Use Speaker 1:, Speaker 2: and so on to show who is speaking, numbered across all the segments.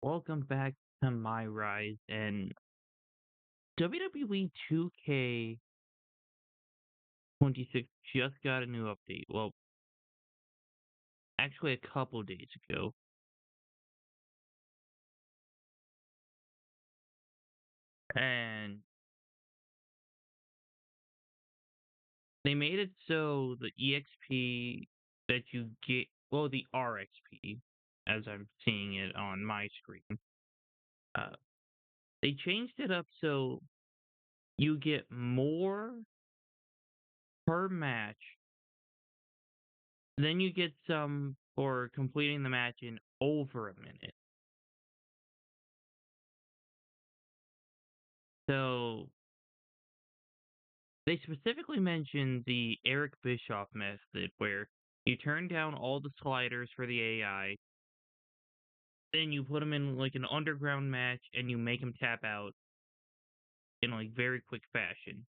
Speaker 1: Welcome back to MyRise, and WWE 2K26 just got a new update. Well, actually a couple days ago. And they made it so the EXP that you get, well, the RXP, as I'm seeing it on my screen, uh, they changed it up so you get more per match. Then you get some for completing the match in over a minute. So they specifically mentioned the Eric Bischoff method where you turn down all the sliders for the AI, then you put them in like an underground match and you make them tap out in like very quick fashion.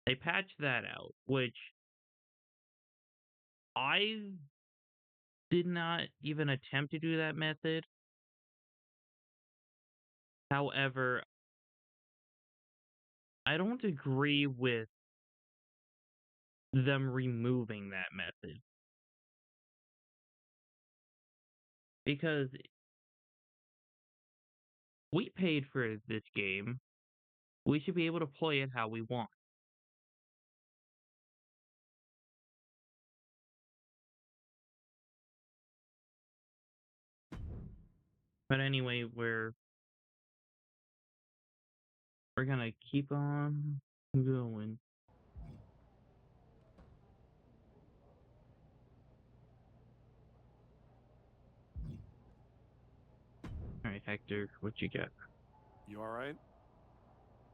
Speaker 1: They patched that out, which I did not even attempt to do that method. However, I don't agree with them removing that method because we paid for this game. We should be able to play it how we want. But anyway, we're gonna keep on going. Alright, Hector, what you got?
Speaker 2: You alright?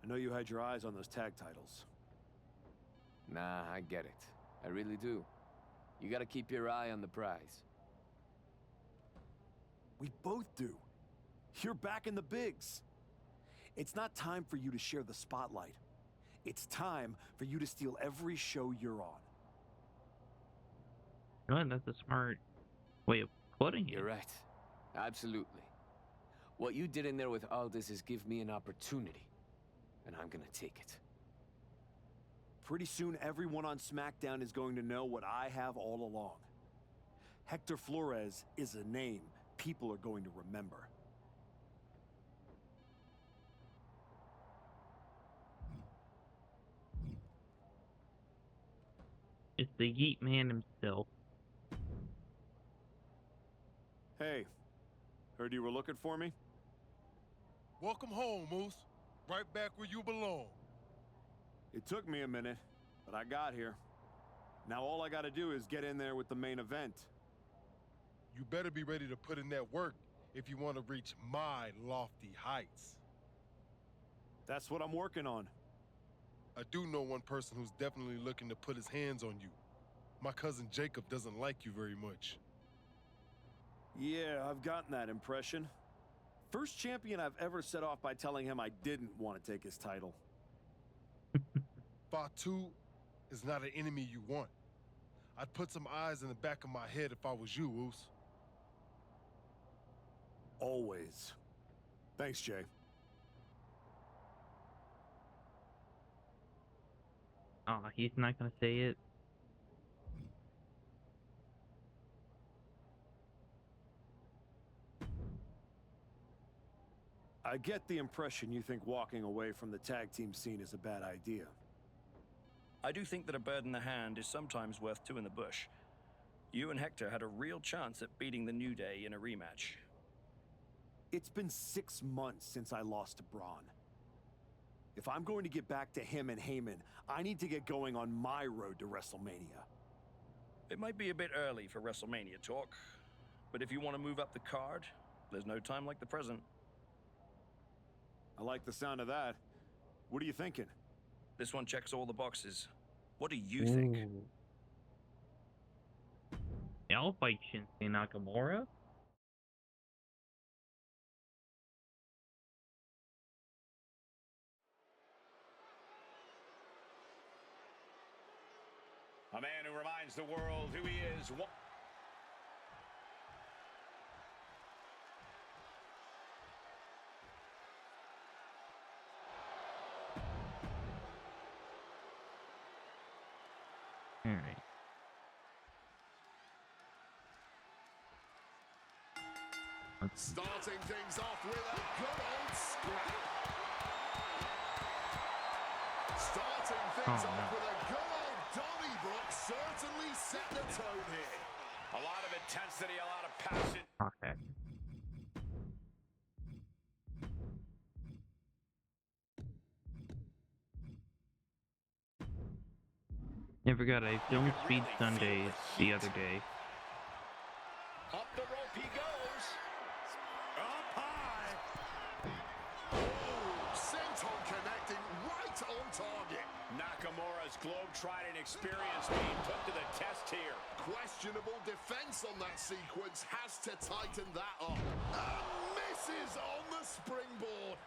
Speaker 2: I know you had your eyes on those tag titles.
Speaker 3: Nah, I get it. I really do. You gotta keep your eye on the prize.
Speaker 2: We both do. You're back in the bigs. It's not time for you to share the spotlight. It's time for you to steal every show you're on.
Speaker 1: Good, that's a smart way of putting
Speaker 3: You're
Speaker 1: it.
Speaker 3: right. Absolutely. What you did in there with Aldous is give me an opportunity. And I'm gonna take it.
Speaker 2: Pretty soon, everyone on SmackDown is going to know what I have all along. Hector Flores is a name people are going to remember.
Speaker 1: It's the Yeet Man himself.
Speaker 2: Hey, heard you were looking for me?
Speaker 4: Welcome home, Moose. Right back where you belong.
Speaker 2: It took me a minute, but I got here. Now all I gotta do is get in there with the main event.
Speaker 4: You better be ready to put in that work if you want to reach my lofty heights.
Speaker 2: That's what I'm working on.
Speaker 4: I do know one person who's definitely looking to put his hands on you. My cousin Jacob doesn't like you very much.
Speaker 2: Yeah, I've gotten that impression. First champion I've ever set off by telling him I didn't want to take his title.
Speaker 4: Fatu is not an enemy you want. I'd put some eyes in the back of my head if I was you, Oos.
Speaker 2: Always. Thanks, Jay.
Speaker 1: Aw, he's not gonna say it.
Speaker 2: I get the impression you think walking away from the tag team scene is a bad idea.
Speaker 5: I do think that a bird in the hand is sometimes worth two in the bush. You and Hector had a real chance at beating the New Day in a rematch.
Speaker 2: It's been 6 months since I lost to Bron. If I'm going to get back to him and Heyman, I need to get going on my road to WrestleMania.
Speaker 5: It might be a bit early for WrestleMania talk, but if you want to move up the card, there's no time like the present.
Speaker 2: I like the sound of that. What are you thinking?
Speaker 5: This one checks all the boxes. What do you think?
Speaker 1: Ooh. I'll fight Shinsuke Nakamura.
Speaker 6: A man who reminds the world who he is.
Speaker 1: Alright.
Speaker 7: Starting things off with a good old scrap. Starting things
Speaker 1: Oh,
Speaker 7: off
Speaker 1: no.
Speaker 7: with a good old Donnybrook certainly set the tone here.
Speaker 6: A lot of intensity, a lot of passion.
Speaker 1: Okay. I forgot I filmed Speed
Speaker 6: really
Speaker 1: Sundays
Speaker 6: feel the
Speaker 1: the other day.
Speaker 6: Up the rope he goes. Up high.
Speaker 7: Oh, senton connecting right on target.
Speaker 6: Nakamura's globe-trotting experience being put to the test here.
Speaker 7: Questionable defense on that sequence, has to tighten that up. And misses on the springboard.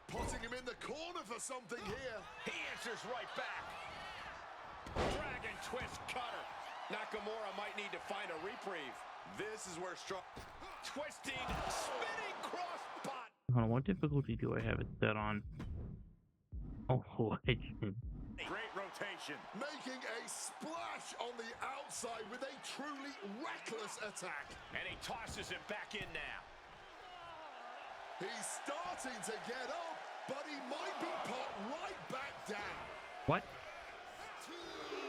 Speaker 7: Putting him in the corner for something here.
Speaker 6: He answers right back. Dragon twist cutter. Nakamura might need to find a reprieve.
Speaker 7: This is where strong...
Speaker 6: Twisting, spinning cross bot.
Speaker 1: Hold on, what difficulty do I have it set on? Oh, legend.
Speaker 6: Great rotation.
Speaker 7: Making a splash on the outside with a truly reckless attack.
Speaker 6: And he tosses it back in now.
Speaker 7: He's starting to get up, but he might be put right back down.
Speaker 1: What?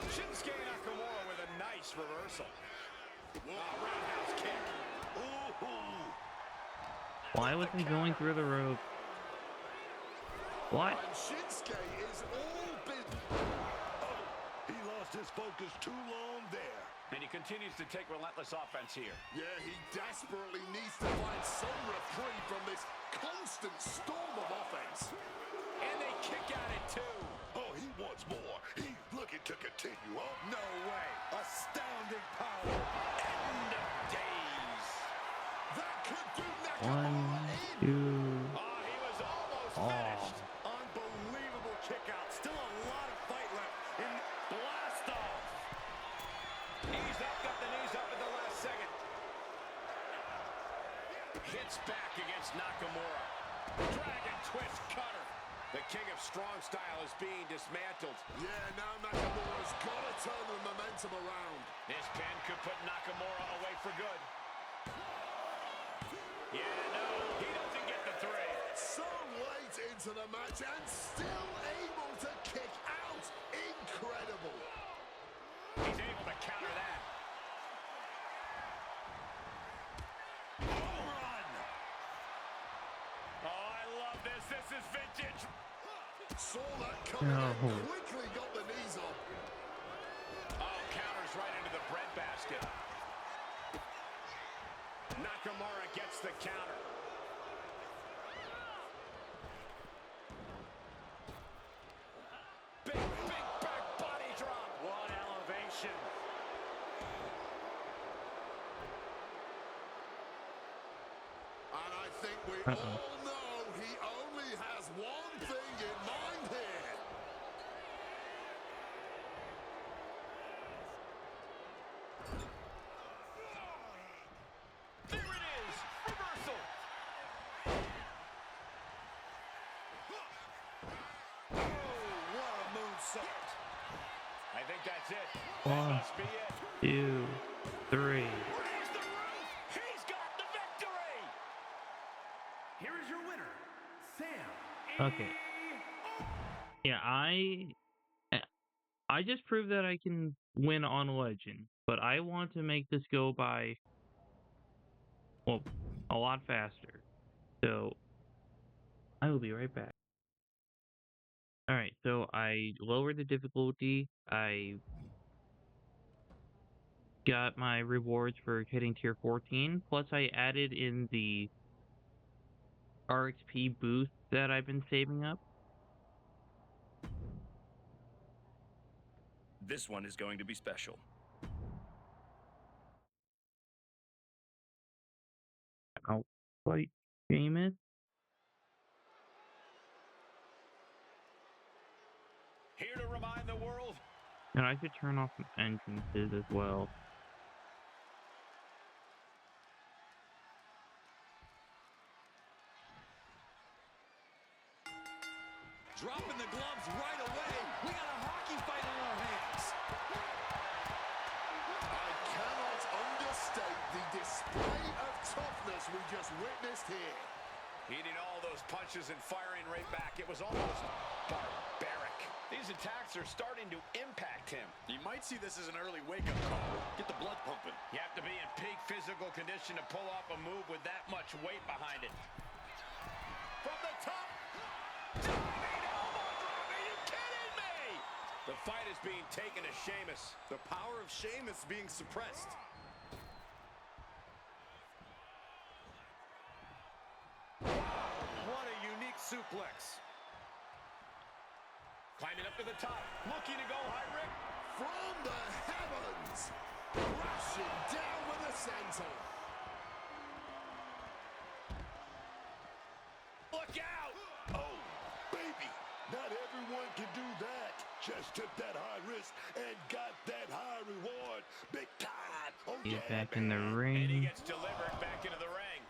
Speaker 6: Shinsuke Nakamura with a nice reversal. Roundhouse kick. Ooh.
Speaker 1: Why was he going through the rope? What?
Speaker 7: And Shinsuke is all
Speaker 6: He lost his focus too long there. And he continues to take relentless offense here.
Speaker 7: Yeah, he desperately needs to find some reprieve from this constant storm of offense.
Speaker 6: And they kick at it too.
Speaker 7: Oh, he wants more. He's looking to continue on.
Speaker 6: No way. Astounding power. End of days.
Speaker 7: That could do
Speaker 1: One,
Speaker 7: Nakamura in.
Speaker 1: two.
Speaker 6: Oh, he was almost finished. Unbelievable kick out. Still a lot of fight left in blast off. Knees up, got the knees up at the last second. Hits back against Nakamura. Dragon twist cutter. The king of strong style is being dismantled.
Speaker 7: Yeah, now Nakamura's got to turn the momentum around.
Speaker 6: This pin could put Nakamura away for good. Yeah, no, he doesn't get the three.
Speaker 7: So late into the match and still able to kick out. Incredible.
Speaker 6: He's able to counter that. Home run. Oh, I love this. This is vintage.
Speaker 7: Saw that coming
Speaker 1: No.
Speaker 7: and quickly got the knees up.
Speaker 6: Oh, counters right into the breadbasket. Nakamura gets the counter. Big back body drop. What elevation.
Speaker 7: And I think we all know he only has one thing in mind here.
Speaker 6: There it is. Reversal. Oh, what a moonsault. I think that's it. That
Speaker 1: One,
Speaker 6: must be it.
Speaker 1: 2, 3.
Speaker 6: Raise the roof. He's got the victory. Here is your winner, Sam.
Speaker 1: Okay. Yeah, I just proved that I can win on Legend, but I want to make this go by, well, a lot faster. So, I will be right back. Alright, so I lowered the difficulty. I got my rewards for hitting tier 14, plus I added in the RXP boost that I've been saving up.
Speaker 5: This one is going to be special.
Speaker 1: I'll fight Sheamus.
Speaker 6: Here to remind the world.
Speaker 1: And I could turn off some entrances as well.
Speaker 6: Dropping the gloves right away. We got a hockey fight on our hands.
Speaker 7: I cannot understate the display of toughness we just witnessed here.
Speaker 6: Eating all those punches and firing right back. It was almost barbaric. These attacks are starting to impact him.
Speaker 8: You might see this as an early wake-up call. Get the blood pumping.
Speaker 6: You have to be in peak physical condition to pull off a move with that much weight behind it. From the top. Diving elbow drop. Are you kidding me? The fight is being taken to Sheamus.
Speaker 8: The power of Sheamus being suppressed.
Speaker 6: What a unique suplex. Climbing up to the top. Looking to go high, Rick.
Speaker 7: From the heavens, crashing down with a senton.
Speaker 6: Look out!
Speaker 7: Oh, baby, not everyone can do that. Just took that high risk and got that high reward. Big time. Oh,
Speaker 1: He's
Speaker 7: yeah,
Speaker 1: back in the
Speaker 7: man.
Speaker 6: And he
Speaker 1: ring.
Speaker 6: gets delivered back into the ring.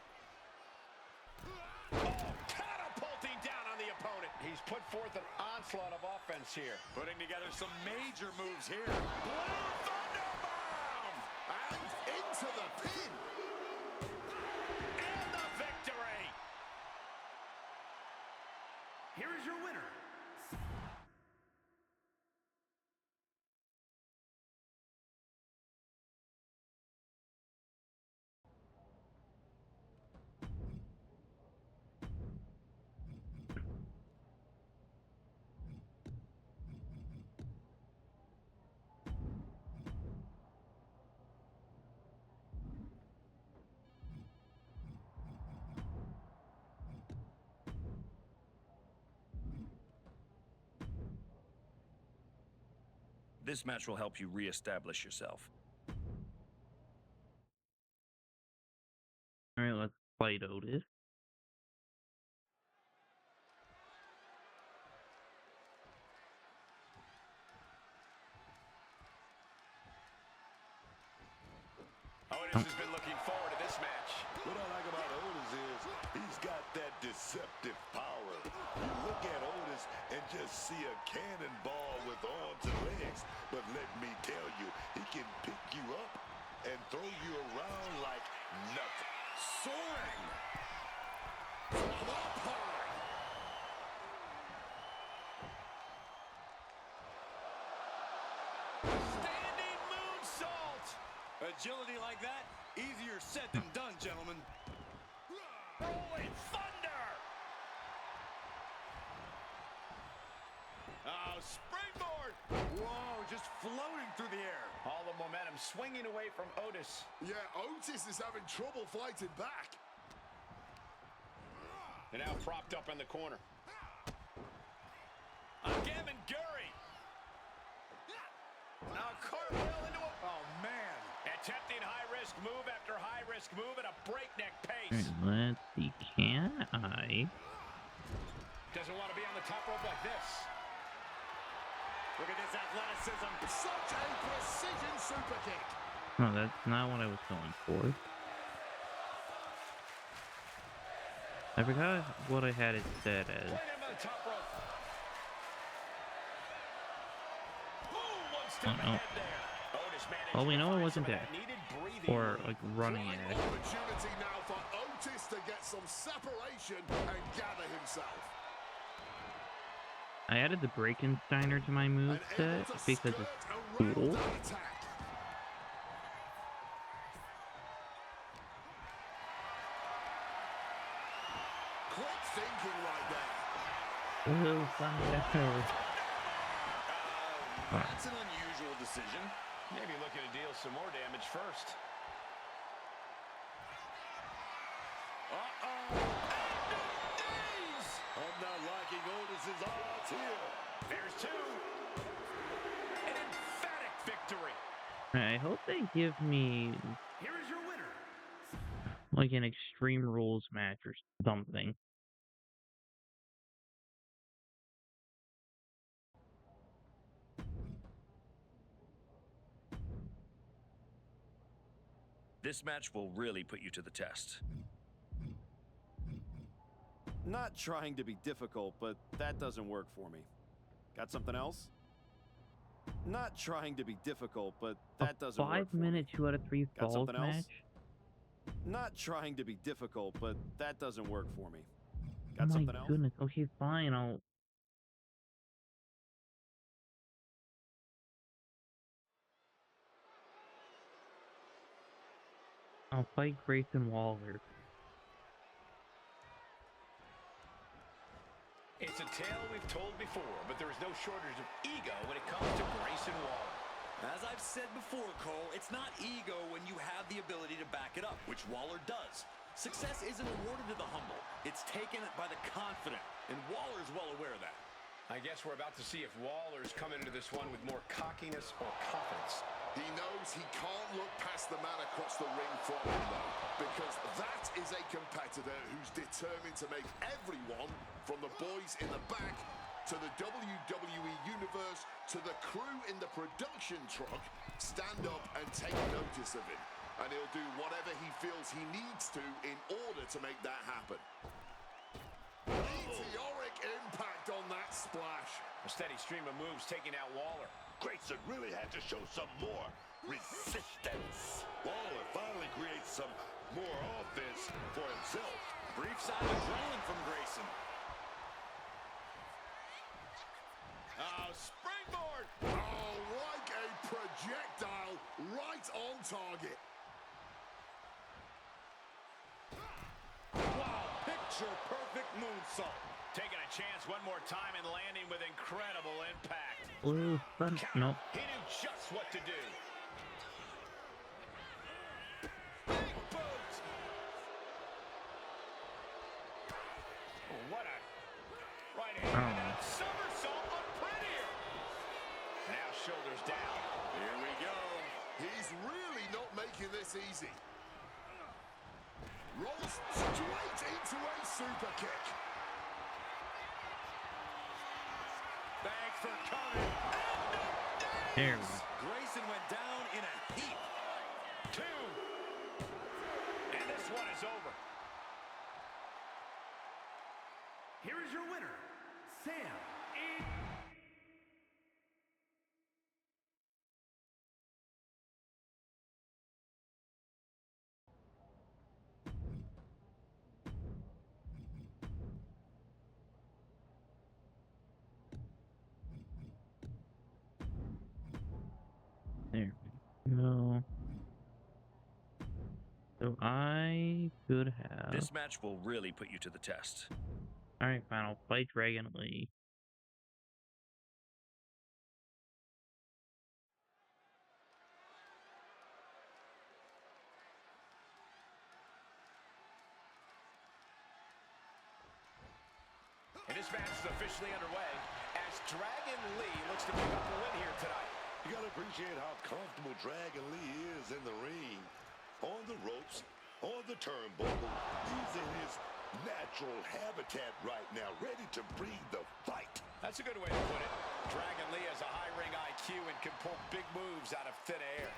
Speaker 6: Oh, catapulting down on the opponent. He's put forth an onslaught of offense here.
Speaker 8: Putting together some major moves here.
Speaker 6: Blue Thunderbomb!
Speaker 7: And into the pin.
Speaker 6: And the victory!
Speaker 9: Here is your winner.
Speaker 5: This match will help you reestablish yourself.
Speaker 1: All right, let's fight Otis.
Speaker 6: Otis has been looking forward to this match.
Speaker 7: What I like about Otis is he's got that deceptive power. You look at Otis and just see a cannonball with arms and legs. But let me tell you, he can pick you up and throw you around like nothing.
Speaker 6: Soaring!
Speaker 7: From up high.
Speaker 6: Standing moonsault!
Speaker 8: Agility like that, easier said than done, gentlemen.
Speaker 6: Rolling thunder!
Speaker 8: Oh, springboard! Whoa, just floating through the air.
Speaker 6: All the momentum swinging away from Otis.
Speaker 7: Yeah, Otis is having trouble fighting back.
Speaker 6: And now propped up in the corner. Again, Gurry. Now cartwheel into a...
Speaker 8: Oh, man.
Speaker 6: Attempting high-risk move after high-risk move at a breakneck
Speaker 1: All
Speaker 6: pace.
Speaker 1: right, let's see. Can I?
Speaker 6: Doesn't want to be on the top rope like this.
Speaker 8: Look at this athleticism.
Speaker 7: Such a precision super kick.
Speaker 1: No, that's not what I was going for. I forgot what I had it set as.
Speaker 6: Right him on the top rope. Boom, one step
Speaker 1: Oh, no.
Speaker 6: ahead there. Otis managed
Speaker 1: Well, we
Speaker 6: to
Speaker 1: know it
Speaker 6: find
Speaker 1: wasn't
Speaker 6: some of
Speaker 1: that.
Speaker 6: that needed breathing
Speaker 1: Or,
Speaker 6: room.
Speaker 1: like, running
Speaker 7: Prime
Speaker 1: at.
Speaker 7: opportunity now for Otis to get some separation and gather himself.
Speaker 1: I added the Breakensteiner to my
Speaker 7: And
Speaker 1: move
Speaker 7: able
Speaker 1: set
Speaker 7: to
Speaker 1: because
Speaker 7: skirt
Speaker 1: it's
Speaker 7: around
Speaker 1: cool.
Speaker 7: that attack. Quick thinking right there.
Speaker 1: Ooh, Thunder.
Speaker 8: That's an unusual decision.
Speaker 6: Maybe looking to deal some more damage first.
Speaker 7: Uh-oh. Knees. I'm not liking Otis's odds here.
Speaker 6: There's two. An emphatic victory.
Speaker 1: I hope they give me
Speaker 9: Here is your winner.
Speaker 1: like an Extreme Rules match or something.
Speaker 5: This match will really put you to the test.
Speaker 2: Not trying to be difficult, but that doesn't work for me. Got something else? Not trying to be difficult, but that doesn't work for me.
Speaker 1: 5-minute 2 out of 3
Speaker 2: Got
Speaker 1: falls
Speaker 2: something else?
Speaker 1: match?
Speaker 2: Not trying to be difficult, but that doesn't work for me.
Speaker 1: Oh
Speaker 2: Got
Speaker 1: my
Speaker 2: something else?
Speaker 1: goodness. Okay, fine. I'll fight Grayson Waller.
Speaker 6: It's a tale we've told before, but there is no shortage of ego when it comes to Grayson Waller.
Speaker 8: As I've said before, Cole, it's not ego when you have the ability to back it up, which Waller does. Success isn't awarded to the humble. It's taken by the confident, and Waller's well aware of that.
Speaker 6: I guess we're about to see if Waller's coming into this one with more cockiness or confidence.
Speaker 10: He knows he can't look past the man across the ring from him, though, because that is a competitor who's determined to make everyone, from the boys in the back to the WWE Universe to the crew in the production truck, stand up and take notice of him. And he'll do whatever he feels he needs to in order to make that happen. Meteoric impact on that splash.
Speaker 6: A steady stream of moves taking out Waller.
Speaker 7: Grayson really had to show some more resistance. Waller finally creates some more offense for himself.
Speaker 8: Brief sign of adrenaline from Grayson.
Speaker 10: Oh, springboard! Oh, like a projectile right on target.
Speaker 8: Wow, picture-perfect moonsault.
Speaker 6: Taking a chance one more time and landing with incredible impact.
Speaker 1: Blue, no.
Speaker 6: He knew just what to do.
Speaker 10: Big boot!
Speaker 6: Oh, what a right hand. Somersault unprettier. Now shoulders down.
Speaker 10: Here we go. He's really not making this easy. Rolls straight into a super kick.
Speaker 8: Thanks for coming.
Speaker 1: There we go.
Speaker 8: Grayson went down in a heap.
Speaker 6: 2. And this one is over.
Speaker 9: Here is your winner, Sam E.
Speaker 1: There we go. So I could have.
Speaker 5: This match will really put you to the test.
Speaker 1: Alright, fine. I'll fight Dragon Lee.
Speaker 6: And this match is officially underway as Dragon Lee looks to pick up the win here tonight.
Speaker 7: You gotta appreciate how comfortable Dragon Lee is in the ring. On the ropes, on the turnbuckle. He's in his natural habitat right now, ready to breathe the fight.
Speaker 6: That's a good way to put it. Dragon Lee has a high ring IQ and can pull big moves out of thin air.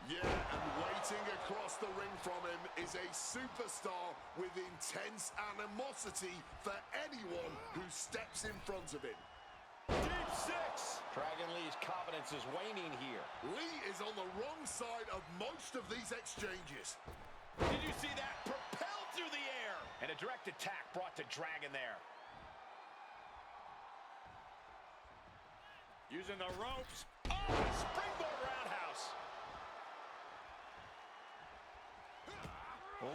Speaker 10: Yeah, and waiting across the ring from him is a superstar with intense animosity for anyone who steps in front of him.
Speaker 6: Deep 6. Dragon Lee's confidence is waning here.
Speaker 10: Lee is on the wrong side of most of these exchanges.
Speaker 6: Did you see that? Propelled through the air. And a direct attack brought to Dragon there. Using the ropes. Oh, a springboard roundhouse.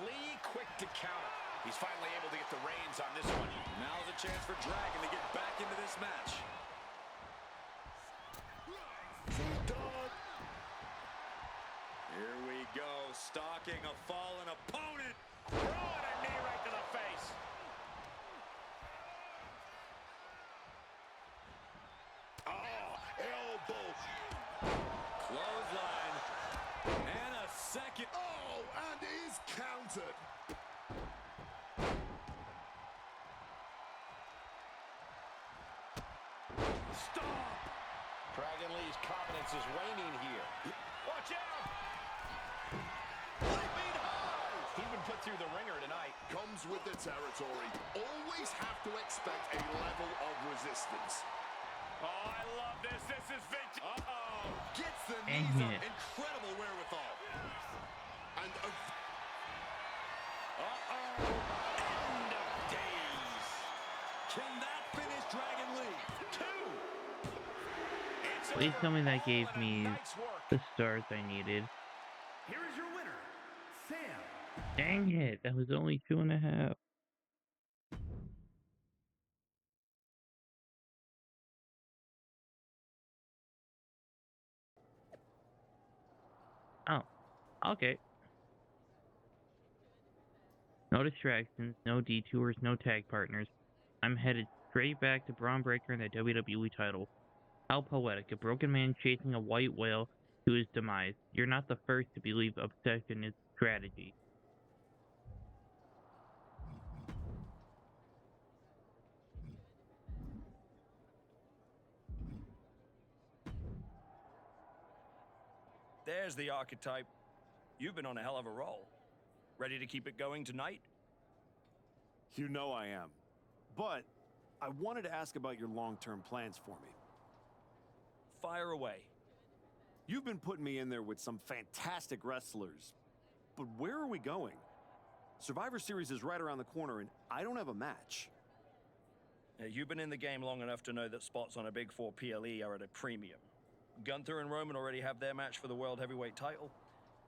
Speaker 6: Lee quick to counter. He's finally able to get the reins on this one.
Speaker 8: Now's a chance for Dragon to get back into this match. Here we go, stalking a fallen opponent.
Speaker 6: Throwing a knee right to the face.
Speaker 7: Oh, elbow.
Speaker 8: Clothesline. And a second.
Speaker 10: Oh, and is countered.
Speaker 6: Stop! Dragon Lee's confidence is waning here. Watch out! Leaping high! He's been put through the ringer tonight.
Speaker 10: Come comes with the territory. Always have to expect a level of resistance.
Speaker 6: Oh, I love this. This is vintage. Uh-oh.
Speaker 8: Gets the
Speaker 1: Dang
Speaker 8: knees up.
Speaker 1: it.
Speaker 8: Incredible wherewithal.
Speaker 10: And
Speaker 6: Uh-oh. End of days.
Speaker 8: Can that finish Dragon Lee?
Speaker 6: 2. It's
Speaker 1: Please
Speaker 6: over.
Speaker 1: tell me that gave
Speaker 6: What a
Speaker 1: me
Speaker 6: night's work.
Speaker 1: the stars I needed.
Speaker 9: Here is your winner, Sam.
Speaker 1: Dang it, that was only 2.5. Oh, okay. No distractions, no detours, no tag partners. I'm headed straight back to Bron Breakker and the WWE title. How poetic, a broken man chasing a white whale to his demise. You're not the first to believe obsession is strategy.
Speaker 5: There's the archetype. You've been on a hell of a roll. Ready to keep it going tonight?
Speaker 2: You know I am. But I wanted to ask about your long-term plans for me.
Speaker 5: Fire away.
Speaker 2: You've been putting me in there with some fantastic wrestlers. But where are we going? Survivor Series is right around the corner, and I don't have a match.
Speaker 5: You've been in the game long enough to know that spots on a Big 4 PLE are at a premium. Gunther and Roman already have their match for the World Heavyweight title,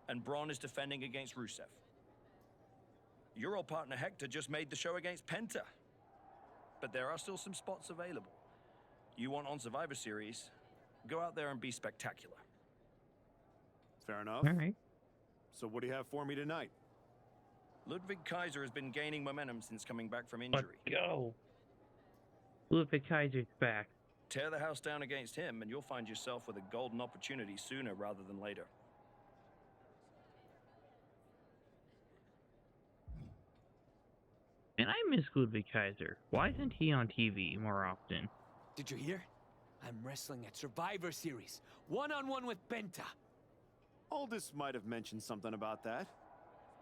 Speaker 5: and Bron is defending against Rusev. Your old partner Hector just made the show against Penta. But there are still some spots available. You want on Survivor Series, go out there and be spectacular.
Speaker 2: Fair enough.
Speaker 1: All right.
Speaker 2: So what do you have for me tonight?
Speaker 5: Ludwig Kaiser has been gaining momentum since coming back from
Speaker 1: Let's
Speaker 5: injury.
Speaker 1: go. Ludwig Kaiser's back.
Speaker 5: Tear the house down against him, and you'll find yourself with a golden opportunity sooner rather than later.
Speaker 1: And I miss Ludwig Kaiser. Why isn't he on TV more often?
Speaker 3: Did you hear? I'm wrestling at Survivor Series. One-on-one with Penta.
Speaker 2: Aldous might have mentioned something about that.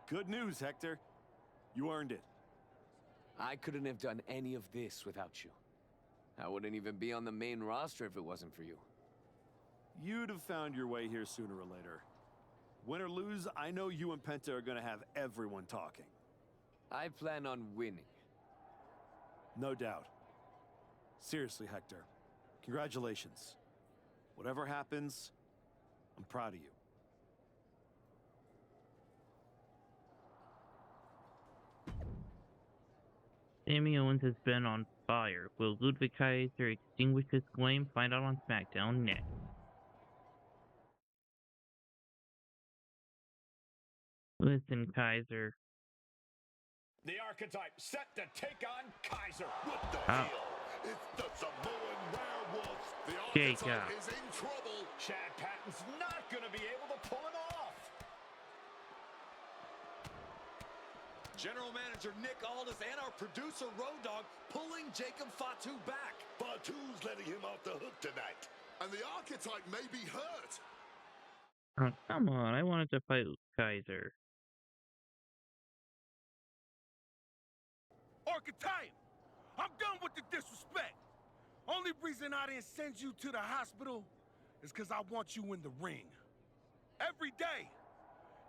Speaker 2: Good news, Hector. You earned it.
Speaker 3: I couldn't have done any of this without you. I wouldn't even be on the main roster if it wasn't for you.
Speaker 2: You'd have found your way here sooner or later. Win or lose, I know you and Penta are going to have everyone talking.
Speaker 3: I plan on winning.
Speaker 2: No doubt. Seriously, Hector. Congratulations. Whatever happens, I'm proud of you.
Speaker 1: Sammy Owens has been on fire. Will Ludwig Kaiser extinguish his flame? Find out on SmackDown next. Listen, Kaiser.
Speaker 6: The archetype set to take on Kaiser.
Speaker 10: what the hell? It's the Samoan werewolf. The
Speaker 1: Jacob.
Speaker 10: archetype is in trouble.
Speaker 6: Chad Patton's not going to be able to pull him off.
Speaker 8: General Manager Nick Aldis and our producer Road Dogg pulling Jacob Fatu back.
Speaker 10: Fatu's letting him off the hook tonight. And the archetype may be hurt.
Speaker 1: Oh, come on. I wanted to fight Kaiser.
Speaker 11: Archetype, I'm done with the disrespect. Only reason I didn't send you to the hospital is because I want you in the ring. Every day,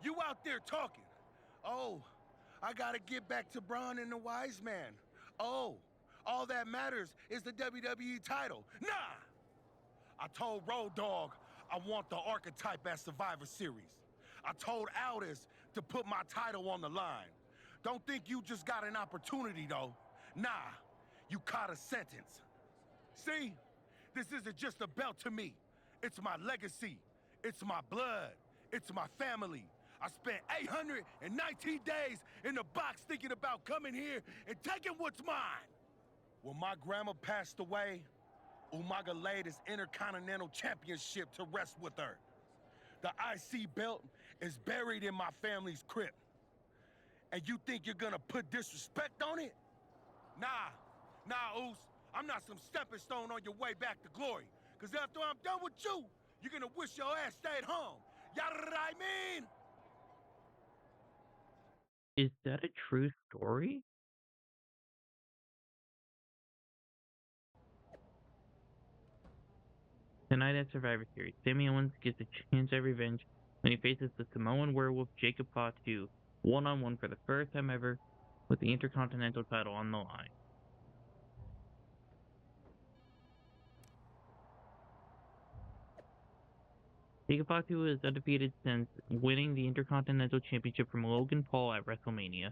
Speaker 11: you out there talking. Oh, I gotta get back to Bron and the Wise Man. Oh, all that matters is the WWE title. Nah! I told Road Dogg I want the archetype at Survivor Series. I told Aldis to put my title on the line. Don't think you just got an opportunity, though. Nah, you caught a sentence. See? This isn't just a belt to me. It's my legacy. It's my blood. It's my family. I spent 819 days in the box thinking about coming here and taking what's mine. When my grandma passed away, Umaga laid his Intercontinental Championship to rest with her. The IC belt is buried in my family's crypt. And you think you're gonna put disrespect on it? Nah, Oos. I'm not some stepping stone on your way back to glory. Cause after I'm done with you, you're gonna wish your ass stayed home. Yada I mean?
Speaker 1: Is that a true story? Tonight at Survivor Series, Sami Owens gets a chance at revenge when he faces the Samoan werewolf Jacob Fatu one-on-one for the first time ever with the Intercontinental title on the line. Jacob Fatu is undefeated since winning the Intercontinental Championship from Logan Paul at WrestleMania.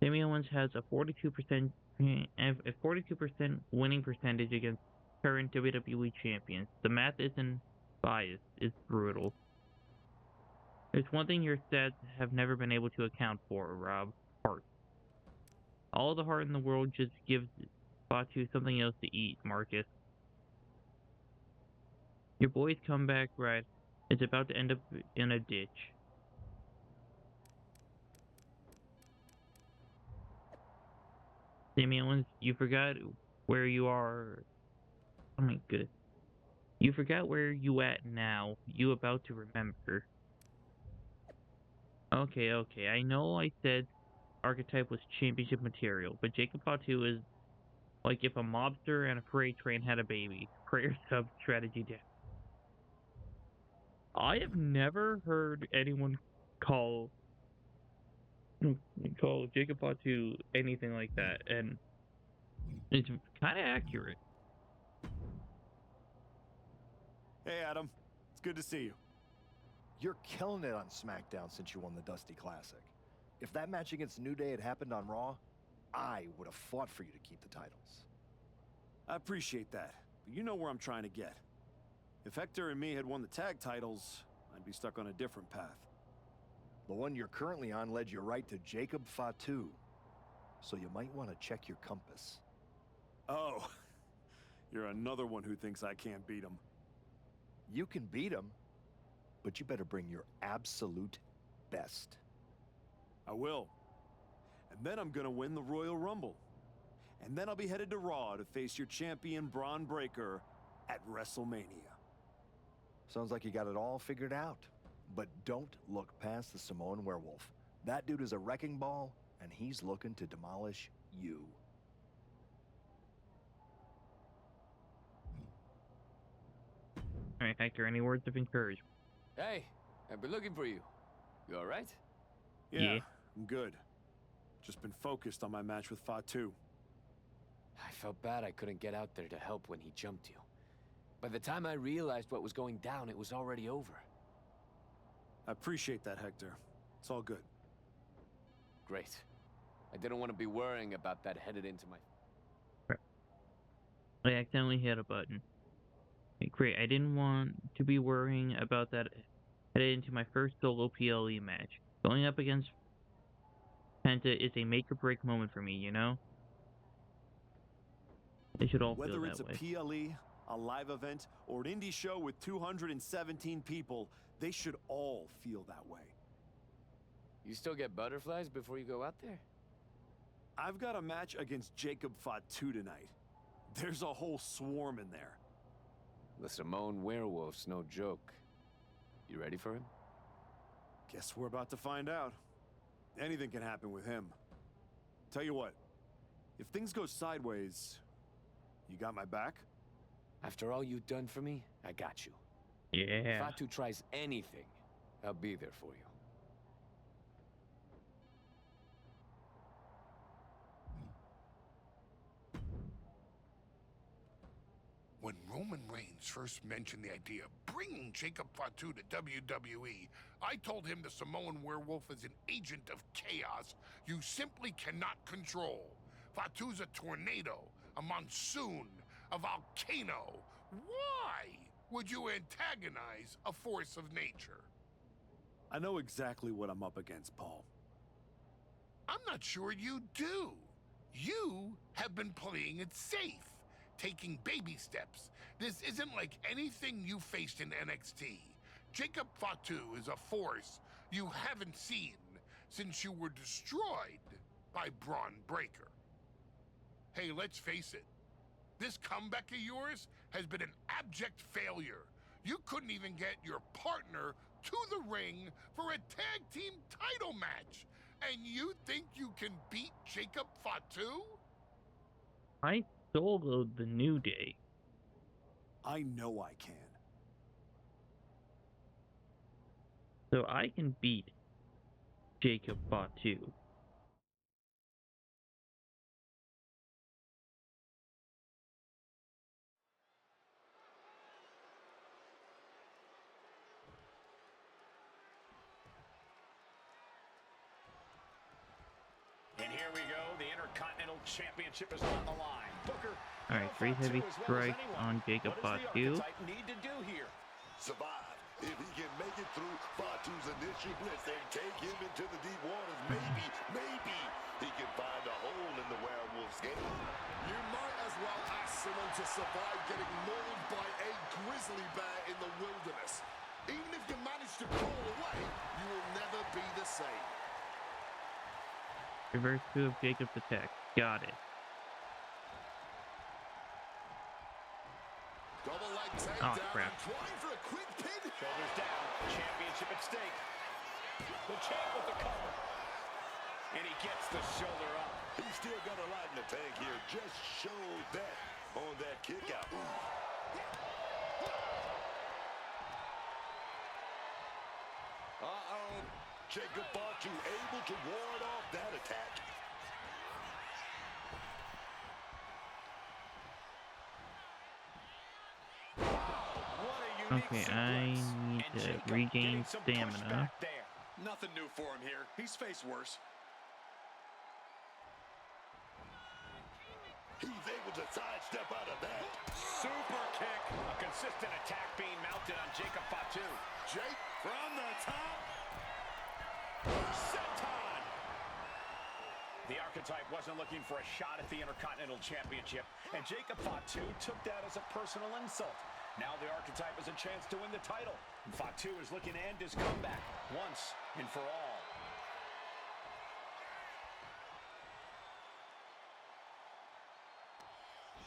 Speaker 1: Sami Owens has a 42% winning percentage against current WWE champions. The math isn't biased, it's brutal. There's one thing your stats have never been able to account for, Rob. Heart. All the heart in the world just gives Fatu something else to eat, Marcus. Your boy's comeback ride is about to end up in a ditch. Sami Owens, you forgot where you are. Oh my goodness. You forgot where you at now. You about to remember. Okay. I know I said archetype was championship material, but Jacob Fatu is like if a mobster and a freight train had a baby. Prayer sub strategy down. I have never heard anyone call Jacob Fatu anything like that, and it's kind of accurate.
Speaker 2: Hey, Adam. It's good to see you.
Speaker 12: You're killing it on SmackDown since you won the Dusty Classic. If that match against New Day had happened on Raw, I would have fought for you to keep the titles.
Speaker 2: I appreciate that, but you know where I'm trying to get. If Hector and me had won the tag titles, I'd be stuck on a different path.
Speaker 12: The one you're currently on led you right to Jacob Fatu, so you might want to check your compass.
Speaker 2: Oh, you're another one who thinks I can't beat him.
Speaker 12: You can beat him, but you better bring your absolute best.
Speaker 2: I will. And then I'm gonna win the Royal Rumble. And then I'll be headed to Raw to face your champion, Bron Breakker, at WrestleMania.
Speaker 12: Sounds like you got it all figured out. But don't look past the Samoan werewolf. That dude is a wrecking ball, and he's looking to demolish you.
Speaker 1: Alright, Hector, any words of encouragement?
Speaker 3: Hey, I've been looking for you. You all right?
Speaker 2: Yeah, I'm good. Just been focused on my match with Fatu.
Speaker 3: I felt bad I couldn't get out there to help when he jumped you. By the time I realized what was going down, it was already over.
Speaker 2: I appreciate that, Hector. It's all good.
Speaker 3: Great. I didn't want to be worrying about that headed into my...
Speaker 1: I accidentally hit a button. Okay, great, I didn't want to be worrying about that headed into my first solo PLE match. Going up against Penta is a make-or-break moment for me, you know? They should all feel
Speaker 2: Whether
Speaker 1: that
Speaker 2: it's a
Speaker 1: way.
Speaker 2: PLE, a live event, or an indie show with 217 people, they should all feel that way.
Speaker 3: You still get butterflies before you go out there?
Speaker 2: I've got a match against Jacob Fatu tonight. There's a whole swarm in there.
Speaker 3: The Samoan werewolf's no joke. You ready for him?
Speaker 2: Guess we're about to find out. Anything can happen with him. Tell you what, if things go sideways, you got my back?
Speaker 3: After all you've done for me, I got you.
Speaker 1: Yeah.
Speaker 3: If Fatu tries anything, I'll be there for you.
Speaker 13: When Roman Reigns first mentioned the idea of bringing Jacob Fatu to WWE, I told him the Samoan werewolf is an agent of chaos you simply cannot control. Fatu's a tornado, a monsoon, a volcano. Why would you antagonize a force of nature?
Speaker 2: I know exactly what I'm up against, Paul.
Speaker 13: I'm not sure you do. You have been playing it safe, taking baby steps. This isn't like anything you faced in NXT. Jacob Fatu is a force you haven't seen since you were destroyed by Bron Breakker. Hey, let's face it. This comeback of yours has been an abject failure. You couldn't even get your partner to the ring for a tag team title match. And you think you can beat Jacob Fatu?
Speaker 1: I soloed the New Day.
Speaker 2: I know I can.
Speaker 1: So I can beat Jacob Fatu.
Speaker 6: And here we go. The Intercontinental Championship is on the line. Booker.
Speaker 1: Alright, 3 heavy strikes on Jacob Fatu.
Speaker 6: Need to do here.
Speaker 7: Survive. If he can make it through Fatu's initial blitz and take him into the deep waters, maybe he can find a hole in the werewolf's game.
Speaker 10: You might as well ask someone to survive getting mauled by a grizzly bear in the wilderness. Even if you manage to crawl away, you will never be the same.
Speaker 1: Reverse 2 of Jacob's attack. Got it.
Speaker 10: Double leg
Speaker 1: Oh,
Speaker 10: takedown
Speaker 1: crap.
Speaker 10: and trying for a quick pin.
Speaker 6: Shoulders down. Championship at stake. The champ with the cover. And he gets the shoulder up.
Speaker 7: He's still got a lot in the tank here. Just showed that on that kick out. Uh-oh. Jacob Fatu able to ward off that attack.
Speaker 1: Okay, I need to regain stamina.
Speaker 8: Nothing new for him here. He's faced worse.
Speaker 7: He's able to sidestep out of that.
Speaker 6: Super kick. A consistent attack being mounted on Jacob Fatu.
Speaker 10: Jake
Speaker 6: From the top. Senton. The Archetype wasn't looking for a shot at the Intercontinental Championship, and Jacob Fatu took that as a personal insult. Now the Archetype has a chance to win the title. And Fatu is looking to end his comeback once and for all.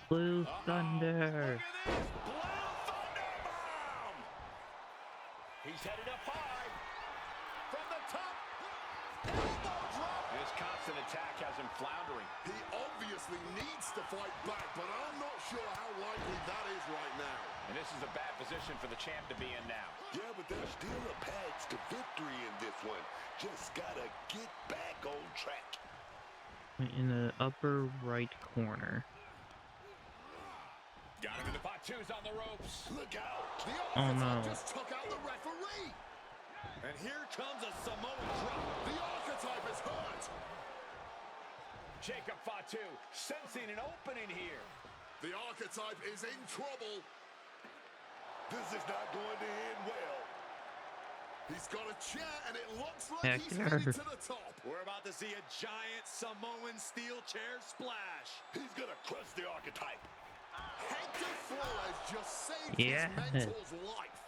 Speaker 1: Blue Thunder.
Speaker 6: Look at this. Blue Thunder bomb. He's headed up high. From the top. Elbow drop. His constant attack has him floundering.
Speaker 10: He obviously needs to fight back, but I'm not sure how likely that is right now.
Speaker 6: And this is a bad position for the champ to be in now.
Speaker 7: Yeah, but there's still a path to victory in this one. Just gotta get back on track.
Speaker 1: In the upper right corner.
Speaker 6: Got him in the Fatu's on the ropes.
Speaker 10: Look out! The
Speaker 1: Oh no.
Speaker 10: just took out the referee. And here comes a Samoan drop. The Archetype is hurt.
Speaker 6: Jacob Fatu sensing an opening here.
Speaker 10: The Archetype is in trouble.
Speaker 7: This is not going to end well.
Speaker 10: He's got a chair, and it looks like he's headed to the top.
Speaker 8: We're about to see a giant Samoan steel chair splash.
Speaker 7: He's gonna crush the Archetype.
Speaker 10: Hector Flores just saved
Speaker 1: Yeah.
Speaker 10: his mentor's life.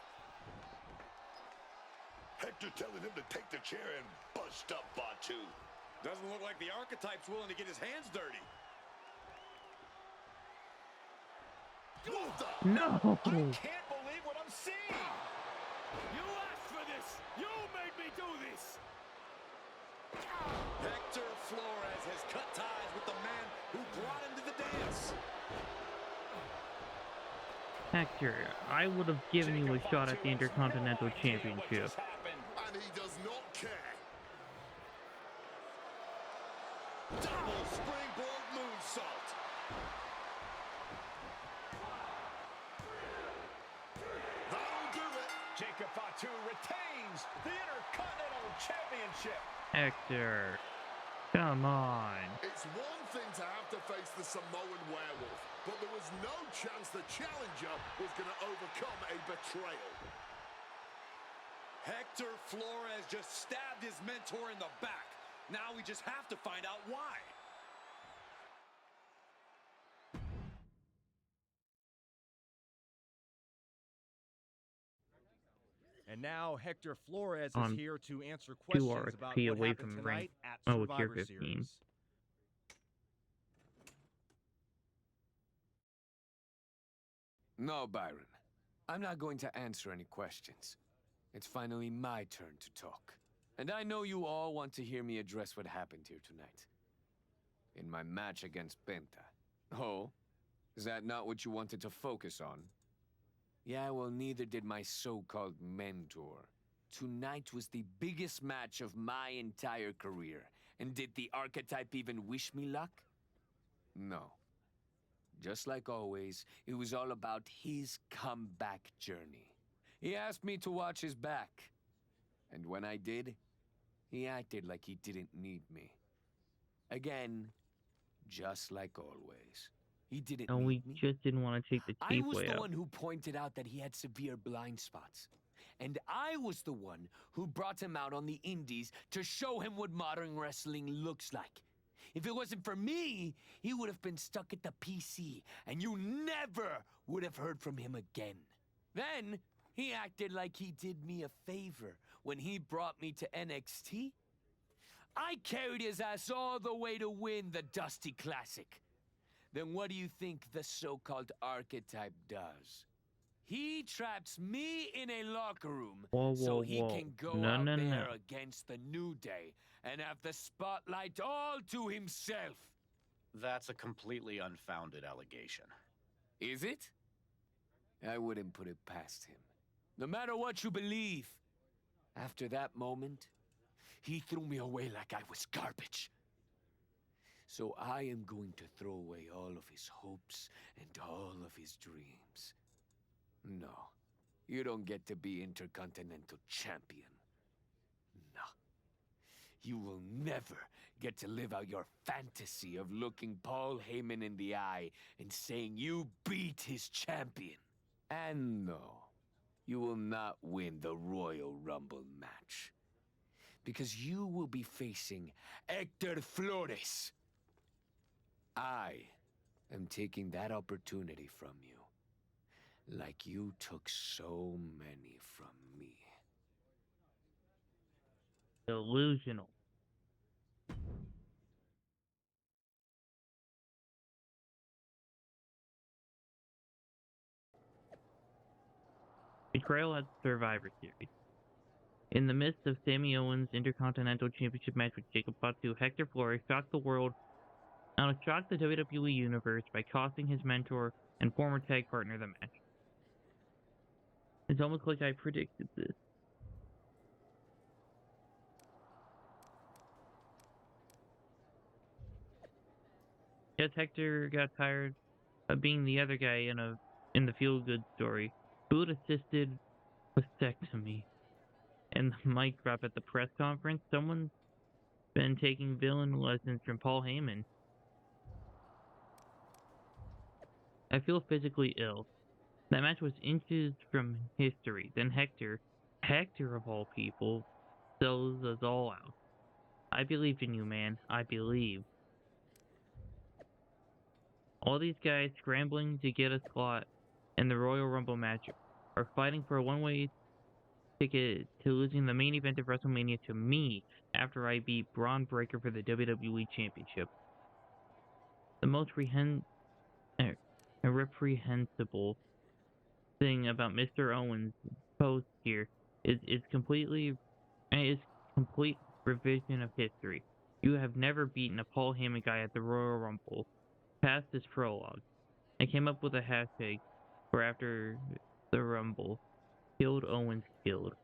Speaker 7: Hector telling him to take the chair and bust up Fatu.
Speaker 8: Doesn't look like the Archetype's willing to get his hands dirty.
Speaker 1: No.
Speaker 6: I can't believe what I'm seeing.
Speaker 11: You asked for this! You made me do this!
Speaker 8: Hector Flores has cut ties with the man who brought him to the dance.
Speaker 1: Hector, I would have given you a shot at the Intercontinental Championship.
Speaker 10: And he does not care. Double springboard moonsault. That'll do it.
Speaker 6: Jacob Fatu retains the Intercontinental Championship.
Speaker 1: Hector, come on.
Speaker 10: It's one thing to have to face the Samoan werewolf, but there was no chance the challenger was going to overcome a betrayal.
Speaker 8: Hector Flores just stabbed his mentor in the back. Now we just have to find out why.
Speaker 14: And now Hector Flores is here to answer
Speaker 1: 2
Speaker 14: questions about
Speaker 1: RXP
Speaker 14: what
Speaker 1: away
Speaker 14: happened
Speaker 1: from
Speaker 14: tonight
Speaker 1: rank.
Speaker 14: at
Speaker 1: Oh, it's tier
Speaker 14: Survivor
Speaker 1: 15.
Speaker 14: Series.
Speaker 3: No, Byron. I'm not going to answer any questions. It's finally my turn to talk. And I know you all want to hear me address what happened here tonight. In my match against Penta. Oh? Is that not what you wanted to focus on? Yeah, well, neither did my so-called mentor. Tonight was the biggest match of my entire career. And did the archetype even wish me luck? No. Just like always, it was all about his comeback journey. He asked me to watch his back. And when I did, he acted like he didn't need me. Again, just like always. He didn't
Speaker 1: And we
Speaker 3: need me.
Speaker 1: just didn't want to take the
Speaker 3: I
Speaker 1: cheap
Speaker 3: was
Speaker 1: way
Speaker 3: the
Speaker 1: out.
Speaker 3: one who pointed out that he had severe blind spots. And I was the one who brought him out on the indies to show him what modern wrestling looks like. If it wasn't for me, he would have been stuck at the PC, and you never would have heard from him again. Then, he acted like he did me a favor when he brought me to NXT. I carried his ass all the way to win the Dusty Classic. Then what do you think the so-called archetype does? He traps me in a locker room so he can go
Speaker 1: No,
Speaker 3: out
Speaker 1: no,
Speaker 3: there
Speaker 1: no.
Speaker 3: against the New Day and have the spotlight all to himself.
Speaker 15: That's a completely unfounded allegation.
Speaker 3: Is it? I wouldn't put it past him. No matter what you believe. After that moment, he threw me away like I was garbage. So I am going to throw away all of his hopes and all of his dreams. No, you don't get to be Intercontinental Champion. No. You will never get to live out your fantasy of looking Paul Heyman in the eye and saying you beat his champion. And no, you will not win the Royal Rumble match. Because you will be facing Hector Flores. I am taking that opportunity from you. Like you took so many from me.
Speaker 1: Delusional. Betrayal at Survivor Series. In the midst of Sami Owens' Intercontinental Championship match with Jacob Fatu, Hector Flores shocked the world and shocked the WWE Universe by costing his mentor and former tag partner the match. It's almost like I predicted this. Yes, Hector got tired of being the other guy in the feel-good story. Boot-assisted vasectomy. And the mic drop at the press conference. Someone's been taking villain lessons from Paul Heyman. I feel physically ill. That match was inches from history. Then Hector of all people, sells us all out. I believed in you, man. I believe. All these guys scrambling to get a slot in the Royal Rumble match are fighting for a one-way ticket to losing the main event of WrestleMania to me after I beat Bron Breakker for the WWE Championship. The most reprehensible thing about Mr. Owens' post here is complete revision of history. You have never beaten a Paul Heyman guy at the Royal Rumble past this prologue. I came up with a hashtag for after the Rumble. Killed Owens killed.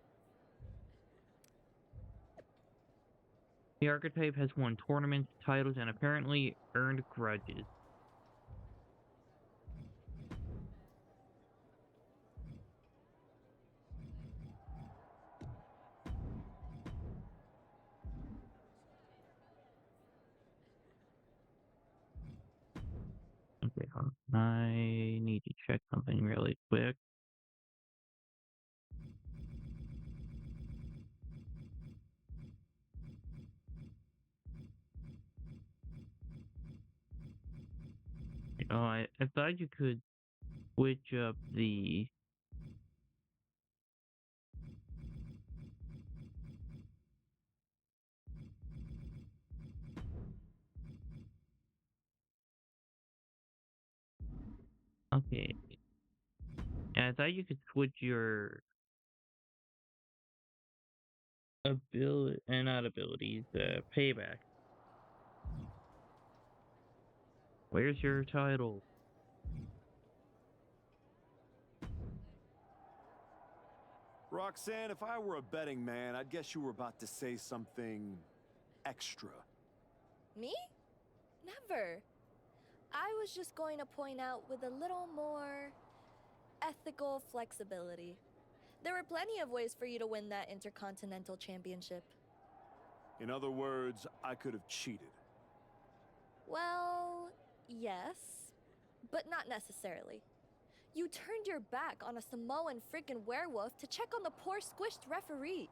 Speaker 1: The archetype has won tournaments, titles, and apparently earned grudges. Okay, hold on. I need to check something really quick. Oh, I thought you could switch up the... Okay. Yeah, I thought you could switch your not abilities, payback. Where's your title?
Speaker 2: Roxanne, if I were a betting man, I'd guess you were about to say something extra.
Speaker 16: Me? Never. I was just going to point out with a little more ethical flexibility. There were plenty of ways for you to win that Intercontinental Championship.
Speaker 2: In other words, I could have cheated.
Speaker 16: Well, yes, but not necessarily. You turned your back on a Samoan freaking werewolf to check on the poor squished referee.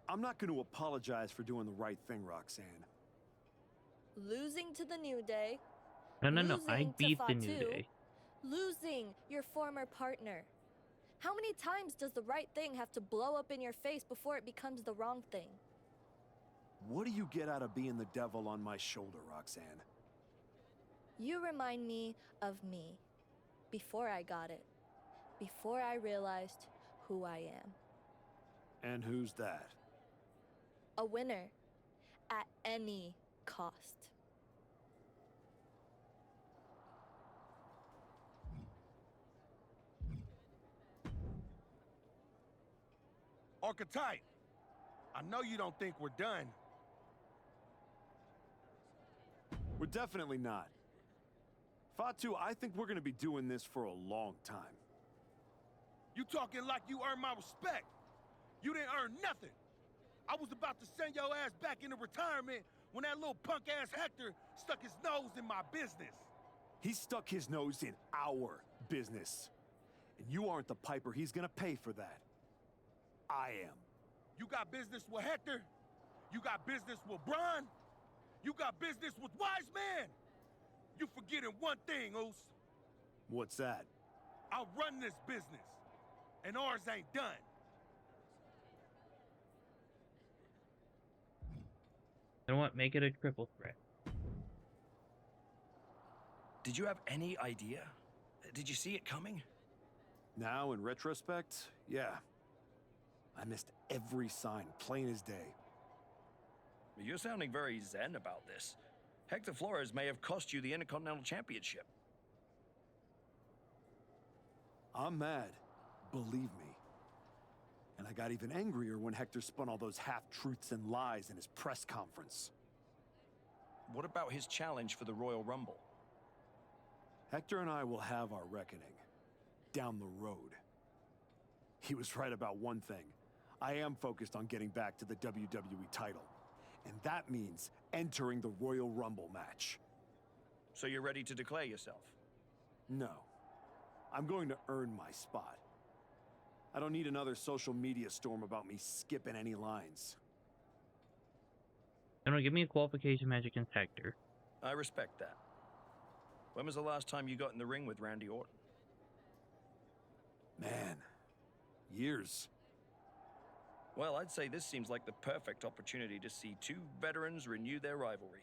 Speaker 2: I'm not going to apologize for doing the right thing, Roxanne.
Speaker 16: Losing to the New Day.
Speaker 1: No, I
Speaker 16: losing
Speaker 1: beat
Speaker 16: to
Speaker 1: the New
Speaker 16: Fatu,
Speaker 1: Day.
Speaker 16: Losing your former partner. How many times does the right thing have to blow up in your face before it becomes the wrong thing?
Speaker 2: What do you get out of being the devil on my shoulder, Roxanne?
Speaker 16: You remind me of me. Before I got it. Before I realized who I am.
Speaker 2: And who's that?
Speaker 16: A winner. At any cost.
Speaker 11: Archetype, I know you don't think we're done.
Speaker 2: We're definitely not. Fatu, I think we're gonna be doing this for a long time.
Speaker 11: You talking like you earned my respect. You didn't earn nothing. I was about to send your ass back into retirement when that little punk-ass Hector stuck his nose in my business.
Speaker 2: He stuck his nose in our business. And you aren't the piper he's gonna pay for that. I am.
Speaker 11: You got business with Hector? You got business with Bron? You got business with Wise Man? You forgetting one thing, Oos.
Speaker 2: What's that?
Speaker 11: I run this business, and ours ain't done.
Speaker 1: You know what? Make it a triple threat.
Speaker 5: Did you have any idea? Did you see it coming?
Speaker 2: Now, in retrospect, yeah. I missed every sign, plain as day.
Speaker 5: You're sounding very zen about this. Hector Flores may have cost you the Intercontinental Championship.
Speaker 2: I'm mad, believe me. And I got even angrier when Hector spun all those half-truths and lies in his press conference.
Speaker 5: What about his challenge for the Royal Rumble?
Speaker 2: Hector and I will have our reckoning. Down the road. He was right about one thing. I am focused on getting back to the WWE title. And that means entering the Royal Rumble match.
Speaker 5: So you're ready to declare yourself?
Speaker 2: No. I'm going to earn my spot. I don't need another social media storm about me skipping any lines.
Speaker 1: No, give me a qualification match against Hector.
Speaker 5: I respect that. When was the last time you got in the ring with Randy Orton?
Speaker 2: Man, years.
Speaker 5: Well, I'd say this seems like the perfect opportunity to see two veterans renew their rivalry.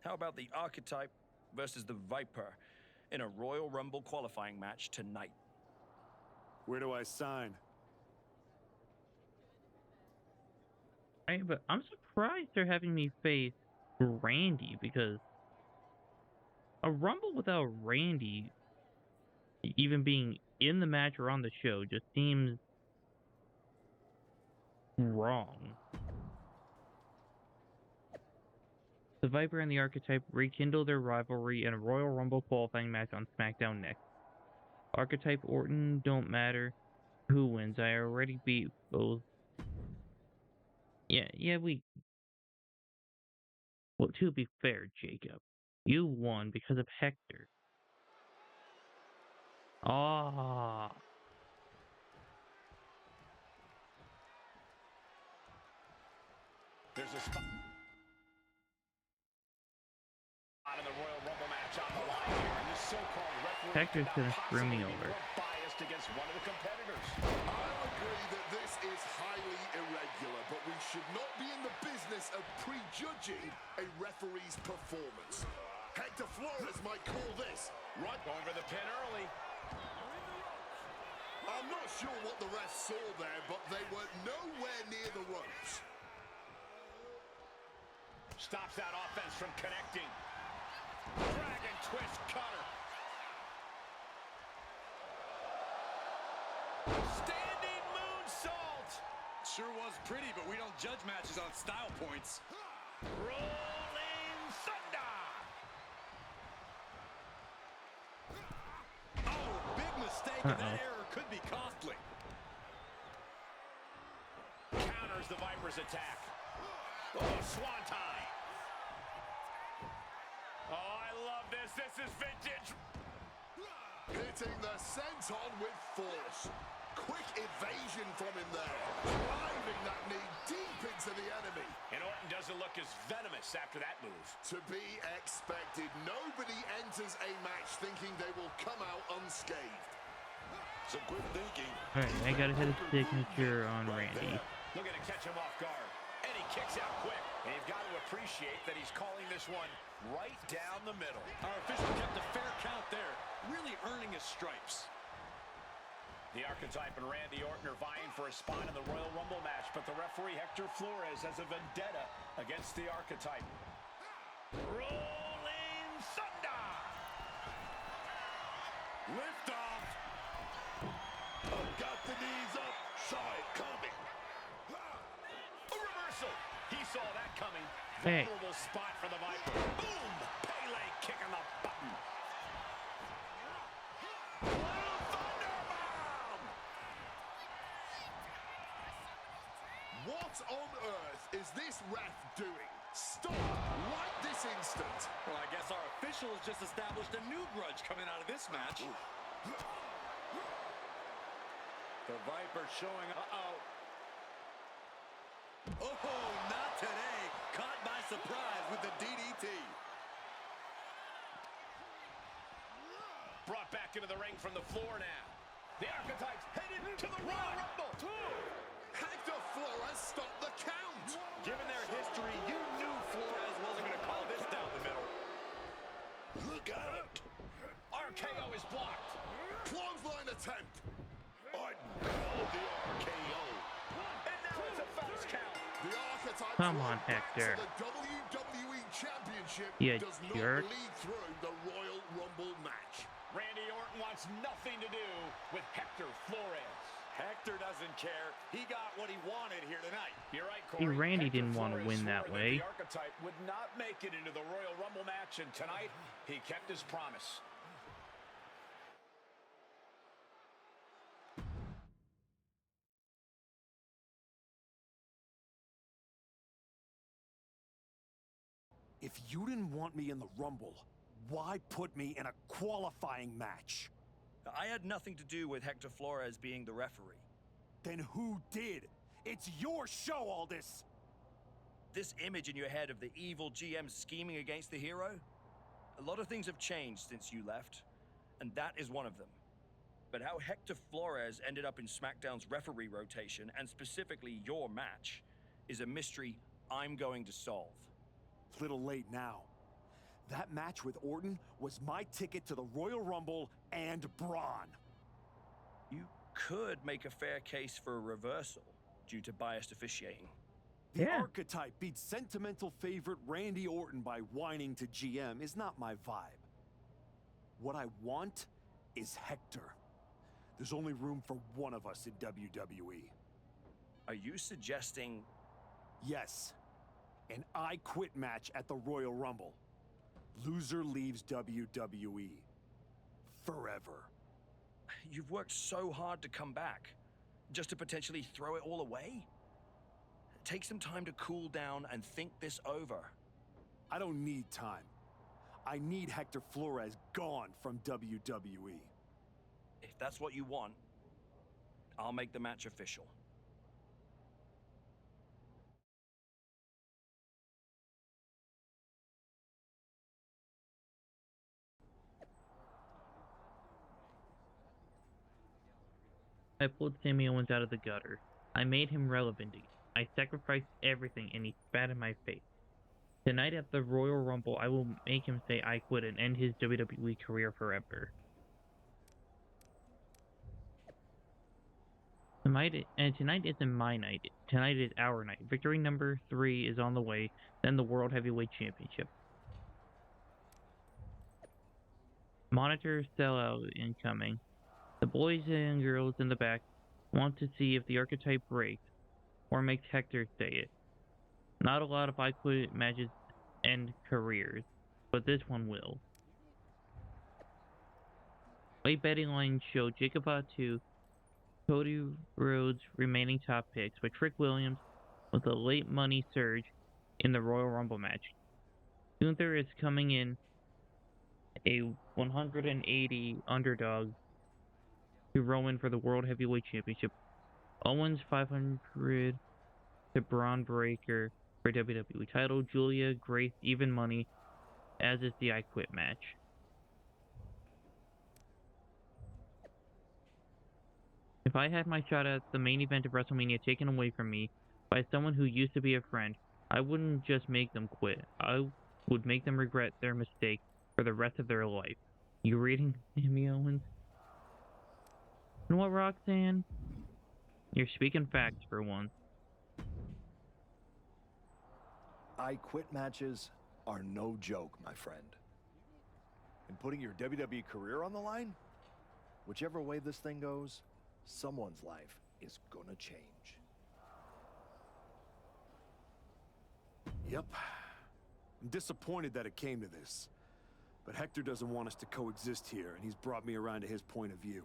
Speaker 5: How about the Archetype versus the Viper in a Royal Rumble qualifying match tonight?
Speaker 2: Where do I sign?
Speaker 1: But I'm surprised they're having me face Randy, because a Rumble without Randy even being in the match or on the show just seems wrong. The Viper and the Archetype rekindle their rivalry in a Royal Rumble qualifying match on SmackDown next. Archetype Orton don't matter who wins. I already beat both. Well, to be fair, Jacob, you won because of Hector. Ah.
Speaker 6: There's a spot in the Royal Rumble match on the line here, and this so-called referee
Speaker 1: Hector's gonna screw me over.
Speaker 6: Biased against one of the competitors.
Speaker 10: I agree that this is highly irregular, but we should not be in the business of prejudging a referee's performance. Hector Flores might call this, right?
Speaker 6: Going for the pin early.
Speaker 10: A I'm not sure what the refs saw there, but they were nowhere near the ropes.
Speaker 6: Stops that offense from connecting. Dragon twist cutter. Standing moonsault.
Speaker 8: Sure was pretty, but we don't judge matches on style points.
Speaker 6: Rolling thunder.
Speaker 8: Oh, big mistake, and that error could be costly.
Speaker 6: Counters the Viper's attack. Oh, swanton. Oh, I love this. This is vintage.
Speaker 10: Hitting the senton with force. Quick evasion from him there. Driving that knee deep into the enemy.
Speaker 6: And Orton doesn't look as venomous after that move.
Speaker 10: To be expected. Nobody enters a match thinking they will come out unscathed.
Speaker 7: Some quick thinking.
Speaker 1: Alright, I gotta hit a signature on Randy.
Speaker 6: Looking to catch him off guard. And he kicks out quick. And you've got to appreciate that he's calling this one right down the middle.
Speaker 8: Our official kept a fair count there, really earning his stripes.
Speaker 6: The Archetype and Randy Orton are vying for a spot in the Royal Rumble match, but the referee Hector Flores has a vendetta against the Archetype. Rolling thunder!
Speaker 10: Lift off.
Speaker 7: Oh, got the knees up. Saw it coming.
Speaker 6: A reversal. He saw that coming.
Speaker 1: Hey.
Speaker 6: Vulnerable spot for the Viper. Boom! Pele kicking the button.
Speaker 10: What on earth is this ref doing? Stop right this instant.
Speaker 8: Well, I guess our official has just established a new grudge coming out of this match. The Viper showing up. Oh, not today. Caught by surprise with the DDT.
Speaker 6: Brought back into the ring from the floor now. The Archetypes headed to the Royal Rumble.
Speaker 10: Hector Flores stopped the count.
Speaker 8: Given their history, you knew Flores wasn't going to call this down the middle.
Speaker 7: Look out.
Speaker 6: RKO is blocked.
Speaker 10: Clothesline attempt.
Speaker 7: I called the RKO.
Speaker 6: And now it's a fast count.
Speaker 10: The Archetype
Speaker 1: Come on, Hector.
Speaker 10: the WWE Championship
Speaker 1: You
Speaker 10: does
Speaker 1: jerk.
Speaker 10: not lead through the Royal Rumble match.
Speaker 6: Randy Orton wants nothing to do with Hector Flores.
Speaker 8: Hector doesn't care. He got what he wanted here tonight.
Speaker 6: You're right,
Speaker 1: See,
Speaker 6: Corey.
Speaker 1: Randy
Speaker 6: Hector
Speaker 1: didn't want to
Speaker 6: Flores
Speaker 1: win that
Speaker 6: swore
Speaker 1: way.
Speaker 6: The Archetype would not make it into the Royal Rumble match, and tonight he kept his promise.
Speaker 2: If you didn't want me in the Rumble, why put me in a qualifying match?
Speaker 5: I had nothing to do with Hector Flores being the referee.
Speaker 2: Then who did? It's your show, all this!
Speaker 5: This image in your head of the evil GM scheming against the hero? A lot of things have changed since you left, and that is one of them. But how Hector Flores ended up in SmackDown's referee rotation, and specifically your match, is a mystery I'm going to solve.
Speaker 2: Little late now. That match with Orton was my ticket to the Royal Rumble and Bron.
Speaker 5: You could make a fair case for a reversal due to biased officiating.
Speaker 2: The Archetype beat sentimental favorite Randy Orton by whining to GM is not my vibe. What I want is Hector. There's only room for one of us in WWE.
Speaker 5: Are you suggesting...
Speaker 2: Yes. An I Quit match at the Royal Rumble. Loser leaves WWE. Forever.
Speaker 5: You've worked so hard to come back, just to potentially throw it all away? Take some time to cool down and think this over.
Speaker 2: I don't need time. I need Hector Flores gone from WWE.
Speaker 5: If that's what you want, I'll make the match official.
Speaker 1: I pulled Sammy Owens out of the gutter. I made him relevant again. I sacrificed everything and he spat in my face. Tonight at the Royal Rumble, I will make him say I quit and end his WWE career forever. Tonight isn't my night. Tonight is our night. Victory number 3 is on the way, then the World Heavyweight Championship. Monitor sellout incoming. The boys and girls in the back want to see if the archetype breaks or makes Hector say it. Not a lot of I Quit matches end careers, but this one will. Late betting lines show Jacob Fatu, Cody Rhodes remaining top picks, but Trick Williams with a late money surge in the Royal Rumble match. Gunther is coming in a 180 underdog to Roman for the World Heavyweight Championship. Owens 500 to Bron Breakker for WWE title. Julia Grace even money, as is the I Quit match. If I had my shot at the main event of WrestleMania taken away from me by someone who used to be a friend, I wouldn't just make them quit. I would make them regret their mistake for the rest of their life. You reading, Amy Owens? You know what, Roxanne? You're speaking facts for once.
Speaker 12: I Quit matches are no joke, my friend. And putting your WWE career on the line? Whichever way this thing goes, someone's life is gonna change.
Speaker 2: Yep. I'm disappointed that it came to this. But Hector doesn't want us to coexist here, and he's brought me around to his point of view.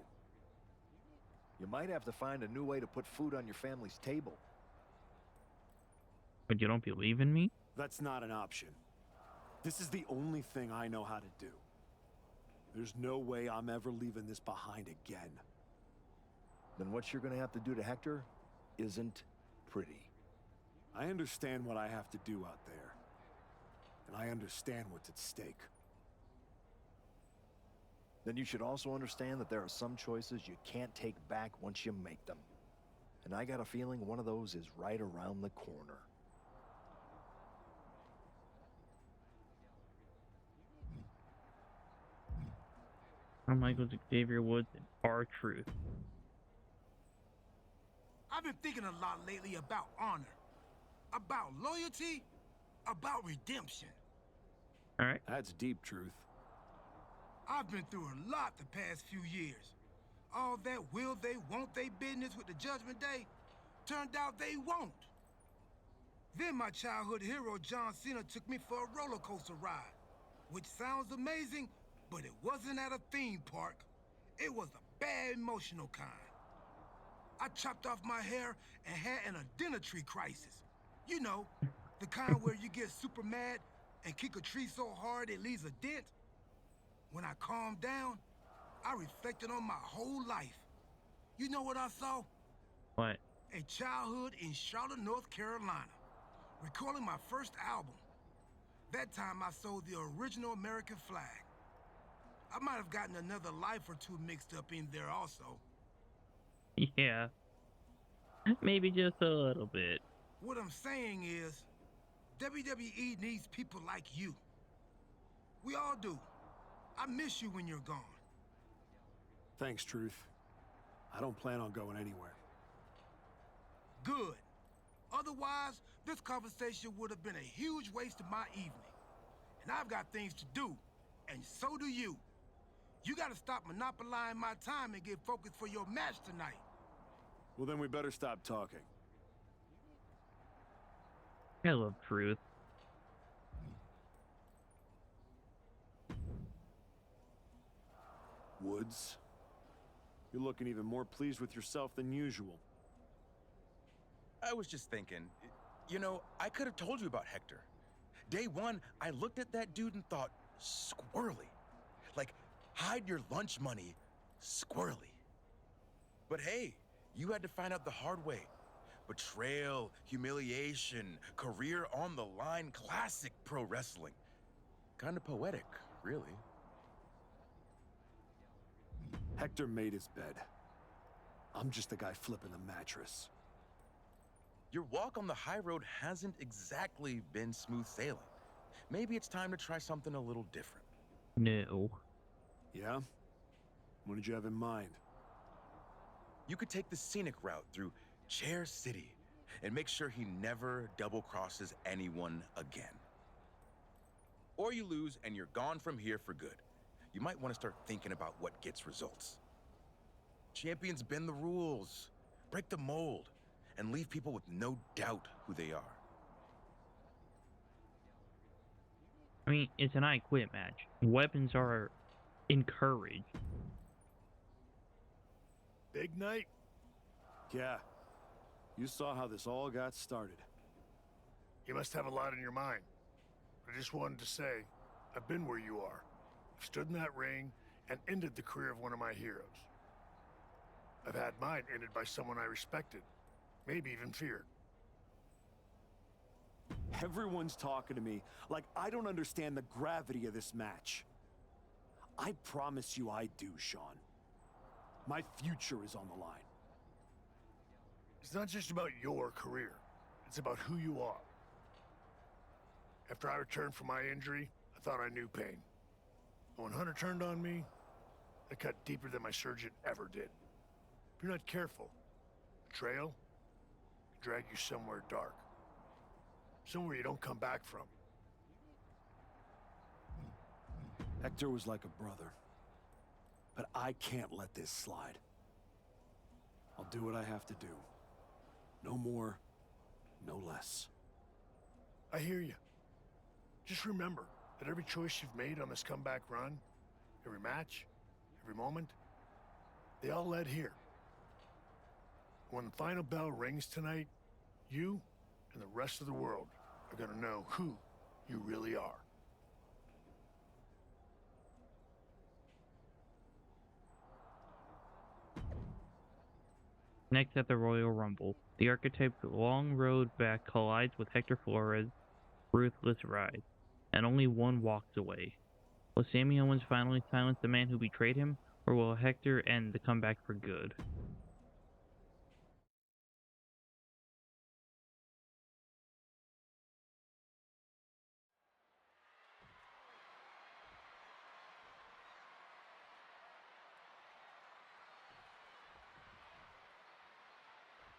Speaker 12: You might have to find a new way to put food on your family's table.
Speaker 1: But you don't believe in me?
Speaker 2: That's not an option. This is the only thing I know how to do. There's no way I'm ever leaving this behind again.
Speaker 12: Then what you're gonna have to do to Hector isn't pretty.
Speaker 2: I understand what I have to do out there. And I understand what's at stake.
Speaker 12: Then you should also understand that there are some choices you can't take back once you make them. And I got a feeling one of those is right around the corner.
Speaker 1: Michael Xavier Woods and R-Truth.
Speaker 11: I've been thinking a lot lately about honor, about loyalty, about redemption.
Speaker 1: All right.
Speaker 2: That's deep, Truth.
Speaker 11: I've been through a lot the past few years. All that will they, won't they business with the Judgment Day turned out they won't. Then my childhood hero John Cena took me for a roller coaster ride, which sounds amazing, but it wasn't at a theme park. It was a bad emotional kind. I chopped off my hair and had an identity crisis. You know, the kind where you get super mad and kick a tree so hard it leaves a dent. When I calmed down, I reflected on my whole life. You know what I saw?
Speaker 1: What?
Speaker 11: A childhood in Charlotte, North Carolina, recording my first album. That time I sold the original American flag. I might have gotten another life or two mixed up in there also.
Speaker 1: Yeah. Maybe just a little bit.
Speaker 11: What I'm saying is, WWE needs people like you. We all do. I miss you when you're gone.
Speaker 2: Thanks, Truth. I don't plan on going anywhere.
Speaker 11: Good. Otherwise, this conversation would have been a huge waste of my evening. And I've got things to do, and so do you. You gotta stop monopolizing my time and get focused for your match tonight.
Speaker 2: Well, then we better stop talking.
Speaker 1: I love Truth.
Speaker 2: Woods, you're looking even more pleased with yourself than usual.
Speaker 17: I was just thinking, you know, I could have told you about Hector. Day one, I looked at that dude and thought, squirrely. Like, hide your lunch money, squirrely. But hey, you had to find out the hard way. Betrayal, humiliation, career on the line, classic pro wrestling. Kind of poetic, really.
Speaker 2: Hector made his bed. I'm just the guy flipping the mattress.
Speaker 17: Your walk on the high road hasn't exactly been smooth sailing. Maybe it's time to try something a little different.
Speaker 1: No.
Speaker 2: Yeah? What did you have in mind?
Speaker 17: You could take the scenic route through Chair City and make sure he never double-crosses anyone again. Or you lose and you're gone from here for good. You might want to start thinking about what gets results. Champions bend the rules, break the mold, and leave people with no doubt who they are.
Speaker 1: I mean, it's an I Quit match. Weapons are encouraged.
Speaker 12: Big night?
Speaker 2: Yeah. You saw how this all got started.
Speaker 18: You must have a lot in your mind. I just wanted to say, I've been where you are. I've stood in that ring and ended the career of one of my heroes. I've had mine ended by someone I respected, maybe even feared.
Speaker 2: Everyone's talking to me like I don't understand the gravity of this match. I promise you I do, Sean. My future is on the line.
Speaker 18: It's not just about your career. It's about who you are. After I returned from my injury, I thought I knew pain. But when Hunter turned on me, it cut deeper than my surgeon ever did. If you're not careful, betrayal can drag you somewhere dark. Somewhere you don't come back from.
Speaker 2: Hector was like a brother. But I can't let this slide. I'll do what I have to do. No more, no less.
Speaker 18: I hear you. Just remember that every choice you've made on this comeback run, every match, every moment, they all led here. When the final bell rings tonight, you and the rest of the world are gonna know who you really are.
Speaker 1: Next at the Royal Rumble, the Archetype's long road back collides with Hector Flores' ruthless rise, and only one walks away. Will Sami Owens finally silence the man who betrayed him, or will Hector end the comeback for good?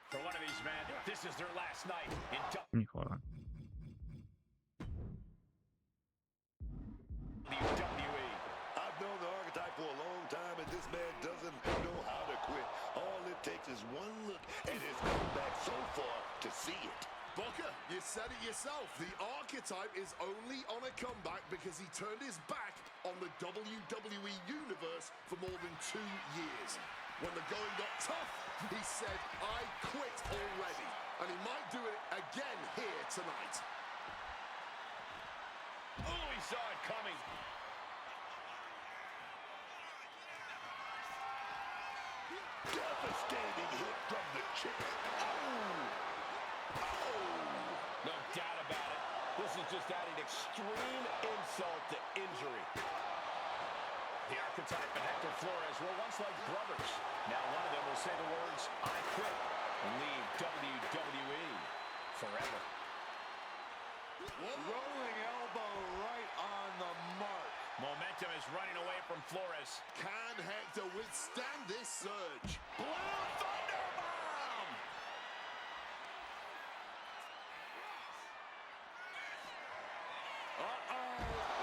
Speaker 6: For one of these men, this is their last night in
Speaker 1: Hold on.
Speaker 6: WWE.
Speaker 7: I've known the Archetype for a long time, and this man doesn't know how to quit. All it takes is one look, and it's come back so far to see it.
Speaker 10: Booker, you said it yourself. The Archetype is only on a comeback because he turned his back on the WWE Universe for more than 2 years. When the going got tough, he said, I quit already. And he might do it again here tonight.
Speaker 6: Oh, he saw it coming.
Speaker 7: Devastating hit from the chair.
Speaker 6: No doubt about it. This is just adding extreme insult to injury. The Archetype and Hector Flores were once like brothers. Now one of them will say the words, I quit, and leave WWE forever.
Speaker 10: Rolling elbow right on the mark.
Speaker 6: Momentum is running away from Flores.
Speaker 10: Can Hector withstand this surge? Blue Thunderbomb!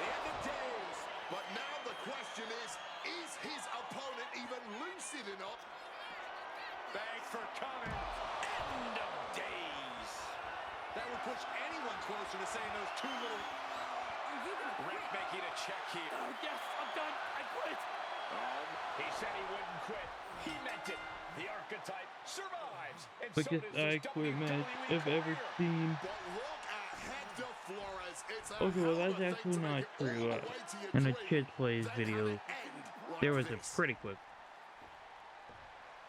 Speaker 10: The end of days. But now the question is his opponent even lucid enough?
Speaker 6: Thanks for coming. End of days.
Speaker 8: That would push anyone closer to saying those two little...
Speaker 6: Rick making a check here.
Speaker 8: Oh, yes, I'm done. I quit.
Speaker 6: He said he wouldn't quit. He meant it. The Archetype survives. And
Speaker 1: Biggest I Quit match I've ever seen.
Speaker 10: But look at Hector Flores. It's a
Speaker 1: Okay, well that's
Speaker 10: hell of a
Speaker 1: actually
Speaker 10: thing to
Speaker 1: not
Speaker 10: make it all
Speaker 1: true.
Speaker 10: the way to your
Speaker 1: In a
Speaker 10: dream,
Speaker 1: Kid Plays
Speaker 10: then
Speaker 1: video,
Speaker 10: have it end like
Speaker 1: there was a
Speaker 10: this.
Speaker 1: pretty quick.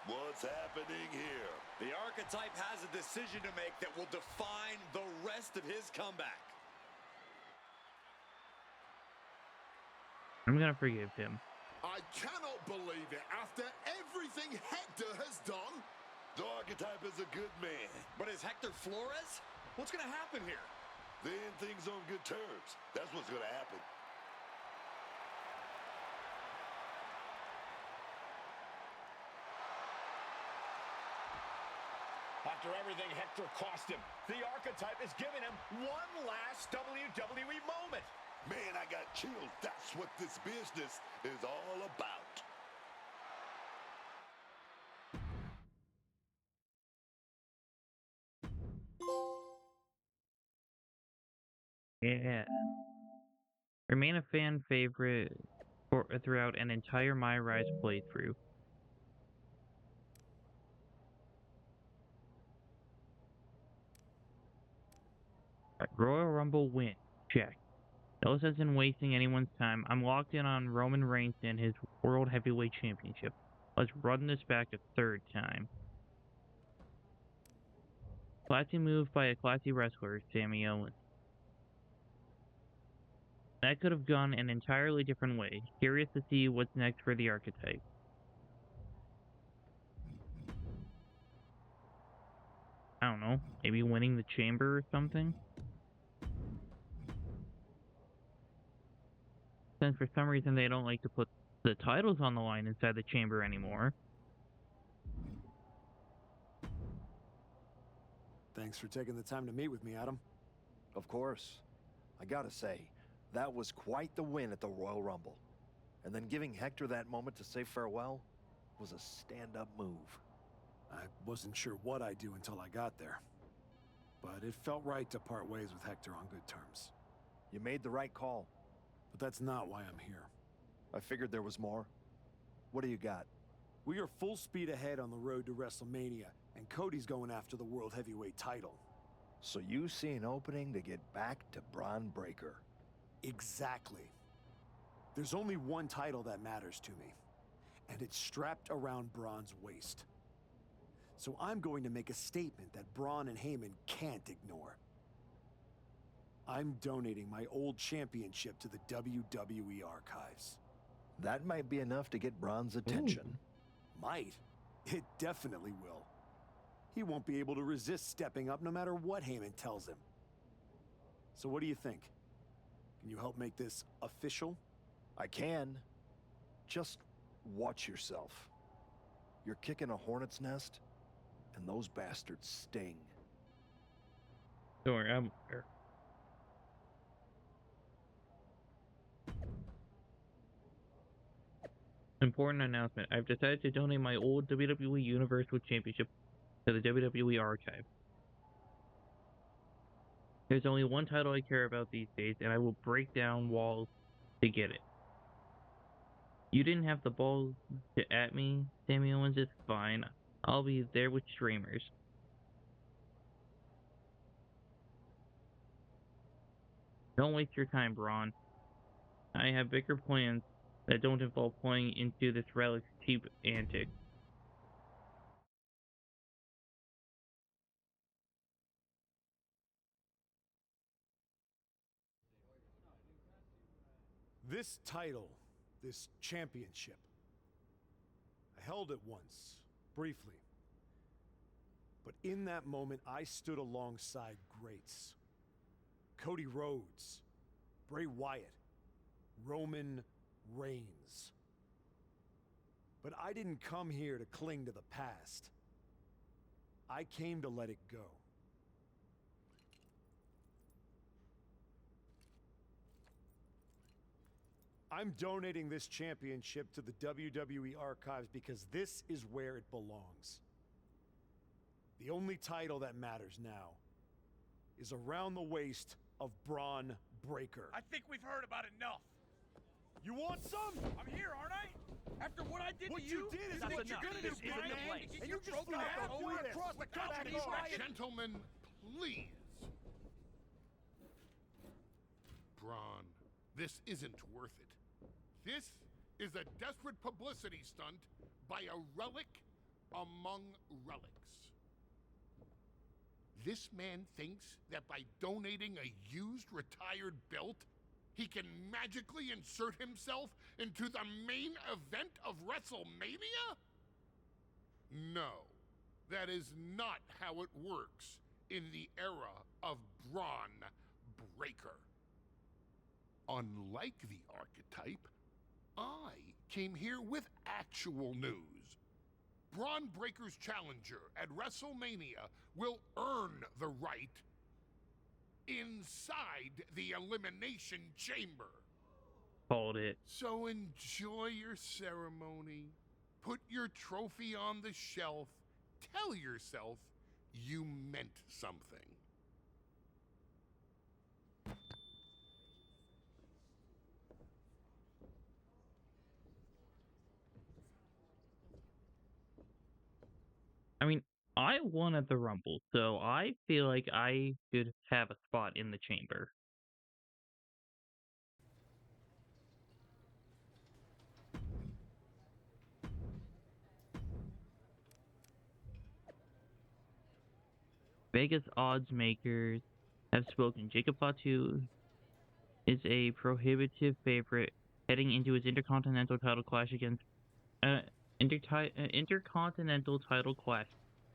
Speaker 7: What's happening here?
Speaker 8: The Archetype has a decision to make that will define the rest of his comeback.
Speaker 1: I'm gonna forgive him.
Speaker 10: I cannot believe it. After everything Hector has done,
Speaker 7: The Archetype is a good man.
Speaker 8: But is Hector Flores? What's going to happen here?
Speaker 7: They end things on good terms. That's what's going to happen.
Speaker 6: After everything Hector cost him, the Archetype is giving him one last WWE moment.
Speaker 7: Man, I got chills. That's what this business is all about.
Speaker 1: Yeah. Remain a fan favorite throughout an entire MyRise playthrough. Royal Rumble win. Check. No sense in wasting anyone's time. I'm locked in on Roman Reigns and his World Heavyweight Championship. Let's run this back a third time. Classy move by a classy wrestler, Sami Owens. That could have gone an entirely different way. Curious to see what's next for the Archetype. I don't know, maybe winning the chamber or something? Since for some reason they don't like to put the titles on the line inside the chamber anymore.
Speaker 2: Thanks for taking the time to meet with me, Adam.
Speaker 12: Of course. I gotta say, that was quite the win at the Royal Rumble. And then giving Hector that moment to say farewell was a stand-up move.
Speaker 2: I wasn't sure what I'd do until I got there. But it felt right to part ways with Hector on good terms.
Speaker 12: You made the right call.
Speaker 2: But that's not why I'm here.
Speaker 12: I figured there was more. What do you got?
Speaker 2: We are full speed ahead on the road to WrestleMania, and Cody's going after the World Heavyweight title.
Speaker 12: So you see an opening to get back to Bron Breakker.
Speaker 2: Exactly. There's only one title that matters to me, and it's strapped around Bron's waist. So I'm going to make a statement that Bron and Heyman can't ignore. I'm donating my old championship to the WWE archives.
Speaker 12: That might be enough to get Bron's attention.
Speaker 2: Ooh. Might. It definitely will. He won't be able to resist stepping up no matter what Heyman tells him. So what do you think? Can you help make this official?
Speaker 12: I can. Just watch yourself. You're kicking a hornet's nest, and those bastards sting.
Speaker 1: Don't worry, I'm there. Important announcement. I've decided to donate my old WWE Universal Championship to the WWE archive. There's only one title I care about these days, and I will break down walls to get it. You didn't have the balls to at me, Sami Owens. It's fine. I'll be there with streamers. Don't waste your time, Bron. I have bigger plans that don't involve playing into this relic's cheap antics.
Speaker 2: This title, this championship, I held it once, briefly. But in that moment, I stood alongside greats. Cody Rhodes, Bray Wyatt, Roman Reigns. But I didn't come here to cling to the past. I came to let it go. I'm donating this championship to the WWE archives because this is where it belongs. The only title that matters now is around the waist of Bron Breakker.
Speaker 11: I think we've heard about enough. You want some? I'm here, aren't I? After what I did
Speaker 18: what
Speaker 11: to you,
Speaker 18: did is
Speaker 11: what
Speaker 18: what
Speaker 11: you're
Speaker 18: you're
Speaker 11: gonna
Speaker 18: gonna
Speaker 11: do,
Speaker 18: do,
Speaker 11: Brian?
Speaker 18: man.
Speaker 11: And
Speaker 18: And
Speaker 11: you
Speaker 18: you
Speaker 11: just
Speaker 18: just
Speaker 11: flew
Speaker 18: flew
Speaker 11: all the way across the country.
Speaker 13: Gentlemen, please. Bron, this isn't worth it. This is a desperate publicity stunt by a relic among relics. This man thinks that by donating a used retired belt, he can magically insert himself into the main event of WrestleMania? No, that is not how it works in the era of Bron Breakker. Unlike the archetype, I came here with actual news. Bron Breaker's challenger at WrestleMania will earn the right inside the Elimination Chamber.
Speaker 1: Called it.
Speaker 13: So enjoy your ceremony. Put your trophy on the shelf. Tell yourself you meant something.
Speaker 1: I mean, I won at the Rumble, so I feel like I should have a spot in the chamber. Vegas odds makers have spoken. Jacob Fatu is a prohibitive favorite heading into his Intercontinental title clash against Intercontinental title clash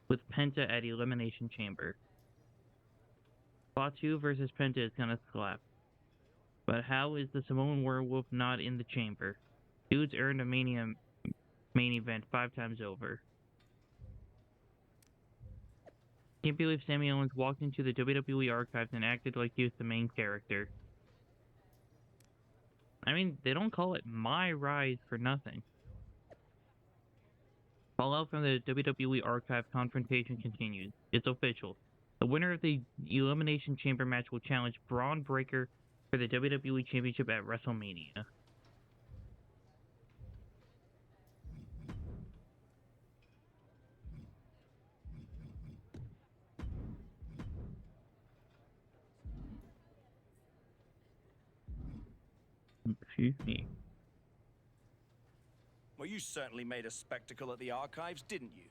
Speaker 1: with Penta at Elimination Chamber. Fatu versus Penta is gonna slap. But how is the Samoan Werewolf not in the chamber? Dude's earned a Mania main event 5 times over. Can't believe Sami Owens walked into the WWE archives and acted like he was the main character. I mean, they don't call it MyRise for nothing. Fallout from the WWE archive confrontation continues. It's official. The winner of the Elimination Chamber match will challenge Bron Breakker for the WWE Championship at WrestleMania. Excuse me.
Speaker 5: Well, you certainly made a spectacle at the archives, didn't you?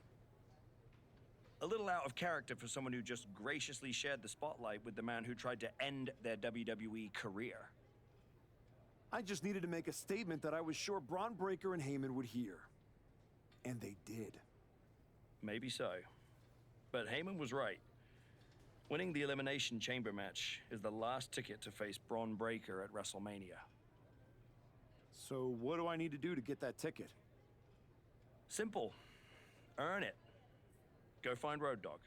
Speaker 5: A little out of character for someone who just graciously shared the spotlight with the man who tried to end their WWE career.
Speaker 2: I just needed to make a statement that I was sure Bron Breakker and Heyman would hear. And they did.
Speaker 5: Maybe so. But Heyman was right. Winning the Elimination Chamber match is the last ticket to face Bron Breakker at WrestleMania.
Speaker 2: So what do I need to do to get that ticket?
Speaker 5: Simple. Earn it. Go find Road Dogg.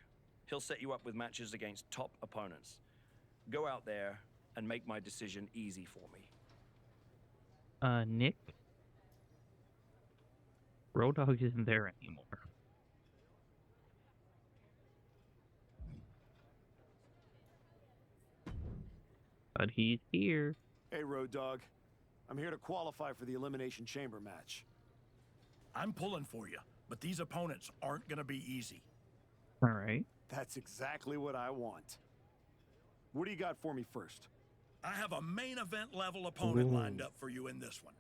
Speaker 5: He'll set you up with matches against top opponents. Go out there and make my decision easy for me.
Speaker 1: Nick? Road Dogg isn't there anymore. But he's here.
Speaker 2: Hey, Road Dogg. I'm here to qualify for the Elimination Chamber match.
Speaker 9: I'm pulling for you, but these opponents aren't gonna be easy.
Speaker 1: Alright.
Speaker 2: That's exactly what I want. What do you got for me first?
Speaker 9: I have a main event level opponent lined up for you in this one.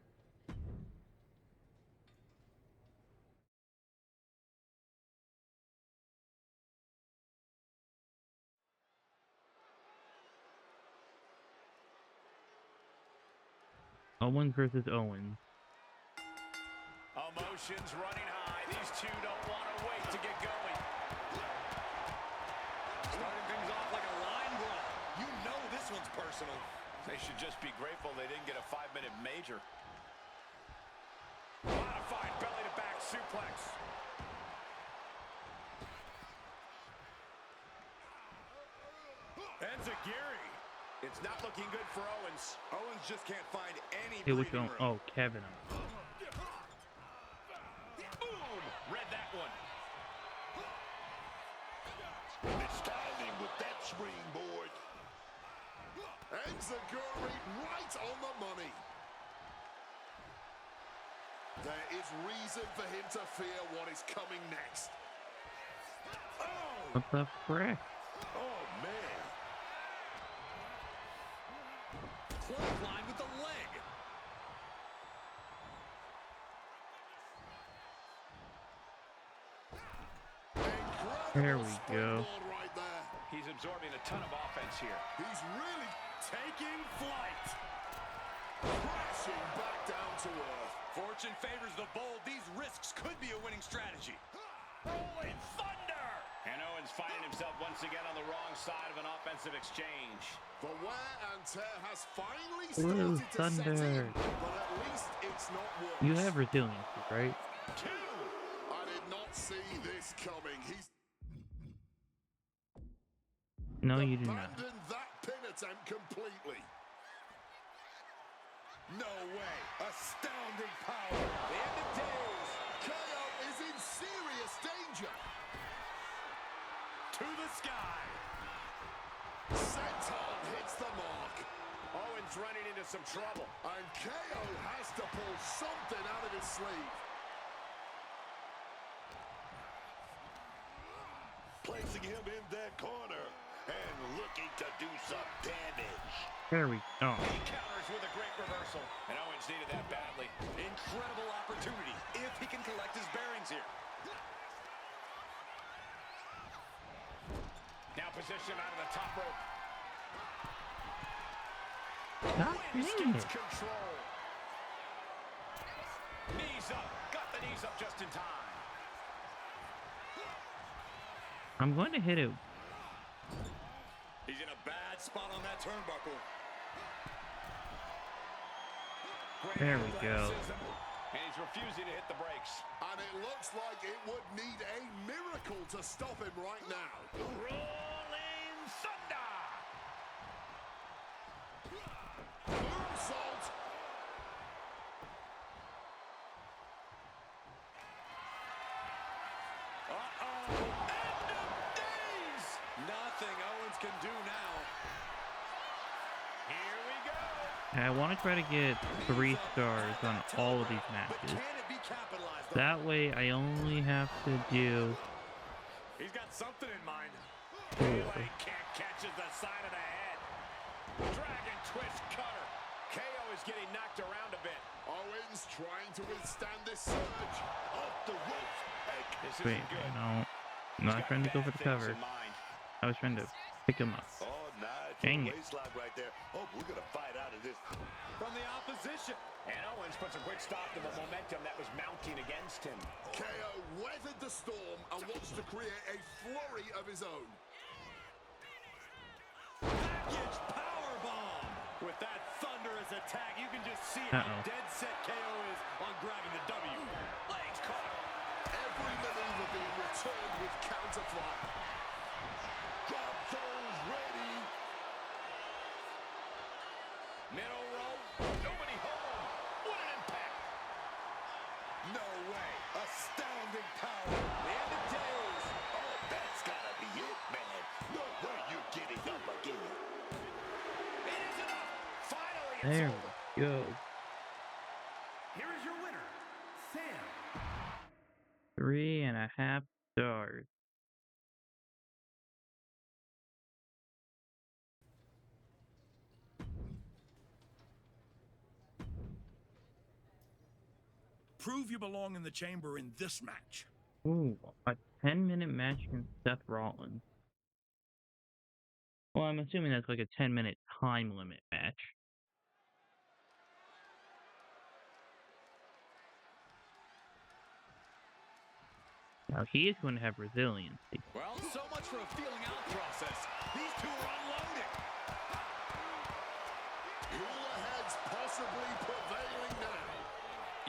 Speaker 1: Owens versus Owens.
Speaker 6: Emotions running high. These two don't want to wait to get going.
Speaker 8: Starting things off like a line brawl. You know this one's personal.
Speaker 6: They should just be grateful they didn't get a 5-minute major. Modified belly-to-back suplex.
Speaker 10: Enziguri. It's not looking good for Owens. Owens just can't find any
Speaker 1: Hey, which
Speaker 10: breathing
Speaker 1: one?
Speaker 10: room.
Speaker 1: Oh, Kevin.
Speaker 6: Boom! Read that one.
Speaker 10: Mistiming with that springboard. Enziguri right on the money. There is reason for him to fear what is coming next. Oh!
Speaker 1: What the frick?
Speaker 10: Oh, man.
Speaker 8: Clothesline with the leg.
Speaker 1: There we go.
Speaker 10: Right there.
Speaker 6: He's absorbing a ton of offense here.
Speaker 10: He's really taking flight. Crashing back down to earth.
Speaker 8: Fortune favors the bold. These risks could be a winning strategy.
Speaker 6: Rolling thunder! And Owens finding himself once again on the wrong side of an offensive exchange.
Speaker 10: The wear and tear has finally
Speaker 1: Blue
Speaker 10: started to set
Speaker 1: Thunder.
Speaker 10: in, but at least it's not worse.
Speaker 1: You have resiliency, right?
Speaker 10: Two. I did not see this coming. He's
Speaker 1: No, you do not.
Speaker 10: abandoned that pin attempt completely.
Speaker 6: No way. Astounding power. The end of days.
Speaker 10: KO is in serious danger.
Speaker 6: To the sky.
Speaker 10: Senton hits the mark.
Speaker 6: Owens running into some trouble.
Speaker 10: And KO has to pull something out of his sleeve.
Speaker 7: Placing him in that corner and looking to do some damage.
Speaker 1: There we go.
Speaker 6: He counters with a great reversal. And Owens needed that badly.
Speaker 8: Incredible opportunity if he can collect his bearings here.
Speaker 6: Now position out of the top rope.
Speaker 1: God
Speaker 6: Owens
Speaker 1: dang
Speaker 6: gets
Speaker 1: it.
Speaker 6: control. Knees up. Got the knees up just in time.
Speaker 1: I'm going to hit it.
Speaker 8: He's in a bad spot on that turnbuckle.
Speaker 1: There we go.
Speaker 6: And he's refusing to hit the brakes.
Speaker 10: And it looks like it would need a miracle to stop him right now.
Speaker 6: Rolling Thunder.
Speaker 10: Moonsault.
Speaker 8: Uh-oh. End of days. Nothing Owens can do now.
Speaker 6: Here we go.
Speaker 1: I want to try to get 3 stars on all of these
Speaker 8: But
Speaker 1: matches.
Speaker 8: can it be capitalized on?
Speaker 1: That way, I only have to do
Speaker 6: He's got something in mind.
Speaker 1: 4.
Speaker 6: Melee kick catches the side of the head. Dragon twist cutter. KO is getting knocked around a bit.
Speaker 10: Owens trying to withstand this surge.
Speaker 7: Off the ropes.
Speaker 6: This
Speaker 1: Wait,
Speaker 6: isn't good.
Speaker 1: no. I'm not trying to go for the cover. I was trying to pick him up.
Speaker 7: Oh, nice.
Speaker 1: Dang it.
Speaker 7: Waistlock right there. Oh, we're going to fight out of this.
Speaker 8: From the opposition.
Speaker 6: And Owens puts a quick stop to the momentum that was mounting against him.
Speaker 10: KO weathered the storm and wants to create a flurry of his own.
Speaker 8: Package powerbomb. With that thunderous attack, you can just see how dead set KO is on grabbing the W.
Speaker 6: Legs caught.
Speaker 10: Every maneuver being returned with counterfly.
Speaker 7: Drop those ready.
Speaker 6: Middle rope. Nobody home. What an impact.
Speaker 7: No way. Astounding power. The end of days. Oh, that's got to be it, man. No way you're getting up again.
Speaker 6: It is enough. Finally, it's
Speaker 1: There
Speaker 6: over.
Speaker 1: we go.
Speaker 11: Here is your winner, Sam.
Speaker 1: 3.5 stars.
Speaker 9: Prove you belong in the chamber in this match.
Speaker 1: Ooh, a 10-minute match against Seth Rollins. Well, I'm assuming that's like a 10-minute time limit match. Now he is going to have resiliency.
Speaker 8: Well, so much for a feeling out process. These two are unloaded.
Speaker 10: Cooler heads possibly prevailing now.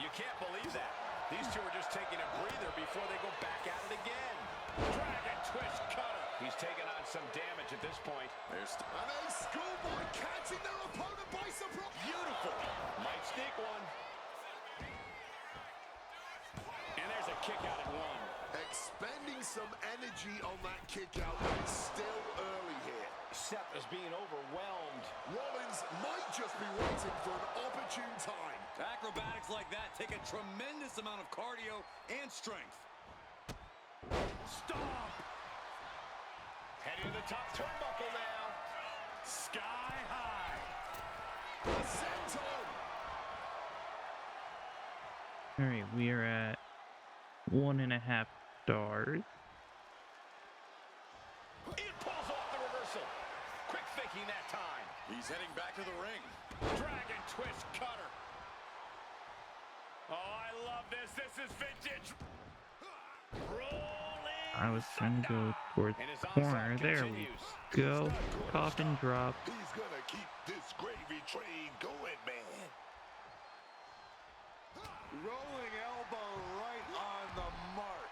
Speaker 6: You can't believe that. These two are just taking a breather before they go back at it again. Dragon twist cutter. He's taking on some damage at this point.
Speaker 10: And a schoolboy catching their opponent by surprise.
Speaker 6: Beautiful. Might sneak one. And there's a kick out at 1.
Speaker 10: Expending some energy on that kick out, but it's still early here.
Speaker 6: Seth is being overwhelmed.
Speaker 10: Rollins might just be waiting for an opportune time.
Speaker 8: Acrobatics like that take a tremendous amount of cardio and strength.
Speaker 6: Stop. Heading to the top turnbuckle now. Sky high.
Speaker 10: A senton.
Speaker 1: Alright, we are at 1.5 stars.
Speaker 6: It pulls off the reversal. Quick thinking that time.
Speaker 8: He's heading back to the ring.
Speaker 6: Dragon twist cutter. Oh, I love this. This is vintage. Rolling.
Speaker 1: I was trying to go towards
Speaker 6: And his
Speaker 1: the corner.
Speaker 6: onslaught
Speaker 1: There we
Speaker 6: continues.
Speaker 1: go. Coffin drop.
Speaker 7: He's going to keep this gravy train going, man.
Speaker 10: Rolling elbow right on the mark.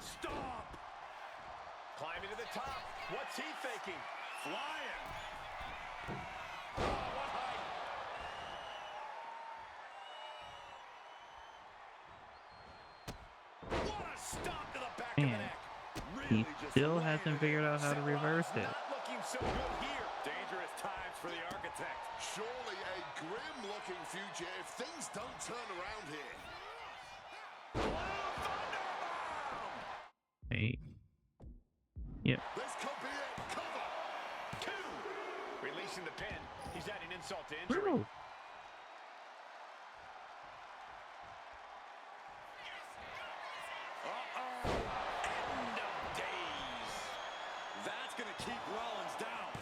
Speaker 6: Stop! Climbing to the top. What's he thinking? Flying. Oh, what height? What a stop to the back of the
Speaker 1: Man,
Speaker 6: neck.
Speaker 1: he still hasn't figured out how to reverse it.
Speaker 6: Not looking so good here. Dangerous times for the architect.
Speaker 10: Surely a grim-looking future if things don't turn around here.
Speaker 1: Hey. Yep.
Speaker 10: This could be it. Cover.
Speaker 6: 2. Releasing the pin. He's adding insult to injury.
Speaker 1: Woo.
Speaker 6: End of days.
Speaker 8: That's going to keep Rollins down.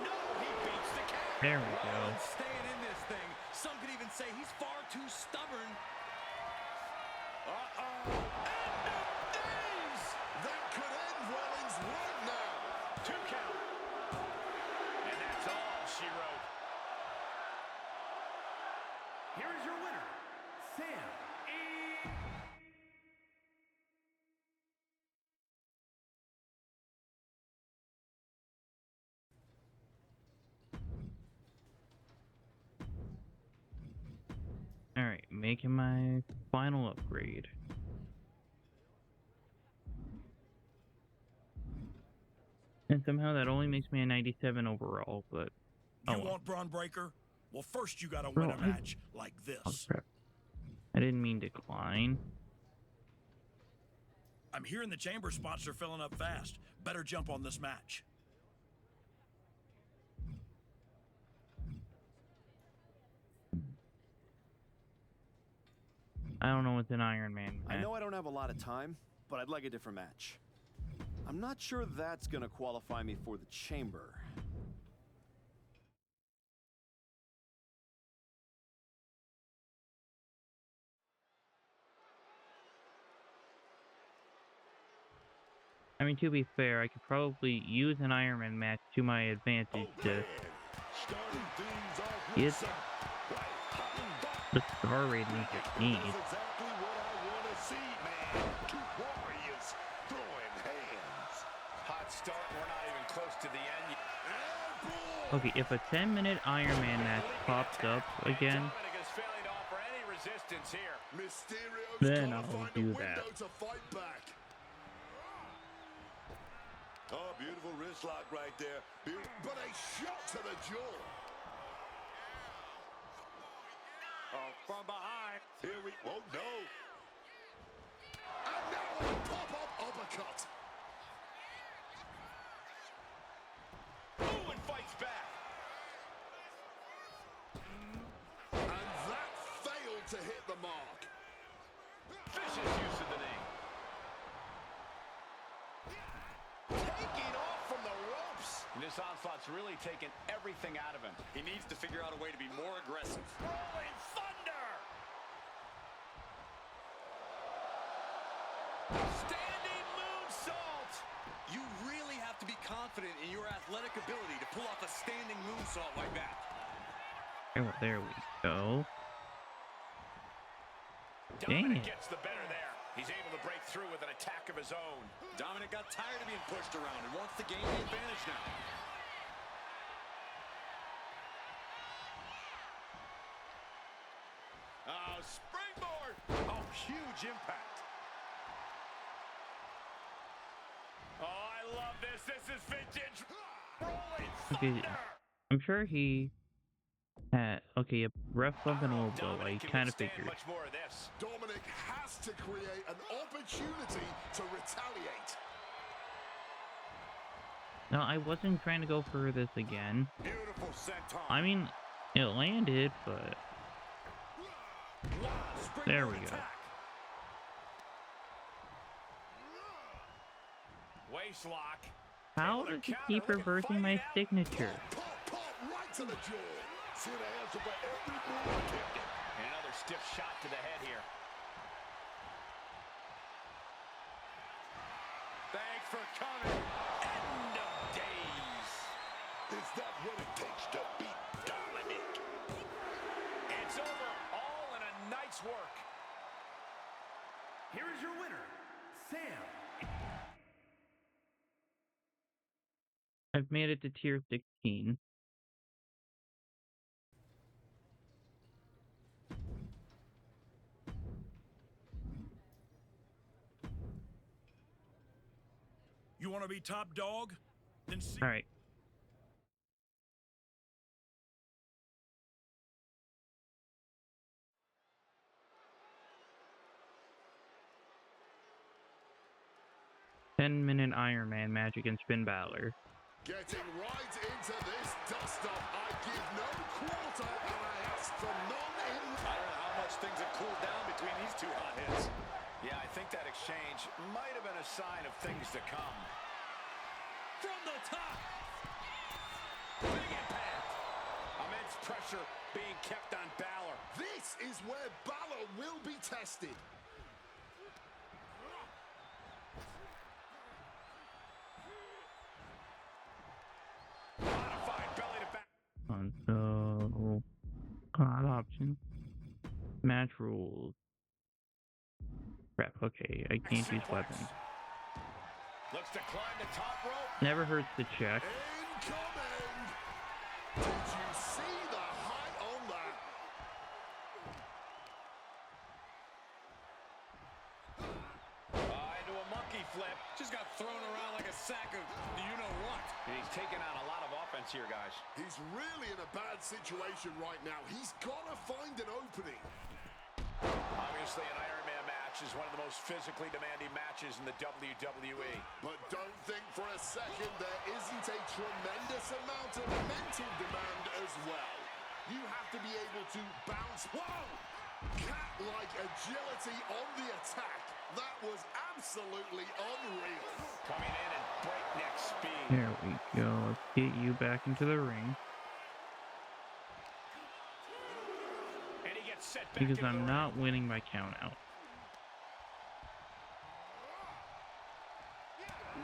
Speaker 6: No, he beats the count.
Speaker 1: There we go.
Speaker 8: Rollins staying in this thing. Some could even say he's far too stubborn.
Speaker 6: Uh-oh. End of days.
Speaker 10: That could end Rollins right now.
Speaker 6: 2 count. And that's all she wrote.
Speaker 11: Here is your winner, Sam.
Speaker 1: Alright, making my final upgrade. And somehow that only makes me a 97 overall, but
Speaker 9: You want Bron Breaker? Well, first you gotta
Speaker 1: Bro,
Speaker 9: win a match like this.
Speaker 1: crap. I didn't mean decline.
Speaker 9: I'm hearing the chamber spots are filling up fast. Better jump on this match.
Speaker 1: I don't know what's an Iron Man
Speaker 2: I
Speaker 1: match.
Speaker 2: know I don't have a lot of time, but I'd like a different match. I'm not sure that's gonna qualify me for the chamber.
Speaker 1: I mean, to be fair, I could probably use an Iron Man match to my advantage to get the star rating I need.
Speaker 7: Exactly what I want to see, man. 2 warriors throwing hands.
Speaker 6: Hot start. We're not even close to the end.
Speaker 1: Okay, if a 10-minute Iron Man match pops up again,
Speaker 6: Dominic is failing to offer any resistance here.
Speaker 10: Mysterio's
Speaker 1: then
Speaker 10: gotta
Speaker 1: I'll
Speaker 10: find
Speaker 1: do
Speaker 10: a
Speaker 1: that.
Speaker 10: window to fight back.
Speaker 7: Oh, beautiful wrist lock right there.
Speaker 10: But a shot to the jaw.
Speaker 6: Oh, from behind.
Speaker 7: Here we... Oh, no.
Speaker 10: And now a pop-up uppercut.
Speaker 6: Ooh, and fights back.
Speaker 10: And that failed to hit the mark.
Speaker 6: Vicious use of the knee. Taking off from the ropes. And this onslaught's really taken everything out of him.
Speaker 8: He needs to figure out a way to be more aggressive.
Speaker 6: Rolling thunder. Standing moonsault.
Speaker 8: You really have to be confident in your athletic ability to pull off a standing moonsault like that.
Speaker 1: Oh, there we go.
Speaker 6: Dominic
Speaker 1: Damn.
Speaker 6: gets the better there. He's able to break through with an attack of his own.
Speaker 8: Dominic got tired of being pushed around and wants to gain the advantage now.
Speaker 6: Oh, springboard. Oh, huge impact. Oh, I love this. This is vintage. Rolling
Speaker 1: Okay,
Speaker 6: thunder.
Speaker 1: I'm sure he had. Okay, yep, rough bump and elbow. I
Speaker 6: Dominic can
Speaker 1: kind of
Speaker 6: withstand
Speaker 1: figured.
Speaker 6: much more of this.
Speaker 10: Dominic has to create an opportunity to retaliate.
Speaker 1: No, I wasn't trying to go for this again.
Speaker 6: Beautiful senton.
Speaker 1: I mean, it landed, but there we go.
Speaker 6: Waist lock.
Speaker 1: How does he keep reversing my signature?
Speaker 10: Pop right to the jaw. See the answer for every move attempted.
Speaker 6: And another stiff shot to the head here. Thanks for coming. End of days.
Speaker 7: Is that what it takes to beat Dominic?
Speaker 6: It's over. All in a night's work.
Speaker 11: Here is your winner, Sam.
Speaker 1: I've made it to tier 16.
Speaker 9: You want to be top dog? Then see.
Speaker 1: All right. Ten-minute Iron Man match against Finn Balor.
Speaker 10: Getting right into this dust-up. I give no quarter and I ask for none in...
Speaker 6: I don't know how much things have cooled down between these two hotheads. Yeah, I think that exchange might have been a sign of things to come.
Speaker 8: From the top.
Speaker 6: Big impact. Immense pressure being kept on Balor.
Speaker 10: This is where Balor will be tested.
Speaker 6: Modified belly to back.
Speaker 1: So, odd option. Match rules. Crap, okay, I can't use weapons.
Speaker 6: Looks to climb the top rope.
Speaker 1: Never hurts to check.
Speaker 10: Incoming! Did you see the height on that?
Speaker 6: Into a monkey flip.
Speaker 8: Just got thrown around like a sack of you-know-what.
Speaker 6: And he's taking on a lot of offense here, guys.
Speaker 10: He's really in a bad situation right now. He's got to find an opening.
Speaker 6: Obviously, an Iron Man match is one of the most physically demanding matches in the WWE.
Speaker 10: But don't think for a second there isn't a tremendous amount of mental demand as well. You have to be able to bounce. Whoa! Cat-like agility on the attack. That was absolutely unreal.
Speaker 6: Coming in at breakneck speed.
Speaker 1: There we go. Let's get you back into the ring.
Speaker 6: And he gets set back
Speaker 1: Because
Speaker 6: into
Speaker 1: I'm
Speaker 6: the
Speaker 1: not winning by count out.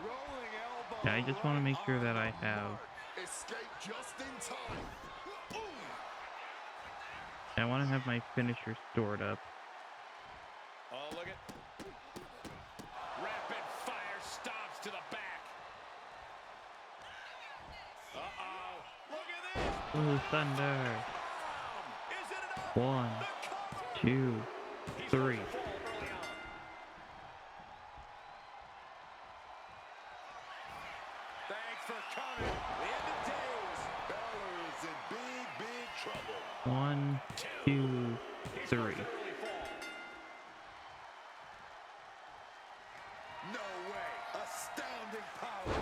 Speaker 10: Rolling elbow.
Speaker 1: Yeah, I just want to make sure that I have...
Speaker 10: Escape just in time.
Speaker 1: I want to have my finisher stored up.
Speaker 6: Oh, look at... Rapid fire stomps to the back. Uh-oh. Look at this.
Speaker 1: Blue Thunder.
Speaker 6: Is it enough?
Speaker 1: 1, 2, 3.
Speaker 6: Thanks for coming. The end of days.
Speaker 7: Balor is in big, big trouble.
Speaker 1: 1, 2, 3.
Speaker 7: No way. Astounding power.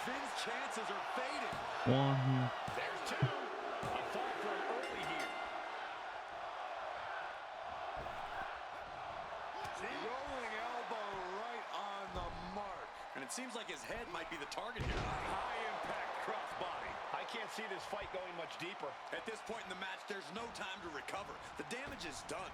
Speaker 8: Finn's chances are fading.
Speaker 1: 1.
Speaker 6: There's two. A fall from early here.
Speaker 8: Rolling elbow right on the mark. And it seems like his head might be the target here.
Speaker 6: High impact crossbody. I can't see this fight going much deeper.
Speaker 8: At this point in the match, there's no time to recover. The damage is done.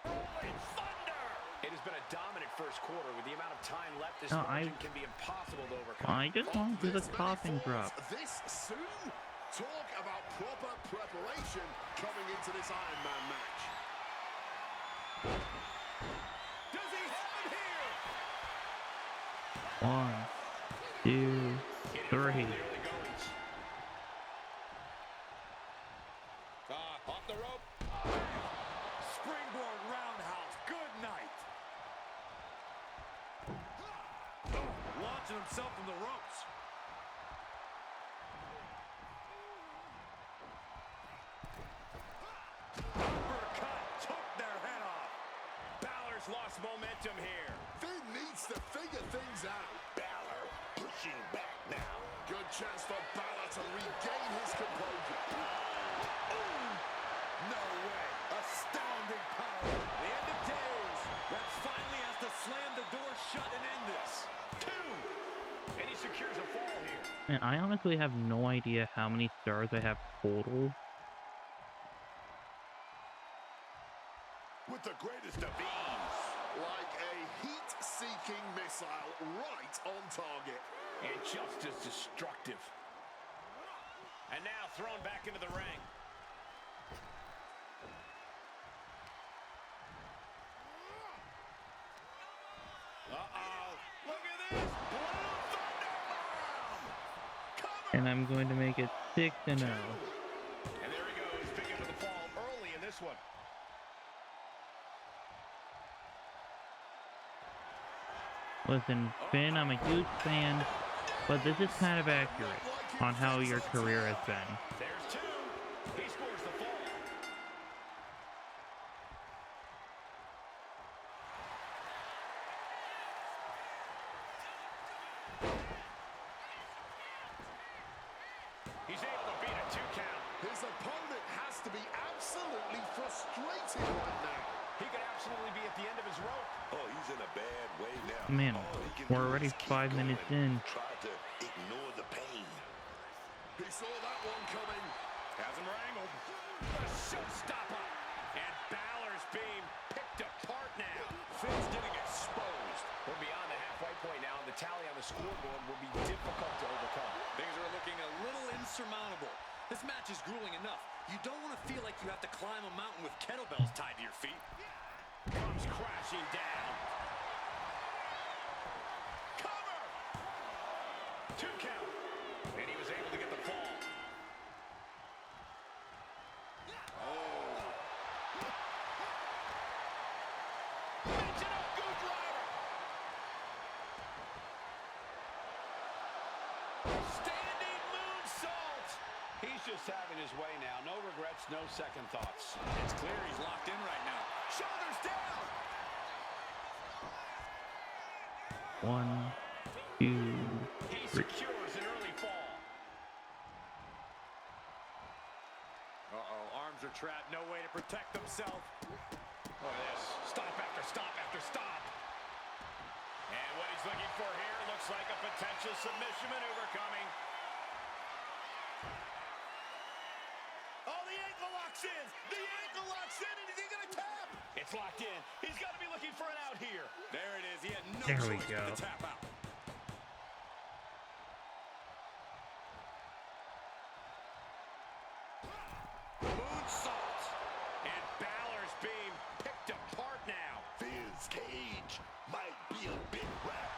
Speaker 6: Rolling thunder. It has been a dominant first quarter. With the amount of time left, this
Speaker 1: No,
Speaker 6: margin can be impossible to overcome.
Speaker 1: I just want to do the coughing drop.
Speaker 10: This soon? Talk about proper preparation coming into this Iron Man match.
Speaker 6: Does he have it here?
Speaker 1: 1, 2, 3.
Speaker 6: Off the rope.
Speaker 8: Springboard roundhouse. Good night. Launching himself from the ropes.
Speaker 6: Uppercut took their head off. Balor's lost momentum here.
Speaker 10: Finn needs to figure things out.
Speaker 7: Balor pushing back now.
Speaker 10: Good chance for Balor to regain his composure.
Speaker 8: No way. Astounding power.
Speaker 6: The end of days.
Speaker 8: That finally has to slam the door shut and end this.
Speaker 6: Two. And he secures a fall here.
Speaker 1: Man, I honestly have no idea how many stars I have total.
Speaker 7: With the greatest of ease.
Speaker 10: Like a heat-seeking missile right on target.
Speaker 6: And just as destructive. And now thrown back into the ring.
Speaker 1: And I'm going to make it 6-0.
Speaker 6: And there he goes, picking up the fall early in this one.
Speaker 1: Listen, Finn, I'm a huge fan, but this is kind of accurate on how your career has been.
Speaker 6: There's two. He scores the fall. He's able to beat a 2 count.
Speaker 10: His opponent has to be absolutely frustrated right now.
Speaker 6: He could absolutely be at the end of his rope.
Speaker 7: Oh, he's in a bad way now.
Speaker 1: Man,
Speaker 7: All he can
Speaker 1: we're
Speaker 7: do
Speaker 1: already
Speaker 7: is keep
Speaker 1: 5 minutes
Speaker 7: going.
Speaker 1: in.
Speaker 7: Try to ignore the pain.
Speaker 10: He saw that one coming.
Speaker 6: Has him wrangled. The showstopper. And Balor's being picked apart now.
Speaker 3: Finn's getting exposed. We're beyond the halfway point now, and the tally on the scoreboard will be difficult to overcome.
Speaker 8: Things are looking a little insurmountable. This match is grueling enough. You don't want to feel like you have to climb a mountain with kettlebells tied to your feet.
Speaker 6: Comes crashing down. Cover! 2 count. And he was able to get the fall. Oh. Mention Goo driver. Standing moonsault. He's just having his way now. No regrets, no second thoughts.
Speaker 8: It's clear he's locked in right now.
Speaker 6: Shoulders down.
Speaker 1: 1, 2,
Speaker 6: He
Speaker 1: 3.
Speaker 6: secures an early fall.
Speaker 8: Uh-oh, arms are trapped, no way to protect himself.
Speaker 6: Look at this. Stop after stop after stop. And what he's looking for here looks like a potential submission maneuver coming. Oh, the ankle locks in. The ankle locks in, and is he going to tap? It's locked in. He's got to be looking for an out here.
Speaker 8: There it is. He had no
Speaker 1: There we
Speaker 8: choice
Speaker 1: go.
Speaker 8: but to tap out.
Speaker 6: Moonsault. And Balor's being picked apart now.
Speaker 7: Finn's cage might be a bit wrapped.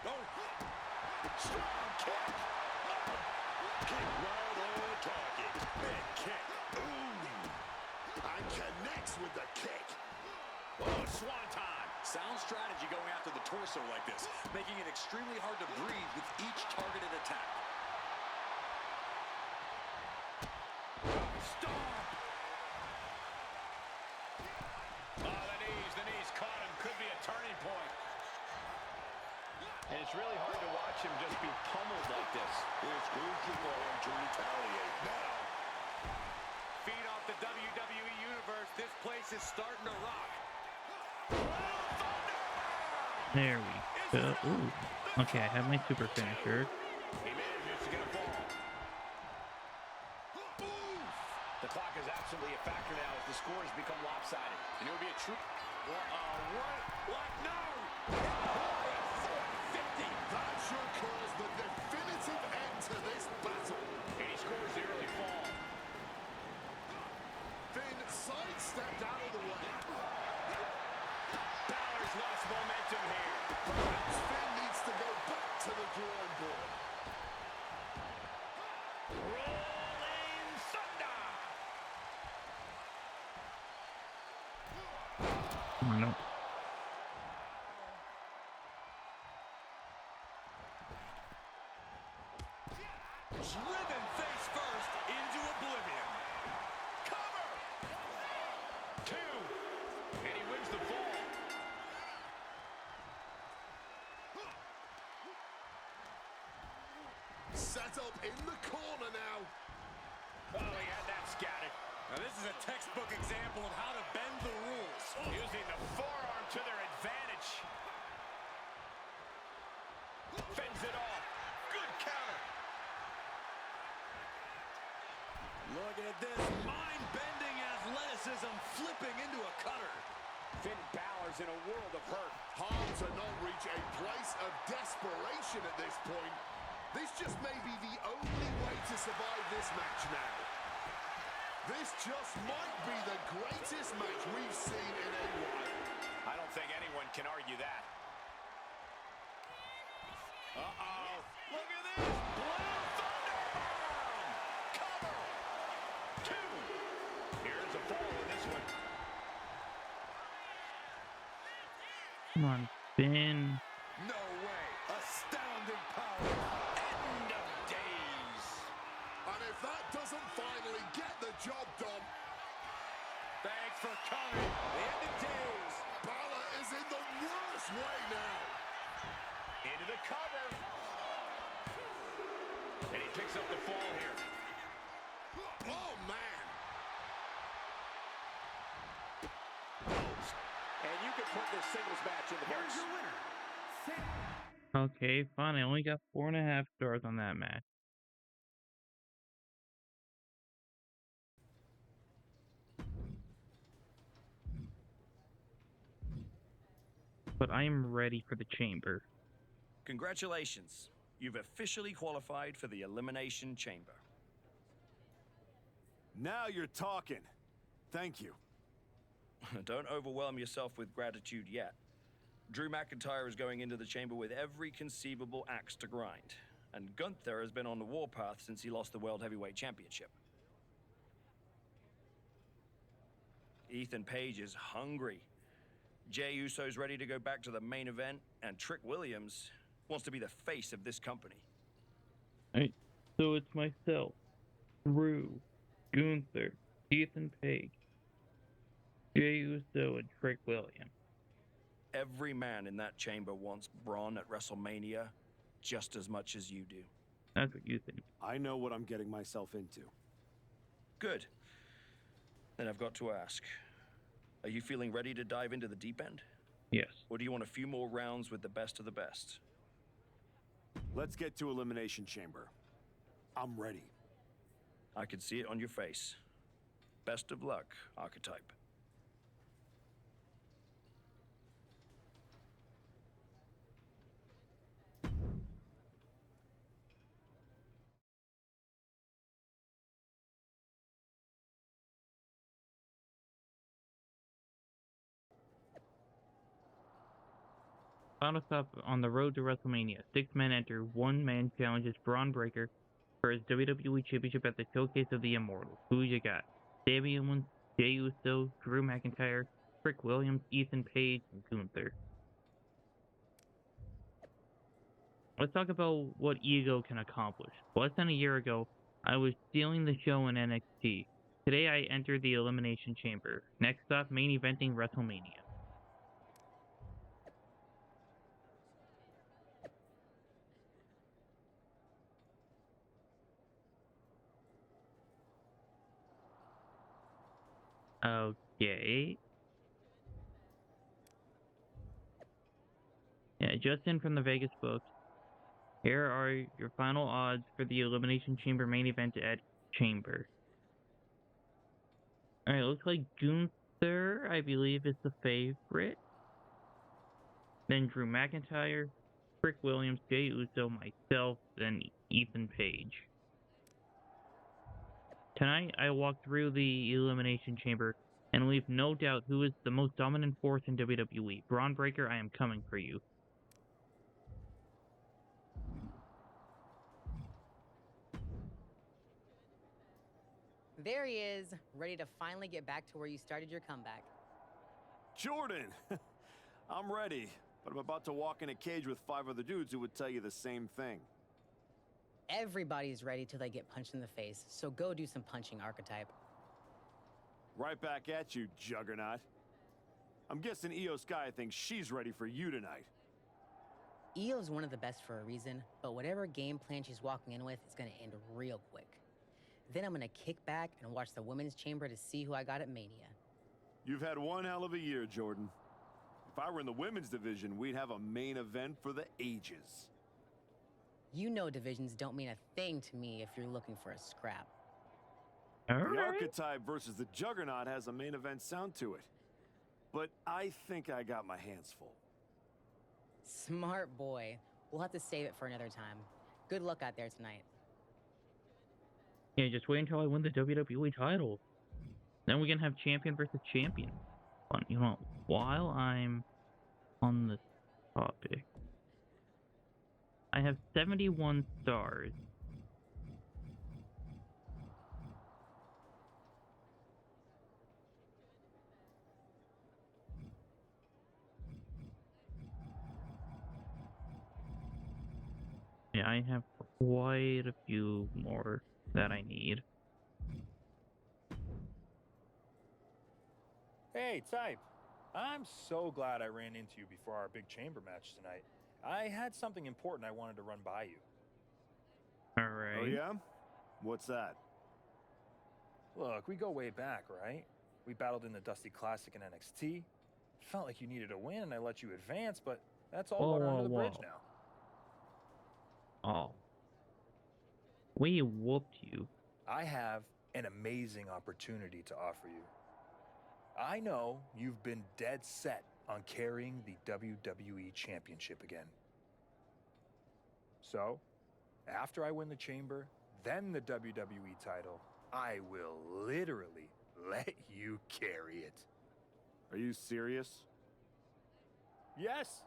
Speaker 6: Oh.
Speaker 7: Strong kick. Kick right on target. Big kick. Ooh. And connects with the kick.
Speaker 6: Oh, swanton.
Speaker 8: Sound strategy going after the torso like this, making it extremely hard to breathe with each targeted attack.
Speaker 6: Stomp. Oh, the knees caught him. Could be a turning point. And it's really hard to watch him just be pummeled like this.
Speaker 7: It's crucial for him to retaliate now.
Speaker 8: Feed off the WWE Universe. This place is starting to rock.
Speaker 1: There we go. Ooh. Okay, I have my super finisher.
Speaker 6: He manages to get a fall. The clock is absolutely a factor now as the scores become lopsided.
Speaker 8: And it would be a true...
Speaker 6: What? No!
Speaker 10: 50. That should cause the definitive end to this battle.
Speaker 6: And he scores the early fall.
Speaker 10: Finn sidestepped out of the way.
Speaker 6: Balor's lost momentum here.
Speaker 10: Perhaps Finn needs to go back to the drawing board.
Speaker 6: Rolling thunder.
Speaker 1: Oh, no.
Speaker 8: Driven face first into oblivion.
Speaker 6: Cover. 2. And he wins the fall.
Speaker 10: Set up in the corner now.
Speaker 6: Oh, he had that scouted.
Speaker 8: Now this is a textbook example of how to bend the rules.
Speaker 6: Using the forearm to their advantage. Fends it off. Good counter.
Speaker 8: Look at this mind-bending athleticism flipping into a cutter.
Speaker 6: Finn Balor's in a world of hurt.
Speaker 10: Hard to not reach a place of desperation at this point. This just may be the only way to survive this match now. This just might be the greatest match we've seen in a while.
Speaker 6: I don't think anyone can argue that. Uh-oh.
Speaker 10: for coming. The end of days. Balor is in the worst way now.
Speaker 6: Into the cover. And he picks up the fall here.
Speaker 10: Oh, man.
Speaker 6: And you can put this singles match in the books.
Speaker 8: Here's your winner.
Speaker 1: Okay, fine. I only got 4.5 stars on that match. But I am ready for the chamber.
Speaker 5: Congratulations. You've officially qualified for the Elimination Chamber.
Speaker 2: Now you're talking. Thank you.
Speaker 5: Don't overwhelm yourself with gratitude yet. Drew McIntyre is going into the chamber with every conceivable axe to grind. And Gunther has been on the warpath since he lost the World Heavyweight Championship. Ethan Page is hungry. Jey Uso's ready to go back to the main event, and Trick Williams wants to be the face of this company.
Speaker 1: Alright, so it's myself, Drew, Gunther, Ethan Page, Jey Uso, and Trick Williams.
Speaker 5: Every man in that chamber wants Bron at WrestleMania just as much as you do.
Speaker 1: That's what you think.
Speaker 2: I know what I'm getting myself into.
Speaker 5: Good. Then I've got to ask, are you feeling ready to dive into the deep end?
Speaker 1: Yes.
Speaker 5: Or do you want a few more rounds with the best of the best?
Speaker 2: Let's get to Elimination Chamber. I'm ready.
Speaker 5: I can see it on your face. Best of luck, Archetype.
Speaker 1: Final stop on the road to WrestleMania. 6 men enter. 1 man challenges Bron Breakker for his WWE Championship at the Showcase of the Immortals. Who you got? Sami Owens, Jey Uso, Drew McIntyre, Trick Williams, Ethan Page, and Gunther. Let's talk about what ego can accomplish. Less than a year ago, I was stealing the show in NXT. Today I enter the Elimination Chamber. Next stop, main eventing WrestleMania. Okay. Yeah, just in from the Vegas books. Here are your final odds for the Elimination Chamber main event at Chamber. Alright, looks like Gunther, I believe, is the favorite. Then Drew McIntyre, Trick Williams, Jey Uso, myself, then Ethan Page. Tonight, I walk through the Elimination Chamber and leave no doubt who is the most dominant force in WWE. Bron Breakker, I am coming for you.
Speaker 19: There he is, ready to finally get back to where you started your comeback.
Speaker 2: Jordan! I'm ready, but I'm about to walk in a cage with 5 other dudes who would tell you the same thing.
Speaker 19: Everybody's ready till they get punched in the face, so go do some punching, Archetype.
Speaker 2: Right back at you, Juggernaut. I'm guessing Io Sky thinks she's ready for you tonight.
Speaker 19: Io's one of the best for a reason, but whatever game plan she's walking in with is gonna end real quick. Then I'm gonna kick back and watch the Women's Chamber to see who I got at Mania.
Speaker 2: You've had one hell of a year, Jordan. If I were in the women's division, we'd have a main event for the ages.
Speaker 19: You know divisions don't mean a thing to me if you're looking for a scrap.
Speaker 2: The Archetype versus the Juggernaut has a main event sound to it. But I think I got my hands full.
Speaker 19: Smart boy. We'll have to save it for another time. Good luck out there tonight.
Speaker 1: Yeah, just wait until I win the WWE title. Then we can have champion versus champion. But, you know, while I'm on this topic, I have 71 stars. Yeah, I have quite a few more that I need.
Speaker 17: Hey, Type. I'm so glad I ran into you before our big chamber match tonight. I had something important I wanted to run by you.
Speaker 1: All right.
Speaker 2: Oh, yeah? What's that?
Speaker 17: Look, we go way back, right? We battled in the Dusty Classic in NXT. It felt like you needed a win, and I let you advance, but that's all water under the bridge now.
Speaker 1: Oh. We whooped you.
Speaker 17: I have an amazing opportunity to offer you. I know you've been dead set on carrying the WWE Championship again. So, after I win the chamber, then the WWE title, I will literally let you carry it.
Speaker 2: Are you serious?
Speaker 17: Yes,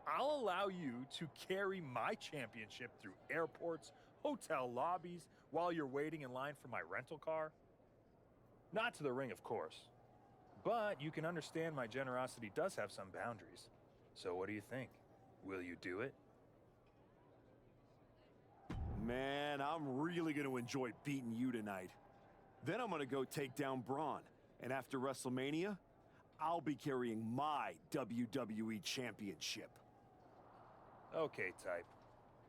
Speaker 17: I'll allow you to carry my championship through airports, hotel lobbies, while you're waiting in line for my rental car. Not to the ring, of course. But you can understand my generosity does have some boundaries. So what do you think? Will you do it?
Speaker 2: Man, I'm really going to enjoy beating you tonight. Then I'm going to go take down Bron. And after WrestleMania, I'll be carrying my WWE Championship.
Speaker 17: Okay, Type.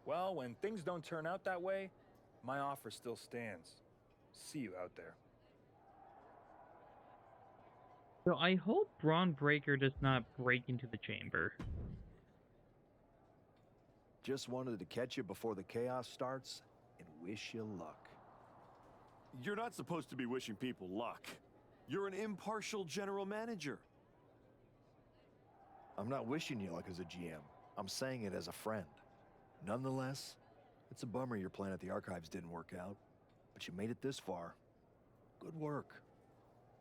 Speaker 17: Well, when things don't turn out that way, my offer still stands. See you out there.
Speaker 1: So I hope Braun Breaker does not break into the chamber.
Speaker 12: Just wanted to catch you before the chaos starts and wish you luck.
Speaker 2: You're not supposed to be wishing people luck. You're an impartial general manager.
Speaker 12: I'm not wishing you luck as a GM. I'm saying it as a friend. Nonetheless, it's a bummer your plan at the Archives didn't work out, but you made it this far. Good work.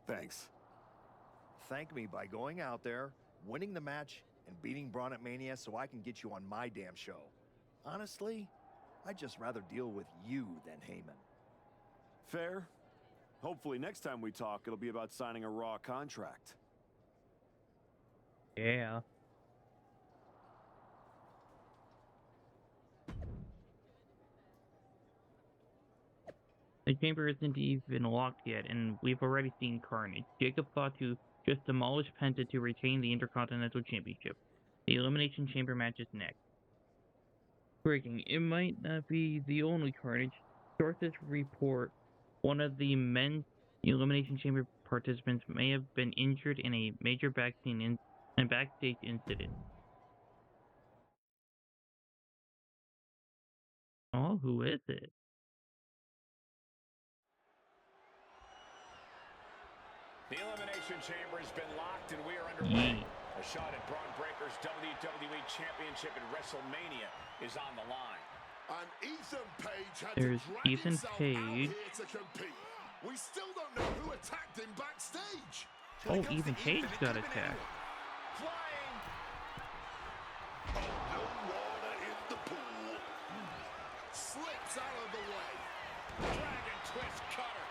Speaker 2: Thanks.
Speaker 12: Thank me by going out there, winning the match, and beating Braun at Mania so I can get you on my damn show. Honestly, I'd just rather deal with you than Heyman.
Speaker 2: Fair. Hopefully next time we talk, it'll be about signing a Raw contract.
Speaker 1: Yeah. The chamber isn't even locked yet, and we've already seen carnage. Jacob thought to just demolish Penta to retain the Intercontinental Championship. The Elimination Chamber match is next. Breaking. It might not be the only carnage. Sources report one of the men's Elimination Chamber participants may have been injured in a major backstage incident. Oh, who is it?
Speaker 6: The Elimination Chamber has been locked and we are underway. A shot at Bron Breaker's WWE Championship at WrestleMania is on the line.
Speaker 10: And Ethan Page had
Speaker 1: There's
Speaker 10: to drag
Speaker 1: Ethan
Speaker 10: himself
Speaker 1: Page.
Speaker 10: out here to compete. We still don't know who attacked him backstage.
Speaker 1: Oh, Ethan Page got attacked.
Speaker 6: Flying.
Speaker 7: No water in the pool.
Speaker 10: Slips out of the way.
Speaker 6: Dragon twist cutter.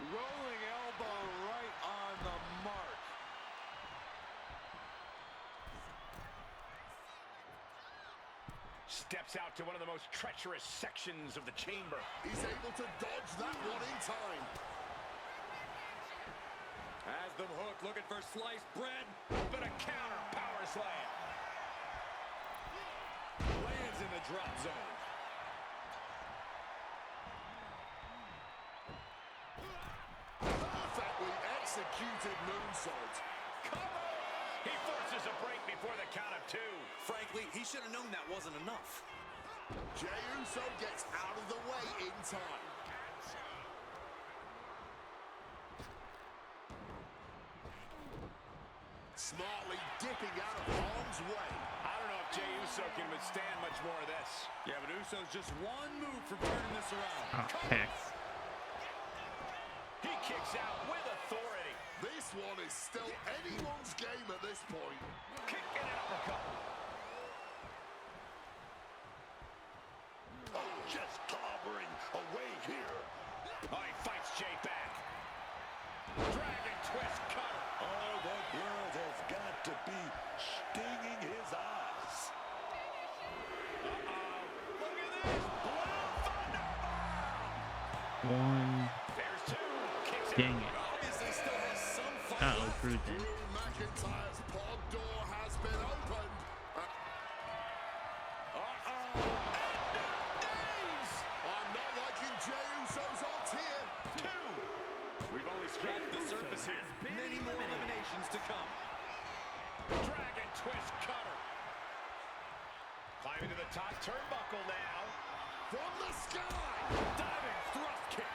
Speaker 10: Rolling elbow right on the mark.
Speaker 6: Steps out to one of the most treacherous sections of the chamber.
Speaker 10: He's able to dodge that one in time.
Speaker 8: Has them hooked, looking for sliced bread.
Speaker 6: But a counter power slam.
Speaker 8: Lands in the drop zone.
Speaker 10: Perfectly executed moonsault.
Speaker 6: Cover! He forces a break before the count of two.
Speaker 8: Frankly, he should have known that wasn't enough.
Speaker 10: Jey Uso gets out of the way in time. Smartly dipping out of harm's way.
Speaker 6: I don't know if Jey Uso can withstand much more of this.
Speaker 8: Yeah, but Uso's just one move from turning this around.
Speaker 1: Oh, heck.
Speaker 6: He kicks out with authority.
Speaker 10: This one is still anyone's game at this point.
Speaker 6: Kick and uppercut.
Speaker 7: Oh, just clobbering away here.
Speaker 6: Oh, he fights Jey back. Dragon twist cutter.
Speaker 7: Oh, the blood has got to be stinging his eyes.
Speaker 6: Uh-oh. Look at this. Blue Thunderbomb.
Speaker 1: 1. Dang it.
Speaker 10: Obviously still has some fight
Speaker 1: Uh-oh,
Speaker 10: left.
Speaker 1: cruising.
Speaker 10: Drew McIntyre's pod door has been opened. I'm not liking Jey Uso's odds here.
Speaker 8: 2. We've only scratched the surface here. Many more eliminations to come.
Speaker 6: Dragon twist cutter. Climbing to the top turnbuckle now.
Speaker 10: From the sky.
Speaker 6: Diving thrust kick.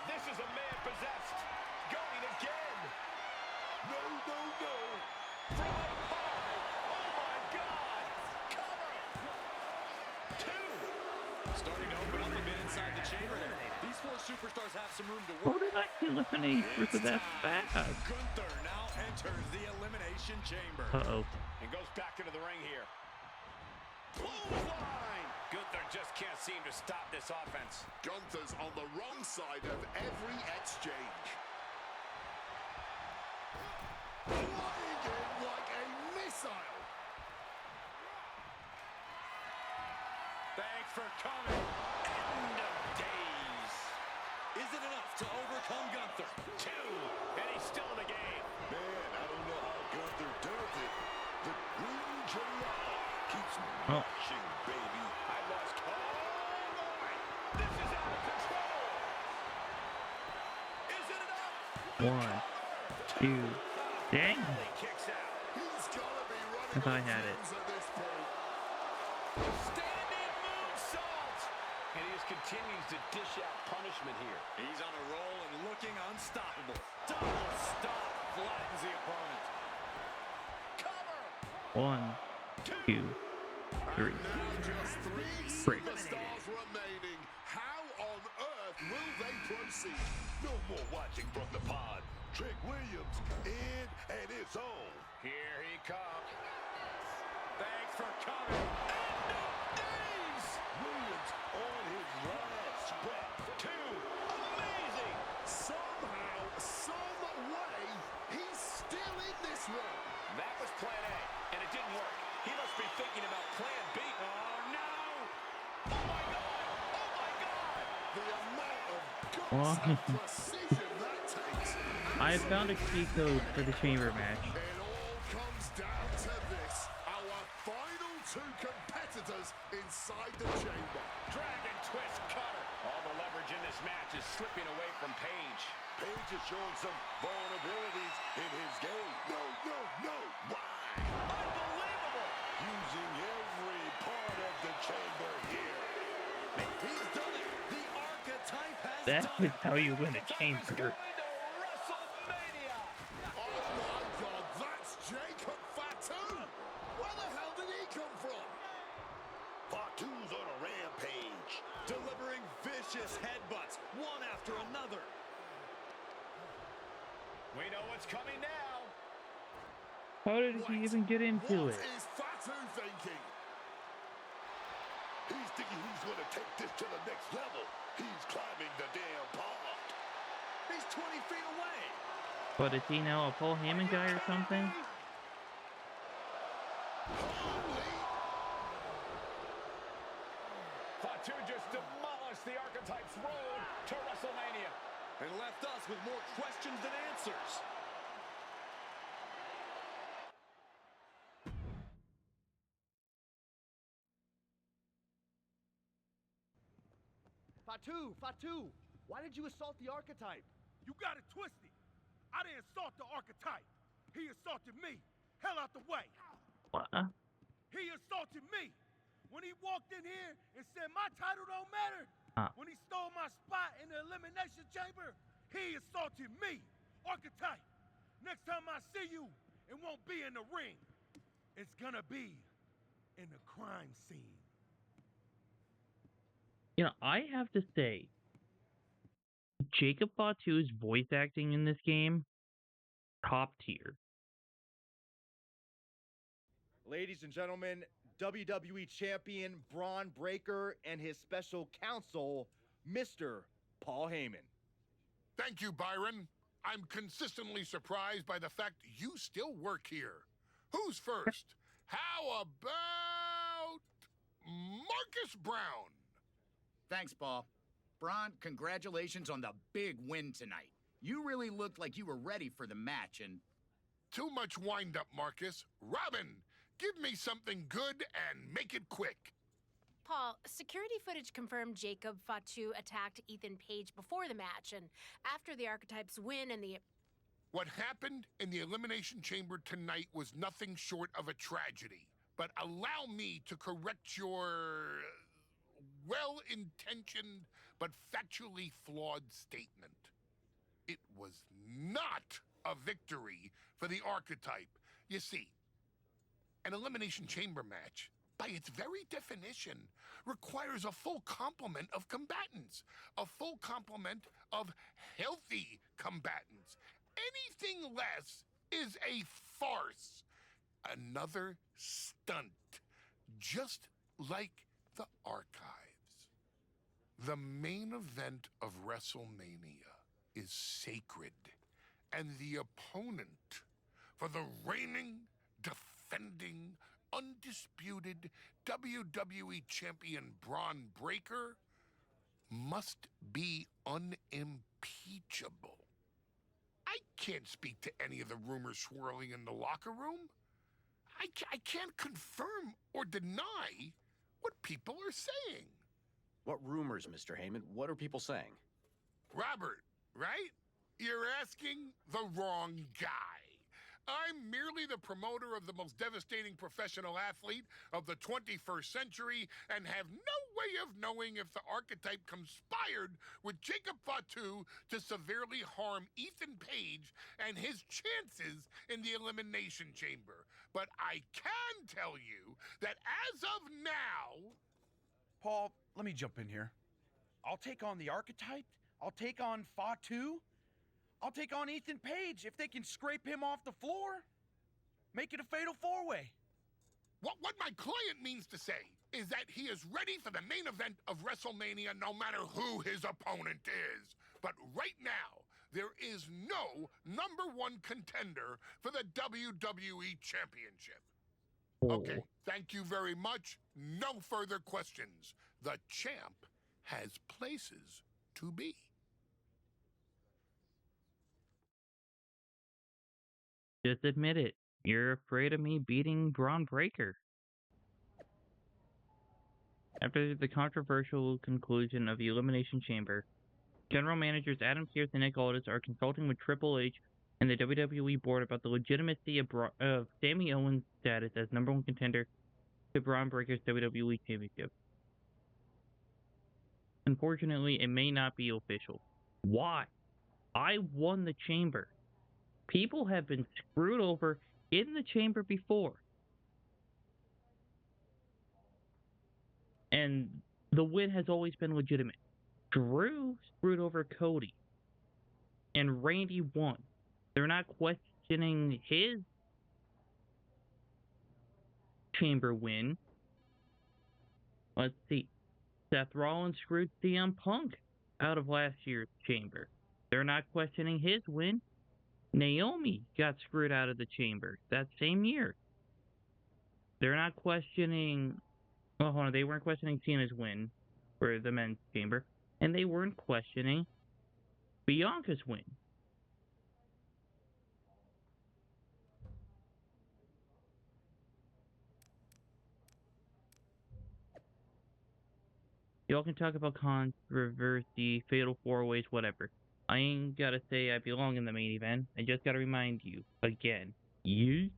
Speaker 6: This is a man possessed. Going again.
Speaker 10: No, no, no.
Speaker 6: From up high. Oh my God. Cover. 2.
Speaker 8: Starting to open up a bit inside the chamber there. These 4 superstars have some room to
Speaker 1: How
Speaker 8: work.
Speaker 1: did I eliminate for that fast?
Speaker 8: Gunther now enters the elimination chamber.
Speaker 1: Uh-oh.
Speaker 6: And goes back into the ring here. Clothesline. Gunther just can't seem to stop this offense.
Speaker 10: Gunther's on the wrong side of every exchange. Flying in like a missile.
Speaker 8: Thanks for coming. End of days. Is it enough to overcome Gunther?
Speaker 6: 2. And he's still in the game.
Speaker 7: Man, I don't know how Gunther does it. The Green July keeps marching, baby.
Speaker 6: I lost. Oh, boy. This is out of control. Is it enough?
Speaker 1: 1, 2. Dang.
Speaker 6: Kicks out.
Speaker 10: He's gotta be running
Speaker 1: I thought I had it.
Speaker 10: at this point.
Speaker 6: Standing moonsault. And he just continues to dish out punishment here.
Speaker 8: He's on a roll and looking unstoppable. Double stop flattens the opponent.
Speaker 6: Cover.
Speaker 1: 1, 2, 3.
Speaker 10: Just 3
Speaker 1: Break.
Speaker 10: superstars remaining. How on earth will they proceed?
Speaker 7: No more watching from the pod. Trick Williams in and it's on.
Speaker 6: Here he comes.
Speaker 8: Thanks for coming.
Speaker 6: End of days.
Speaker 7: Williams on his last breath.
Speaker 6: 2. Amazing.
Speaker 10: Somehow, some way, he's still in this one.
Speaker 6: That was plan A, and it didn't work. He must be thinking about plan B. Oh, no. Oh, my God. Oh, my God.
Speaker 10: The amount of guts
Speaker 1: Well,
Speaker 10: and precision that takes.
Speaker 1: I found a key code for the chamber match.
Speaker 10: It all comes down to this. Our final 2 competitors inside the chamber.
Speaker 6: Dragon twist cutter. All the leverage in this match is slipping away from Paige.
Speaker 7: Page is showing some vulnerabilities in his game. No, no, no. Why?
Speaker 6: Unbelievable.
Speaker 7: Using every part of the chamber here.
Speaker 8: He's done it. The archetype has
Speaker 1: That
Speaker 8: done
Speaker 1: is
Speaker 8: it.
Speaker 1: how you win a chamber.
Speaker 6: WrestleMania.
Speaker 10: Oh my God, that's Jacob Fatu. Where the hell did he come from?
Speaker 7: Fatu's on a rampage.
Speaker 8: Delivering vicious headbutts, one after another.
Speaker 6: We know what's coming now.
Speaker 1: How did he even get into
Speaker 10: What
Speaker 1: it?
Speaker 10: is Fatu thinking?
Speaker 7: He's thinking he's going to take this to the next level. He's climbing the damn pod.
Speaker 8: He's 20 feet away.
Speaker 1: But is he now a Paul Heyman guy or something?
Speaker 6: Fatu just demolished the Archetype's road to WrestleMania.
Speaker 8: And left us with more questions than answers.
Speaker 14: Fatu, why did you assault the archetype?
Speaker 11: You got it twisted. I didn't assault the archetype. He assaulted me. Hell out the way.
Speaker 1: What?
Speaker 11: He assaulted me. When he walked in here and said my title don't matter. When he stole my spot in the elimination chamber, he assaulted me. Archetype. Next time I see you, it won't be in the ring. It's gonna be in the crime scene.
Speaker 1: You know, I have to say, Jacob Fatu's voice acting in this game, top tier.
Speaker 14: Ladies and gentlemen, WWE Champion Bron Breakker and his special counsel, Mr. Paul Heyman.
Speaker 13: Thank you, Byron. I'm consistently surprised by the fact you still work here. Who's first? How about Marcus Brown?
Speaker 20: Thanks, Paul. Bron, congratulations on the big win tonight. You really looked like you were ready for the match, and...
Speaker 13: Too much wind-up, Marcus. Robin, give me something good and make it quick.
Speaker 21: Paul, security footage confirmed Jacob Fatu attacked Ethan Page before the match, and after the Archetypes win and the...
Speaker 13: What happened in the Elimination Chamber tonight was nothing short of a tragedy. But allow me to correct your well-intentioned but factually flawed statement. It was not a victory for the Archetype. You see, an Elimination Chamber match, by its very definition, requires a full complement of combatants, a full complement of healthy combatants. Anything less is a farce, another stunt, just like the Archives. The main event of WrestleMania is sacred, and the opponent for the reigning, defending, undisputed WWE Champion Bron Breakker must be unimpeachable. I can't speak to any of the rumors swirling in the locker room. I can't confirm or deny what people are saying.
Speaker 15: What rumors, Mr. Heyman? What are people saying?
Speaker 13: Robert, right? You're asking the wrong guy. I'm merely the promoter of the most devastating professional athlete of the 21st century and have no way of knowing if the Archetype conspired with Jacob Fatu to severely harm Ethan Page and his chances in the Elimination Chamber. But I can tell you that as of now...
Speaker 17: Paul, let me jump in here. I'll take on the Archetype. I'll take on Fatu. I'll take on Ethan Page if they can scrape him off the floor. Make it a fatal four-way.
Speaker 13: What my client means to say is that he is ready for the main event of WrestleMania no matter who his opponent is. But right now, there is no #1 contender for the WWE Championship. Okay, thank you very much. No further questions. The champ has places to be.
Speaker 1: Just admit it. You're afraid of me beating Bron Breakker. After the controversial conclusion of the Elimination Chamber, general managers Adam Pearce and Nick Aldis are consulting with Triple H and the WWE board about the legitimacy of Sami Owens' status as #1 contender to Bron Breakker's WWE Championship. Unfortunately, it may not be official. Why? I won the Chamber. People have been screwed over in the Chamber before. And the win has always been legitimate. Drew screwed over Cody. And Randy won. They're not questioning his Chamber win. Let's see. Seth Rollins screwed CM Punk out of last year's Chamber. They're not questioning his win. Naomi got screwed out of the Chamber that same year. They're not questioning... Well, hold on. They weren't questioning Cena's win for the men's Chamber. And they weren't questioning Bianca's win. Y'all can talk about controversy, fatal four-ways, whatever. I ain't gotta say I belong in the main event. I just gotta remind you, again. Yeet.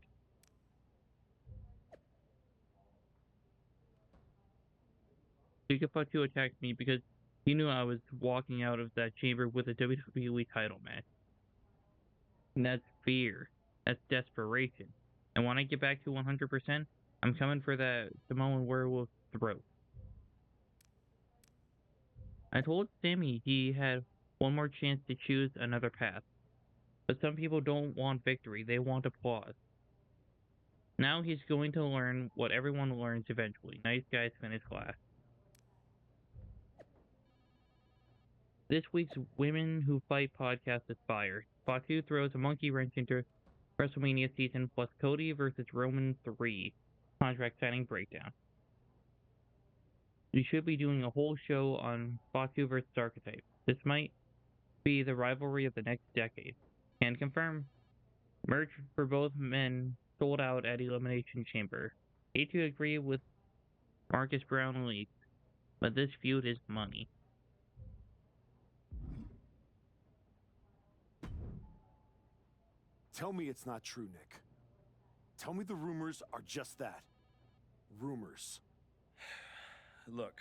Speaker 1: Jacob Fatu attacked me because he knew I was walking out of that chamber with a WWE title match. And that's fear. That's desperation. And when I get back to 100%, I'm coming for the Samoan werewolf throat. I told Sami he had one more chance to choose another path. But some people don't want victory, they want applause. Now he's going to learn what everyone learns eventually. Nice guys finish last. This week's Women Who Fight podcast is fire. Fatu throws a monkey wrench into WrestleMania season, plus Cody versus Roman 3 contract signing breakdown. we should be doing a whole show on Fatu versus Archetype. This might be the rivalry of the next decade. Can confirm. Merch for both men sold out at Elimination Chamber. Hate to agree with Marcus Brown League, but this feud is money.
Speaker 2: Tell me it's not true, Nick. Tell me the rumors are just that. Rumors.
Speaker 5: Look,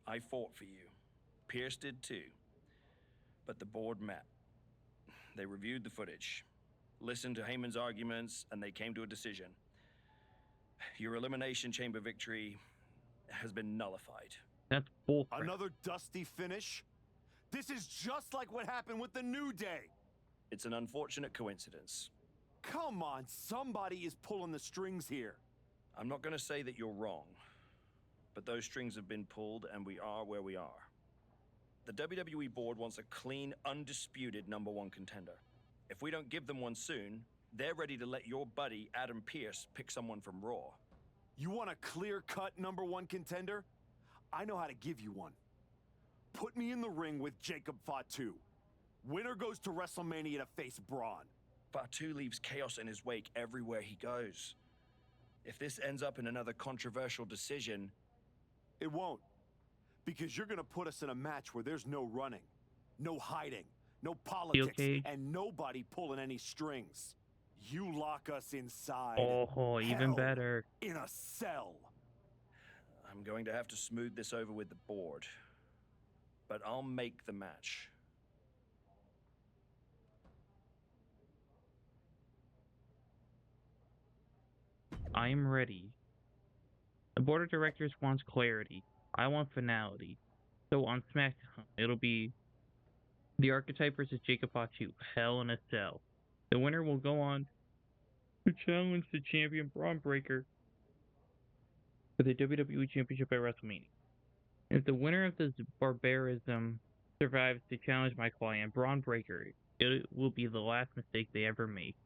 Speaker 5: I fought for you. Pierce did too. But the board met. They reviewed the footage, listened to Heyman's arguments, and they came to a decision. Your Elimination Chamber victory has been nullified.
Speaker 1: That's bullcrap.
Speaker 2: Another dusty finish? This is just like what happened with the New Day.
Speaker 5: It's an unfortunate coincidence.
Speaker 2: Come on, somebody is pulling the strings here.
Speaker 5: I'm not going to say that you're wrong, but those strings have been pulled and we are where we are. The WWE board wants a clean, undisputed #1 contender. If we don't give them one soon, they're ready to let your buddy Adam Pearce pick someone from Raw.
Speaker 2: You want a clear-cut #1 contender? I know how to give you one. Put me in the ring with Jacob Fatu. Winner goes to WrestleMania to face Bron.
Speaker 5: Fatu leaves chaos in his wake everywhere he goes. If this ends up in another controversial decision...
Speaker 2: It won't. Because you're gonna put us in a match where there's no running, no hiding, no politics, and nobody pulling any strings. You lock us inside.
Speaker 1: Oh, even better.
Speaker 2: In a cell.
Speaker 5: I'm going to have to smooth this over with the board. But I'll make the match.
Speaker 1: I'm ready. The board of directors wants clarity. I want finality. So on SmackDown, it'll be the Archetype versus Jacob Fatu, Hell in a Cell. The winner will go on to challenge the champion Bron Breakker for the WWE Championship at WrestleMania. If the winner of this barbarism survives to challenge my client, Bron Breakker, it will be the last mistake they ever make.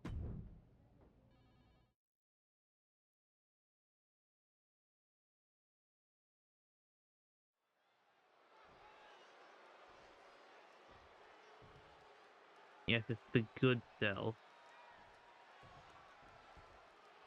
Speaker 1: Yes, it's the good cell.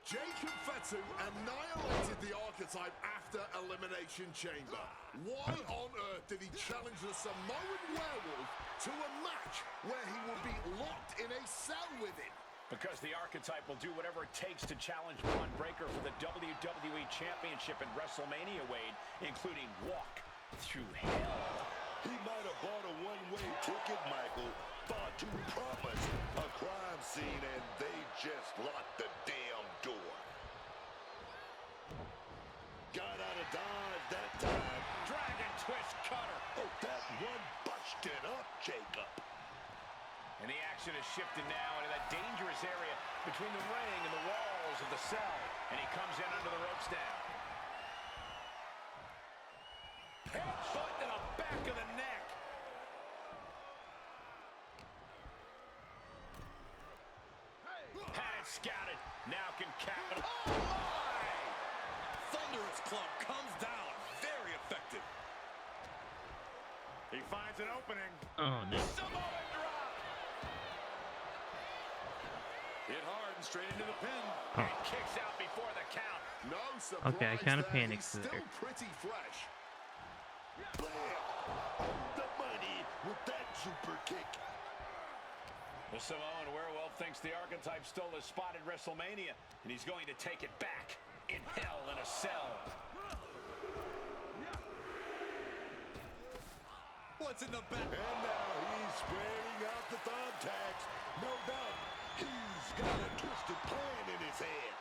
Speaker 10: Jacob Fatu annihilated the Archetype after Elimination Chamber. Why on earth did he challenge the Samoan Werewolf to a match where he will be locked in a cell with him?
Speaker 6: Because the Archetype will do whatever it takes to challenge Bron Breakker for the WWE Championship at WrestleMania, Wade, including walk through hell.
Speaker 7: He might have bought a one-way ticket, Michael. Fatu promised a crime scene, and they just locked the damn door. Got out of dodge that time.
Speaker 6: Dragon twist cutter.
Speaker 7: Oh, that one busted up, Jacob.
Speaker 6: And the action has shifted now into that dangerous area between the ring and the walls of the cell. And he comes in under the ropes now. Headbutt to the back of the neck. Had it scouted. Now can capitalize.
Speaker 8: Oh my! Thunderous Club comes down. Very effective.
Speaker 6: He finds an opening.
Speaker 1: Oh, no.
Speaker 6: Samoan drop. Hit hard and straight into the pin.
Speaker 1: Oh.
Speaker 6: And kicks out before the count.
Speaker 10: No surprise.
Speaker 1: Okay, I kind of
Speaker 10: there.
Speaker 1: panicked
Speaker 10: He's
Speaker 1: there.
Speaker 10: still pretty fresh.
Speaker 7: Bam! On the money with that super kick.
Speaker 6: The Samoan Werewolf thinks the Archetype stole his spot at WrestleMania, and he's going to take it back in Hell in a Cell.
Speaker 8: What's in the back?
Speaker 7: And now he's spreading out the thumbtacks. No doubt he's got a twisted plan in his head.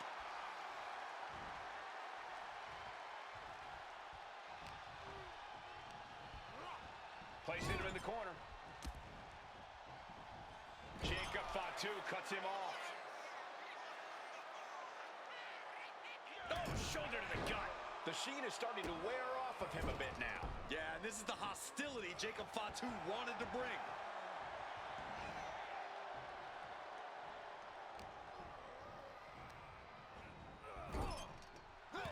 Speaker 6: Placing him in the corner. Jacob Fatu cuts him off. Oh, shoulder to the gut. The sheen is starting to wear off of him a bit now.
Speaker 8: Yeah, and this is the hostility Jacob Fatu wanted to bring.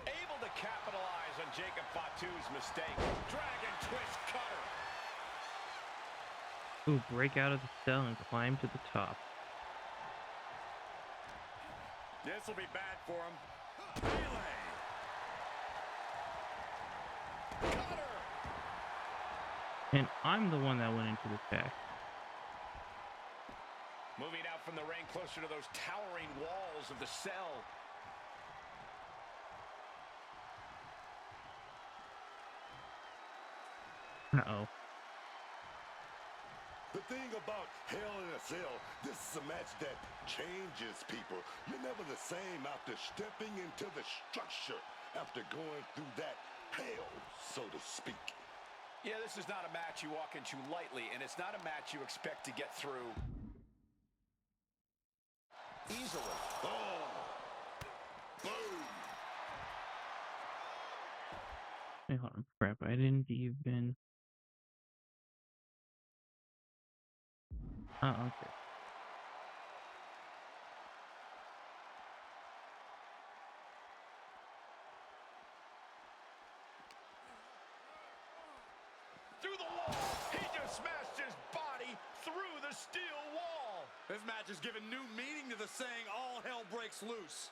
Speaker 6: Able to capitalize on Jacob Fatu's mistake. Dragon twist cutter.
Speaker 1: Ooh, break out of the cell and climb to the top.
Speaker 6: This will be bad for him. Melee. Cutter.
Speaker 1: And I'm the one that went into the tech.
Speaker 6: Moving out from the ring closer to those towering walls of the cell.
Speaker 1: Uh-oh.
Speaker 7: The thing about Hell in a Cell, this is a match that changes people. You're never the same after stepping into the structure, after going through that hell, so to speak.
Speaker 6: Yeah, this is not a match you walk into lightly, and it's not a match you expect to get through easily.
Speaker 7: Oh! Boom!
Speaker 1: Wait, hold on. Crap, I didn't even... Oh, okay.
Speaker 6: Through the wall. He just smashed his body through the steel wall.
Speaker 8: This match has given new meaning to the saying, all hell breaks loose.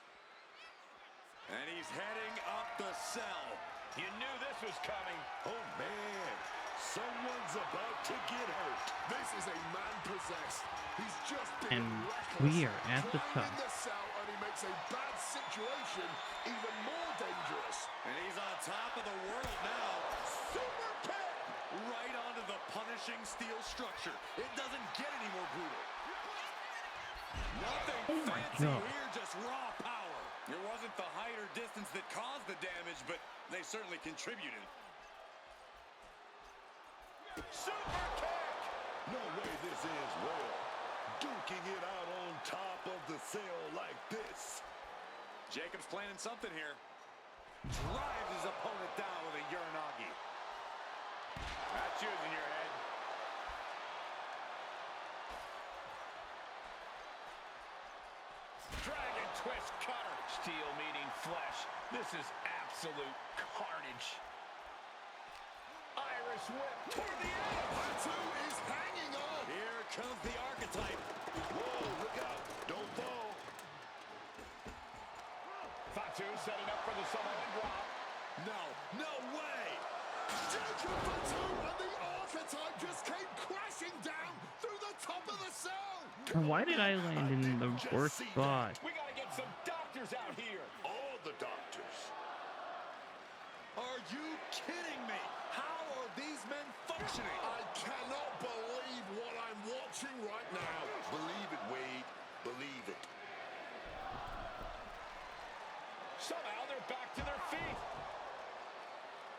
Speaker 8: And he's heading up the cell.
Speaker 6: You knew this was coming.
Speaker 7: Oh, man. Someone's about to get hurt.
Speaker 10: This is a man possessed. He's just been
Speaker 1: And
Speaker 10: reckless.
Speaker 1: we are at the top.
Speaker 10: Climbing the cell, and he makes a bad situation even more dangerous.
Speaker 8: And he's on top of the world now. Super kick! Right onto the punishing steel structure. It doesn't get any more brutal. Nothing fancy here, just raw power. It wasn't the height or distance that caused the damage, but they certainly contributed.
Speaker 6: Super kick!
Speaker 7: No way this ends well. Duking it out on top of the cell like this.
Speaker 8: Jacob's planning something here. Drives his opponent down with a Uranagi. That's using your head.
Speaker 6: Dragon twist cutter. Steel meeting flesh. This is absolute carnage. Irish whip toward the edge.
Speaker 10: Fatu is hanging on.
Speaker 8: Here comes the archetype.
Speaker 7: Whoa, look out. Don't fall.
Speaker 6: Fatu setting up for the Samoan drop.
Speaker 8: No way.
Speaker 10: Jacob Fatu and the archetype just came crashing down through the top of the cell.
Speaker 1: Why did I land in the worst spot?
Speaker 6: We gotta get some doctors out here.
Speaker 7: All the doctors.
Speaker 8: Are you kidding me? How are these men functioning?
Speaker 10: I cannot believe what I'm watching right now.
Speaker 7: Believe it, Wade. Believe it.
Speaker 6: Somehow they're back to their feet.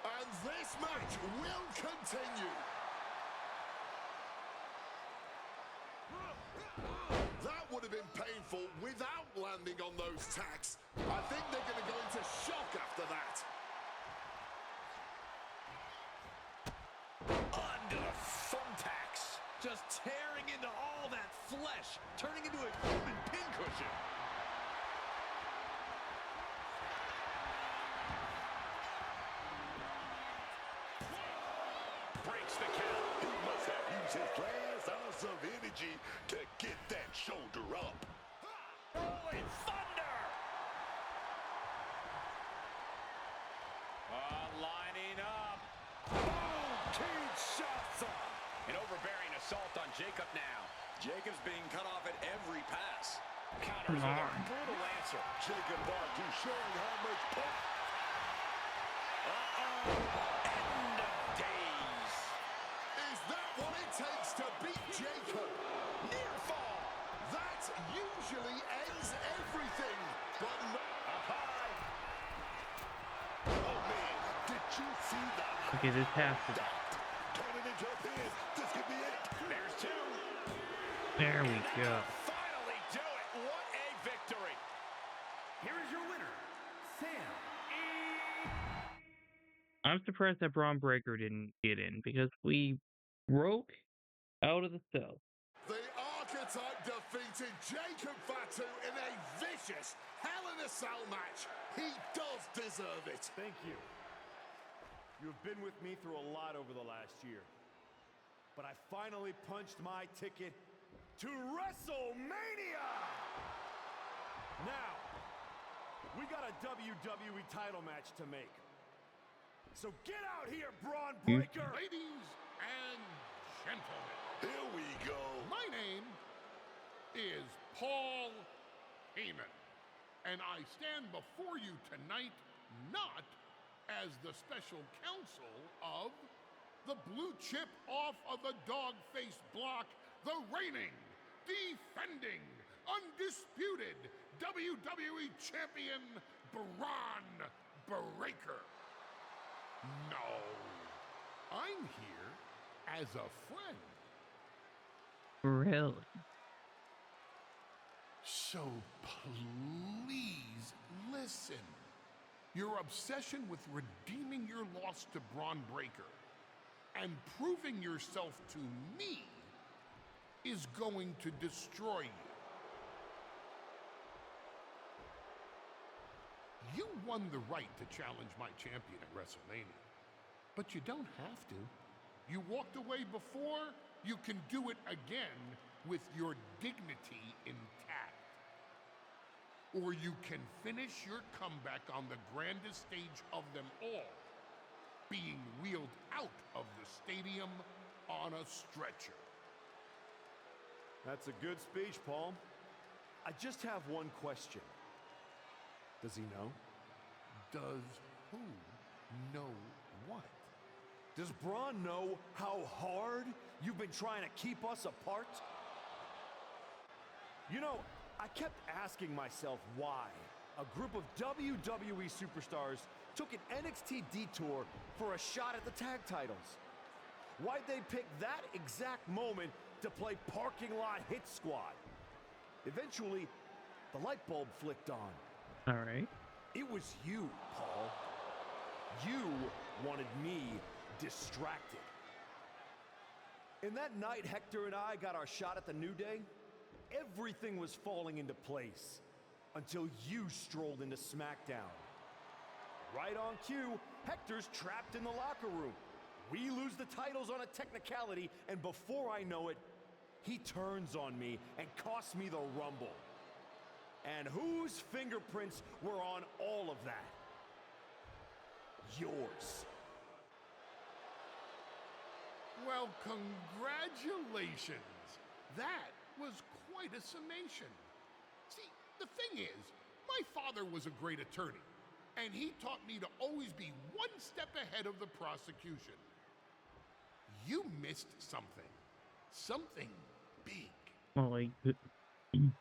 Speaker 10: And this match will continue. That would have been painful without landing on those tacks. I think they're going to go into shock after that.
Speaker 8: Under the thumbtacks. Just tearing into all that flesh. Turning into a human pincushion.
Speaker 6: Breaks the count.
Speaker 7: He must have used his last ounce of energy to get that shoulder up.
Speaker 6: Rolling thunder. Lining up. Boom! Kinshasa. An overbearing assault on Jacob now.
Speaker 8: Jacob's being cut off at every pass.
Speaker 6: Counters with a brutal answer.
Speaker 7: Jacob Fatu showing how much power.
Speaker 6: End of days.
Speaker 10: Is that what it takes to beat Jacob?
Speaker 6: Near fall.
Speaker 10: That usually ends everything. But no.
Speaker 6: Up high.
Speaker 7: Oh, man. Did you see that?
Speaker 1: Okay, this has to...
Speaker 7: Turn it into a pin. This could be it.
Speaker 6: There's two.
Speaker 1: There we go.
Speaker 6: Finally do it. What a victory.
Speaker 9: Here is your winner, Sam.
Speaker 1: I'm surprised that Bron Breakker didn't get in because we broke out of the cell.
Speaker 10: The archetype defeated Jacob Fatu in a vicious Hell in a Cell match. He does deserve it.
Speaker 12: Thank you.
Speaker 2: You have been with me through a lot over the last year. But I finally punched my ticket to WrestleMania! Now, we got a WWE title match to make. So get out here, Bron Breakker!
Speaker 13: Ladies and gentlemen.
Speaker 7: Here we go.
Speaker 13: My name is Paul Heyman. And I stand before you tonight not as the special counsel of the blue chip off of the dog-faced block, the reigning, defending, undisputed WWE Champion Bron Breakker. No, I'm here as a friend.
Speaker 1: Really?
Speaker 13: So please listen. Your obsession with redeeming your loss to Bron Breakker and proving yourself to me is going to destroy you. You won the right to challenge my champion at WrestleMania, but you don't have to. You walked away before, you can do it again with your dignity intact. Or you can finish your comeback on the grandest stage of them all, being wheeled out of the stadium on a stretcher.
Speaker 2: That's a good speech, Paul. I just have one question. Does he know?
Speaker 13: Does who know what?
Speaker 2: Does Bron know how hard you've been trying to keep us apart? You know, I kept asking myself why a group of WWE superstars took an NXT detour for a shot at the tag titles. Why'd they pick that exact moment to play parking lot hit squad? Eventually, the light bulb flicked on.
Speaker 1: All right.
Speaker 2: It was you, Paul. You wanted me distracted. And that night Hector and I got our shot at the New Day, everything was falling into place until you strolled into SmackDown. Right on cue, Hector's trapped in the locker room. We lose the titles on a technicality, and before I know it, he turns on me and costs me the Rumble. And whose fingerprints were on all of that? Yours.
Speaker 13: Well, congratulations. That was quite a summation. See, the thing is, my father was a great attorney, and he taught me to always be one step ahead of the prosecution. You missed something. Something big.
Speaker 1: Oh, like,
Speaker 13: You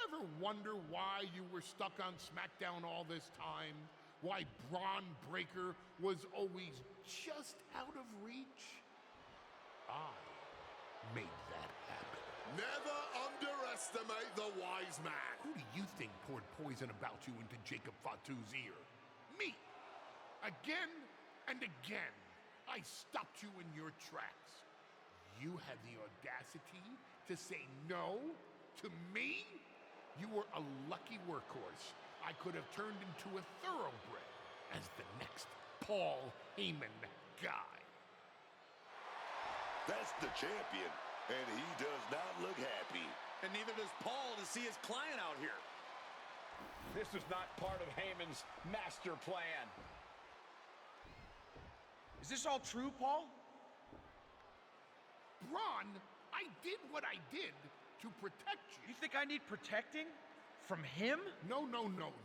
Speaker 13: ever wonder why you were stuck on SmackDown all this time? Why Bron Breakker was always just out of reach? I made that happen.
Speaker 10: Never underestimate the wise man.
Speaker 13: Who do you think poured poison about you into Jacob Fatu's ear? Me. Again and again, I stopped you in your tracks. You had the audacity to say no to me? You were a lucky workhorse. I could have turned into a thoroughbred as the next Paul Heyman guy.
Speaker 7: That's the champion, and he does not look happy.
Speaker 8: And neither does Paul to see his client out here.
Speaker 6: This was not part of Heyman's master plan.
Speaker 9: Is this all true, Paul?
Speaker 13: Bron, I did what I did to protect you.
Speaker 9: You think I need protecting? From him?
Speaker 13: No.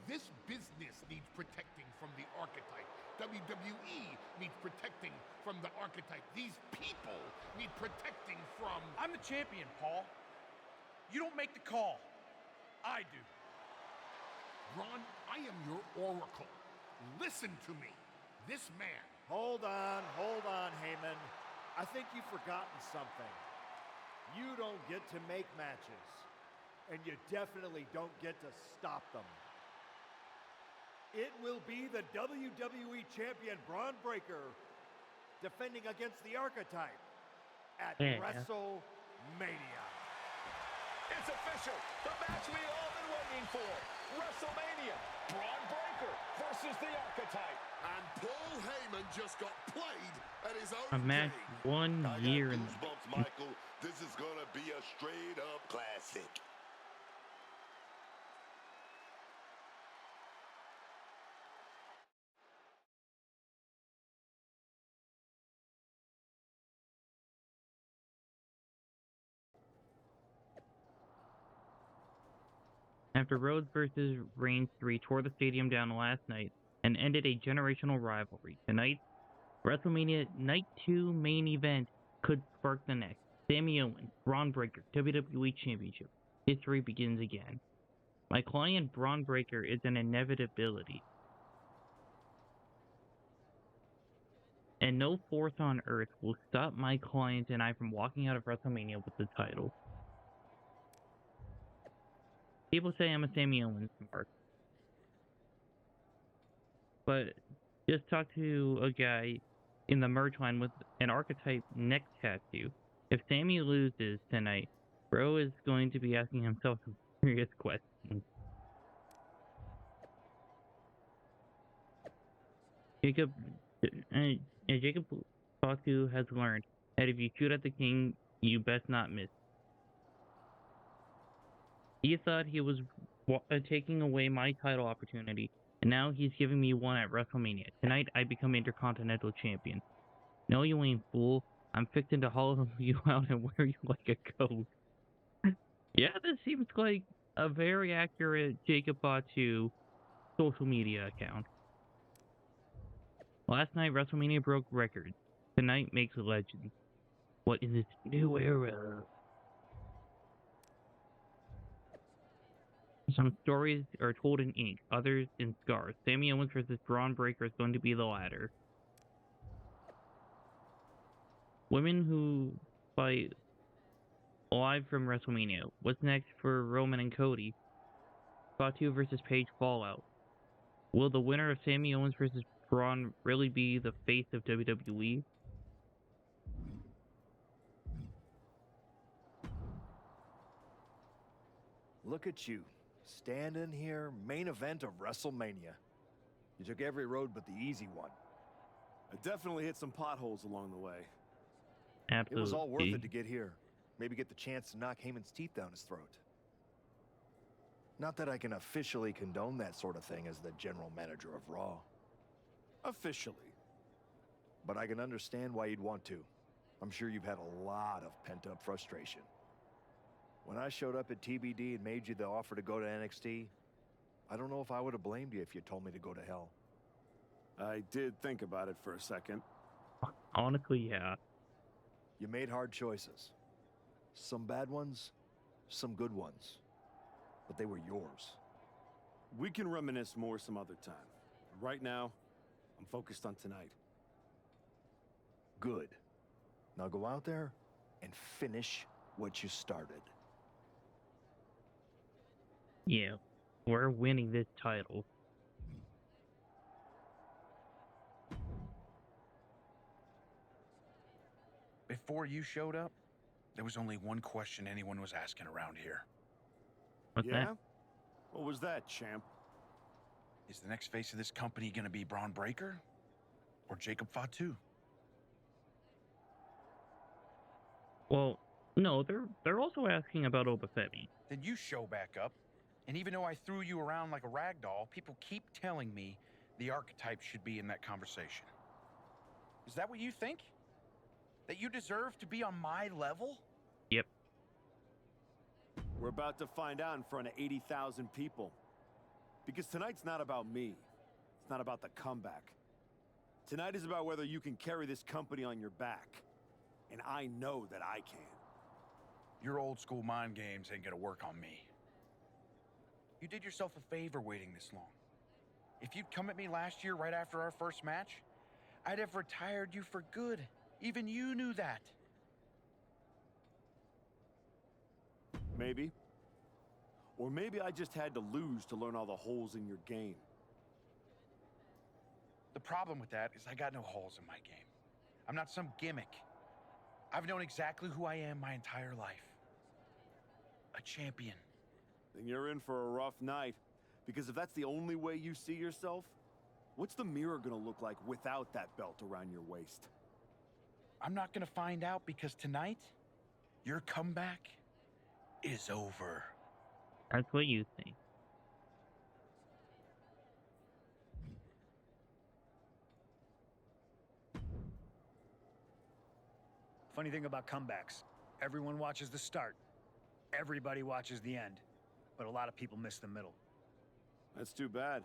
Speaker 13: This business needs protecting from the archetype. WWE needs protecting from the archetype. These people need protecting from...
Speaker 9: I'm the champion, Paul. You don't make the call. I do.
Speaker 13: Ron, I am your oracle. Listen to me. This man...
Speaker 14: Hold on, Heyman. I think you've forgotten something. You don't get to make matches. And you definitely don't get to stop them. It will be the WWE Champion Bron Breakker defending against the archetype at WrestleMania.
Speaker 6: It's official. The match we all been waiting for. WrestleMania. Bron Breakker versus versus the Archetype.
Speaker 10: And Paul Heyman just got played at his
Speaker 1: A
Speaker 10: own
Speaker 1: match
Speaker 10: game.
Speaker 1: 1
Speaker 7: I
Speaker 1: year
Speaker 7: got
Speaker 1: in
Speaker 7: goosebumps, Michael. This is gonna be a straight up classic.
Speaker 1: after Rhodes versus Reigns 3 tore the stadium down last night and ended a generational rivalry. Tonight's WrestleMania Night 2 main event could spark the next. Sami Owens, Bron Breakker, WWE Championship. History begins again. My client Bron Breakker is an inevitability. And no force on earth will stop my client and I from walking out of WrestleMania with the title. People say I'm a Sami Owens mark. But just talk to a guy in the merch line with an archetype neck tattoo. If Sami loses tonight, Bro is going to be asking himself some serious questions. Jacob Fatu has learned that if you shoot at the king, you best not miss. He thought he was taking away my title opportunity, and now he's giving me one at WrestleMania. Tonight, I become Intercontinental Champion. No, you ain't fool. I'm fixing to hollow you out and wear you like a coat. Yeah, this seems like a very accurate Jacob Fatu social media account. Last night, WrestleMania broke records. Tonight makes legends. What in this new era? Some stories are told in ink, others in scars. Sami Owens versus Bron Breakker is going to be the latter. Women who fight live from WrestleMania. What's next for Roman and Cody? Fatu versus Paige Fallout. Will the winner of Sami Owens versus Braun really be the face of WWE?
Speaker 12: Look at you, standing here, main event of WrestleMania. You took every road but the easy one.
Speaker 2: I definitely hit some potholes along the way.
Speaker 1: Absolutely.
Speaker 12: It was all worth it to get here. Maybe get the chance to knock Heyman's teeth down his throat. Not that I can officially condone that sort of thing as the general manager of Raw.
Speaker 2: Officially.
Speaker 12: But I can understand why you'd want to. I'm sure you've had a lot of pent-up frustration. When I showed up at TBD and made you the offer to go to NXT, I don't know if I would have blamed you if you told me to go to hell.
Speaker 2: I did think about it for a second.
Speaker 1: Honestly, yeah.
Speaker 12: You made hard choices. Some bad ones, some good ones. But they were yours.
Speaker 2: We can reminisce more some other time. Right now, I'm focused on tonight.
Speaker 12: Good. Now go out there and finish what you started.
Speaker 1: Yeah, we're winning this title.
Speaker 17: Before you showed up, there was only one question anyone was asking around here.
Speaker 1: What's that?
Speaker 2: What was that, champ?
Speaker 17: Is the next face of this company gonna be Bron Breakker or Jacob Fatu?
Speaker 1: Well, no, they're also asking about Obafemi.
Speaker 17: Then you show back up, and even though I threw you around like a rag doll, people keep telling me the archetype should be in that conversation. Is that what you think? That you deserve to be on my level?
Speaker 1: Yep.
Speaker 2: We're about to find out in front of 80,000 people. Because tonight's not about me. It's not about the comeback. Tonight is about whether you can carry this company on your back. And I know that I can.
Speaker 17: Your old school mind games ain't gonna work on me. You did yourself a favor waiting this long. If you'd come at me last year right after our first match, I'd have retired you for good. Even you knew that.
Speaker 2: Maybe. Or maybe I just had to lose to learn all the holes in your game.
Speaker 17: The problem with that is I got no holes in my game. I'm not some gimmick. I've known exactly who I am my entire life. A champion.
Speaker 2: Then you're in for a rough night. Because if that's the only way you see yourself, What's the mirror gonna look like without that belt around your waist?
Speaker 17: I'm not gonna find out because tonight, your comeback is over.
Speaker 1: That's what you think.
Speaker 4: Funny thing about comebacks, everyone watches the start. Everybody watches the end. But a lot of people miss the middle.
Speaker 2: That's too bad.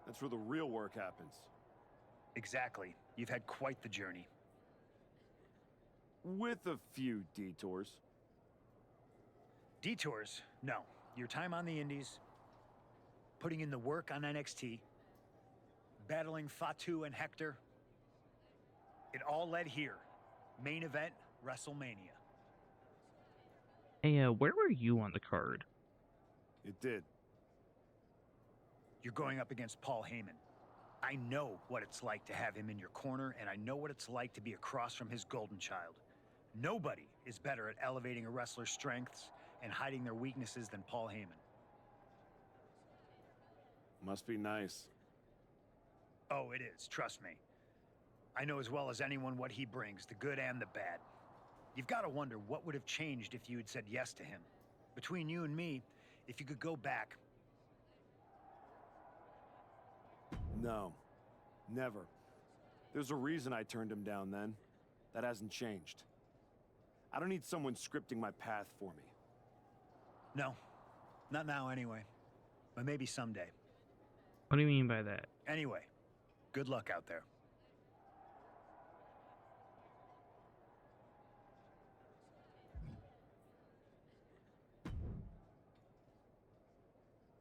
Speaker 2: That's where the real work happens.
Speaker 4: Exactly. You've had quite the journey.
Speaker 2: With a few detours.
Speaker 4: Detours? No. Your time on the Indies, putting in the work on NXT, battling Fatu and Hector. It all led here. Main event, WrestleMania.
Speaker 1: Hey, where were you on the card?
Speaker 2: It did.
Speaker 4: You're going up against Paul Heyman. I know what it's like to have him in your corner, and I know what it's like to be across from his golden child. Nobody is better at elevating a wrestler's strengths and hiding their weaknesses than Paul Heyman.
Speaker 2: Must be nice.
Speaker 4: Oh, it is, trust me. I know as well as anyone what he brings, the good and the bad. You've got to wonder what would have changed if you had said yes to him. Between you and me, if you could go back.
Speaker 2: No, never. There's a reason I turned him down then. That hasn't changed. I don't need someone scripting my path for me.
Speaker 4: No, not now anyway. But maybe someday.
Speaker 1: What do you mean by that?
Speaker 4: Anyway, good luck out there.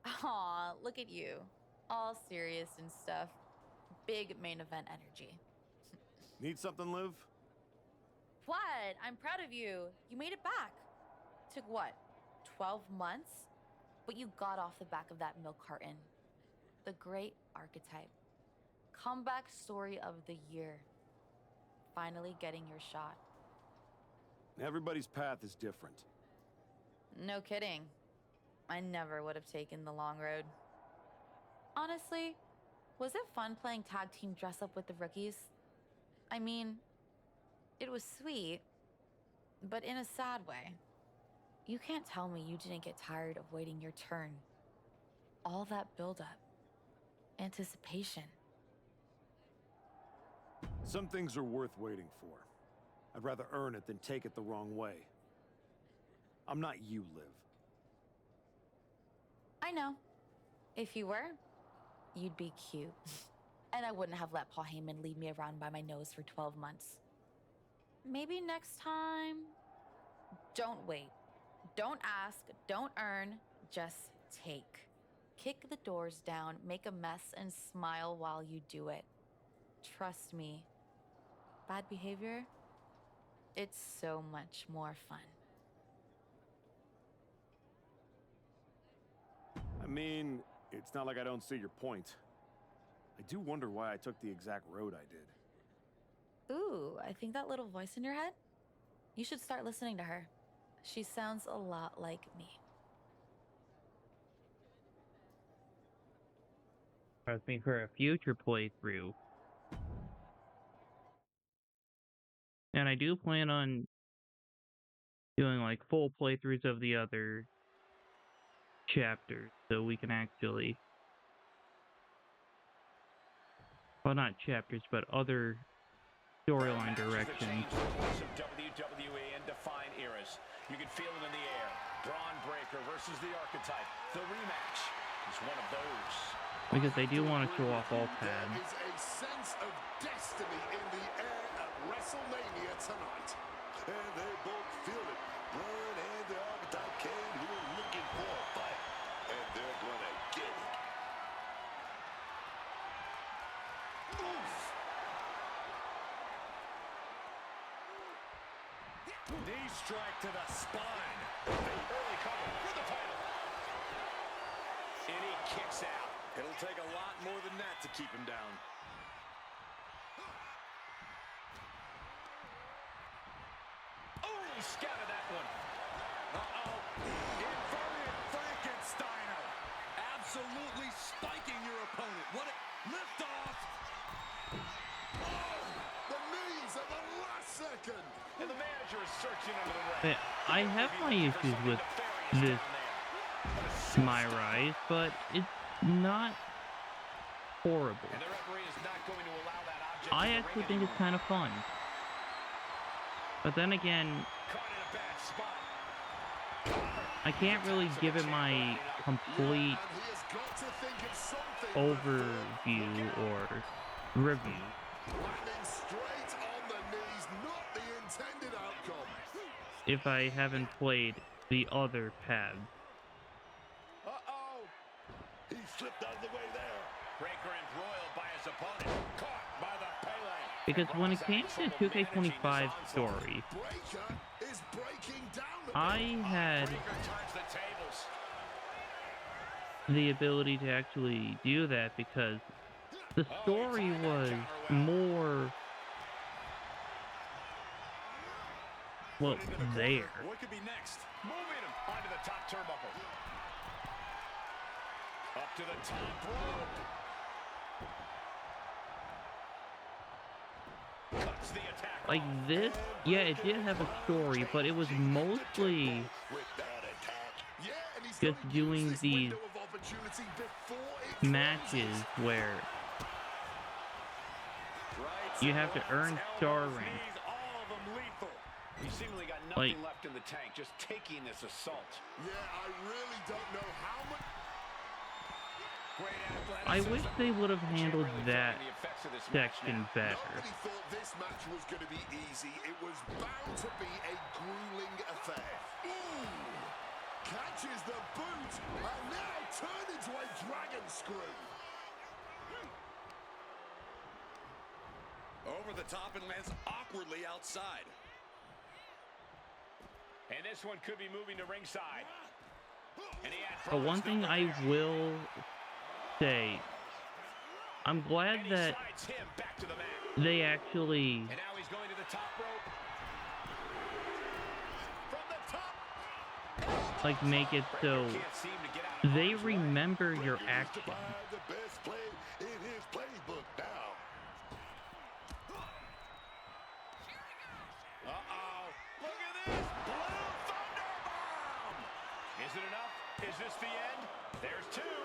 Speaker 22: Aw, look at you. All serious and stuff. Big main event energy.
Speaker 2: Need something, Liv?
Speaker 22: What? I'm proud of you. You made it back. Took what? 12 months? But you got off the back of that milk carton. The great archetype. Comeback story of the year. Finally getting your shot.
Speaker 2: Everybody's path is different.
Speaker 22: No kidding. I never would have taken the long road. Honestly, was it fun playing tag team dress up with the rookies? I mean, it was sweet, but in a sad way. You can't tell me you didn't get tired of waiting your turn. All that buildup, anticipation.
Speaker 2: Some things are worth waiting for. I'd rather earn it than take it the wrong way. I'm not you, Liv.
Speaker 22: I know. If you were, you'd be cute. And I wouldn't have let Paul Heyman lead me around by my nose for 12 months. Maybe next time. Don't wait. Don't ask. Don't earn. Just take. Kick the doors down, make a mess, and smile while you do it. Trust me. Bad behavior? It's so much more fun.
Speaker 2: I mean, it's not like I don't see your point. I do wonder why I took the exact road I did.
Speaker 22: Ooh, I think that little voice in your head? You should start listening to her. She sounds a lot like me.
Speaker 1: Trust me for a future playthrough. And I do plan on doing like full playthroughs of the other chapters so we can actually, well, not chapters, but other storyline directions.
Speaker 6: Of WWE and define eras. You can feel it in the air. Bron Breaker versus the Archetype. The rematch is one of those.
Speaker 1: Because they do want to show off all pads.
Speaker 10: There is a sense of destiny in the air at WrestleMania tonight.
Speaker 7: And they both feel it. Bron and the Archetype came here looking for a fight. And they're gonna get it. Oof.
Speaker 6: Knee strike to the spine. Early cover for the title. And he kicks out.
Speaker 8: It'll take a lot more than that to keep him down.
Speaker 6: Oh, he scouted that one.
Speaker 8: Uh-oh. Inverted Frankensteiner. Absolutely spiking your opponent. What a lift off.
Speaker 6: And the manager is searching under the ring.
Speaker 1: I have my issues with this MyRise, but it's not horrible.
Speaker 6: And the referee is not going to allow that object
Speaker 1: I
Speaker 6: in the
Speaker 1: actually
Speaker 6: ring
Speaker 1: think it's
Speaker 6: anymore.
Speaker 1: kind of fun. But then again,
Speaker 6: Caught in a bad spot.
Speaker 1: I can't really give it my complete overview or review.
Speaker 10: Landing straight on the knees, not the intended outcome.
Speaker 1: If I haven't played the other paths.
Speaker 7: Uh-oh. He slipped out of the way there.
Speaker 6: Breaker embroiled by his opponent. Caught by the Pele.
Speaker 1: Because when it came to 2K25 story,
Speaker 10: Breaker is breaking down the
Speaker 1: I had
Speaker 6: Breaker turns the tables.
Speaker 1: the ability to actually do that because the story was more, well, there.
Speaker 6: What could be next? Moving him onto the top turnbuckle. Up to the top rope. Cuts the attack.
Speaker 1: Like this, yeah, it did have a story, but it was mostly just doing these matches where you have to earn star rank.
Speaker 6: All of them lethal. He seemingly got
Speaker 1: Like,
Speaker 6: nothing left in the tank, just taking this assault.
Speaker 10: Yeah, I really don't know how much.
Speaker 1: I wish they would have handled that section better.
Speaker 10: Nobody thought this match was going to be easy. It was bound to be a grueling affair. Ooh. Catches the boot and now turned into a dragon screw.
Speaker 8: Over the top and lands awkwardly outside.
Speaker 6: And this one could be moving to ringside. And he had
Speaker 1: But one thing I will say, I'm glad that
Speaker 6: slides him back to the mat.
Speaker 1: they actually
Speaker 6: And now he's going to the top rope. From the top.
Speaker 1: like make it so
Speaker 6: Can't seem to get out of
Speaker 1: they
Speaker 6: harm's way.
Speaker 1: remember your action.
Speaker 7: The best play in his playbook now.
Speaker 6: Uh-oh. Look at this. Blue Thunder Bomb. Is it enough? Is this the end? There's two.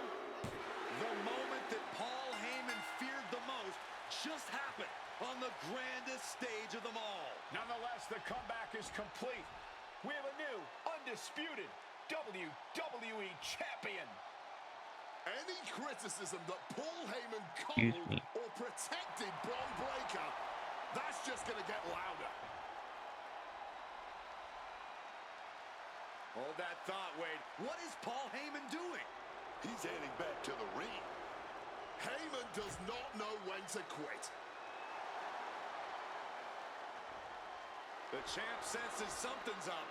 Speaker 8: The moment that Paul Heyman feared the most just happened on the grandest stage of them all.
Speaker 6: Nonetheless, the comeback is complete. We have a new, undisputed WWE Champion.
Speaker 10: Any criticism that Paul Heyman
Speaker 1: Excuse
Speaker 10: coddled
Speaker 1: me.
Speaker 10: or protected Bron Breakker, that's just going to get louder.
Speaker 8: Hold that thought, Wade. What is Paul Heyman doing?
Speaker 7: He's heading back to the ring.
Speaker 10: Heyman does not know when to quit.
Speaker 8: The champ senses something's up.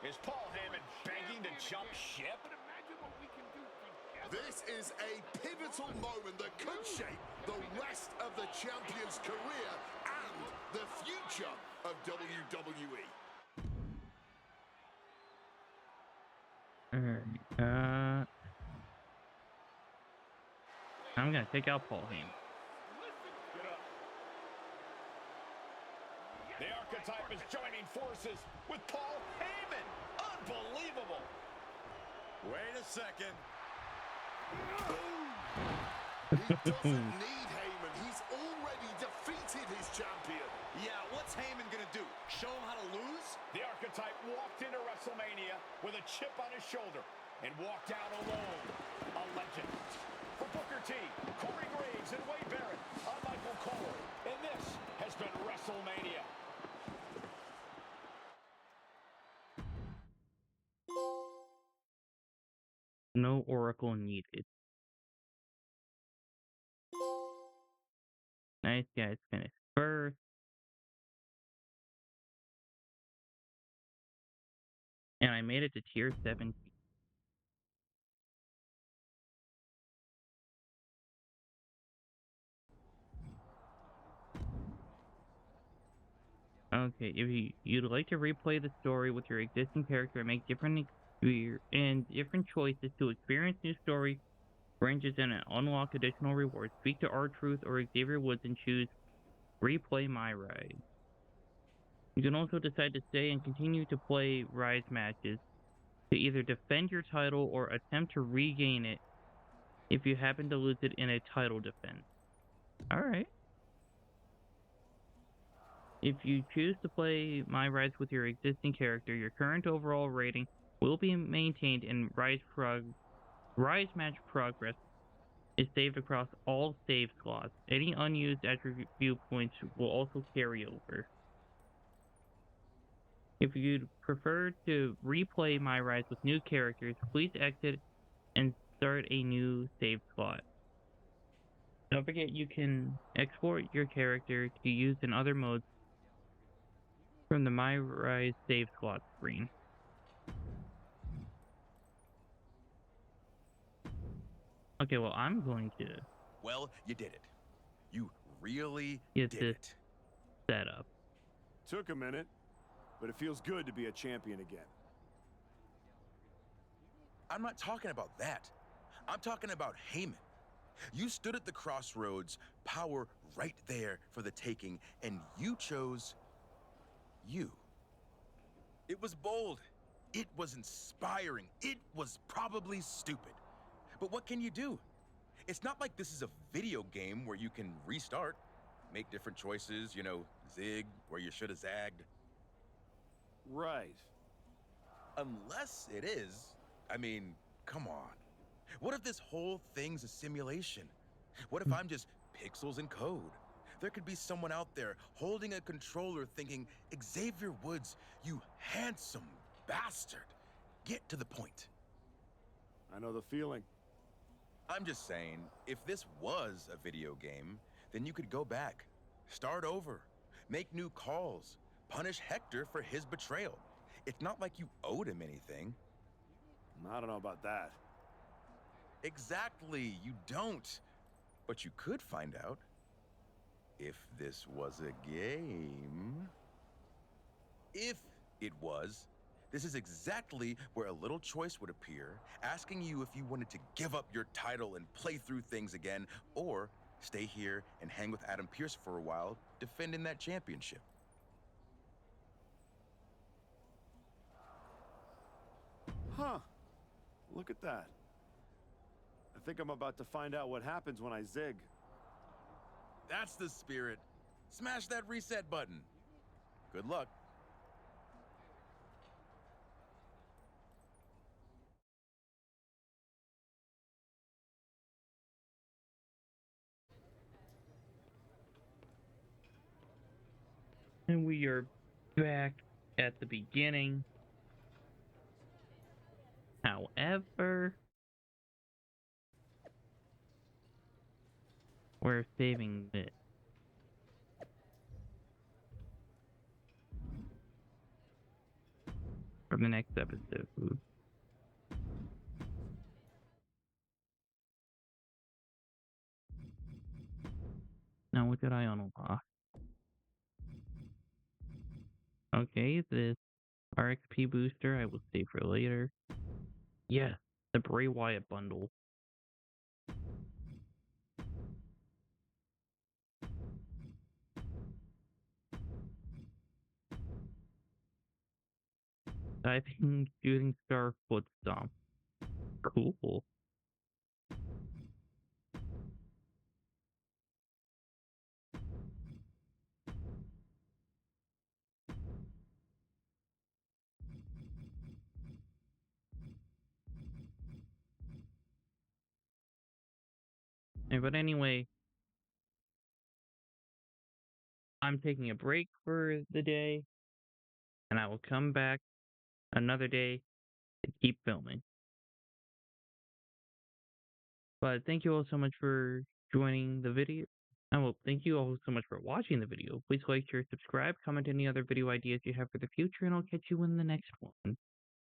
Speaker 6: Is Paul Heyman begging to jump ship?
Speaker 10: This is a pivotal moment that could shape the rest of the champion's career and the future of WWE.
Speaker 1: Alright, I'm gonna take out Paul Heyman.
Speaker 6: The archetype is joining forces with Paul Heyman. Unbelievable.
Speaker 8: Wait a second.
Speaker 10: He doesn't need Heyman. He's already defeated his champion.
Speaker 8: Yeah, what's Heyman gonna do? Show him how to lose?
Speaker 6: The archetype walked into WrestleMania with a chip on his shoulder and walked out alone. A legend. For Booker T, Corey Graves, and Wade Barrett, I'm Michael Cole, and this has been WrestleMania.
Speaker 1: No Oracle needed. Nice guys finished first. And I made it to tier 17. Okay, if you'd like to replay the story with your existing character and make different choices to experience new story branches in and unlock additional rewards. Speak to R-Truth or Xavier Woods and choose Replay MyRise. You can also decide to stay and continue to play Rise matches to either defend your title or attempt to regain it if you happen to lose it in a title defense. Alright. If you choose to play MyRise with your existing character, your current overall rating will be maintained and Rise match progress is saved across all save slots. Any unused attribute points will also carry over. If you'd prefer to replay MyRise with new characters, please exit and start a new save slot. Don't forget you can export your character to use in other modes from the MyRise save slot screen. Okay, well, I'm going to
Speaker 17: Well, you did it. You really
Speaker 1: get
Speaker 17: did
Speaker 1: this
Speaker 17: it.
Speaker 1: set up.
Speaker 2: Took a minute, but it feels good to be a champion again.
Speaker 17: I'm not talking about that. I'm talking about Heyman. You stood at the crossroads, power right there for the taking, and you chose you. It was bold. It was inspiring. It was probably stupid. But what can you do? It's not like this is a video game where you can restart, make different choices, zig where you should have zagged.
Speaker 2: Right.
Speaker 17: Unless it is. I mean, come on. What if this whole thing's a simulation? What if I'm just pixels and code? There could be someone out there holding a controller thinking, Xavier Woods, you handsome bastard. Get to the point.
Speaker 2: I know the feeling.
Speaker 17: I'm just saying, if this was a video game, then you could go back, start over, make new calls, punish Hector for his betrayal. It's not like you owed him anything.
Speaker 2: I don't know about that.
Speaker 17: Exactly, you don't. But you could find out if this was a game. If it was, this is exactly where a little choice would appear, asking you if you wanted to give up your title and play through things again, or stay here and hang with Adam Pearce for a while, defending that championship.
Speaker 2: Huh. Look at that. I think I'm about to find out what happens when I zig.
Speaker 17: That's the spirit. Smash that reset button. Good luck.
Speaker 1: And we are back at the beginning. However, we're saving this. For the next episode. Now what did I unlock? Okay, this RXP booster I will save for later. Yes, the Bray Wyatt bundle. Diving shooting star foot stomp. Cool. But anyway, I'm taking a break for the day, and I will come back another day to keep filming. But thank you all so much for joining the video. Well, thank you all so much for watching the video. Please like, share, subscribe, comment any other video ideas you have for the future, and I'll catch you in the next one.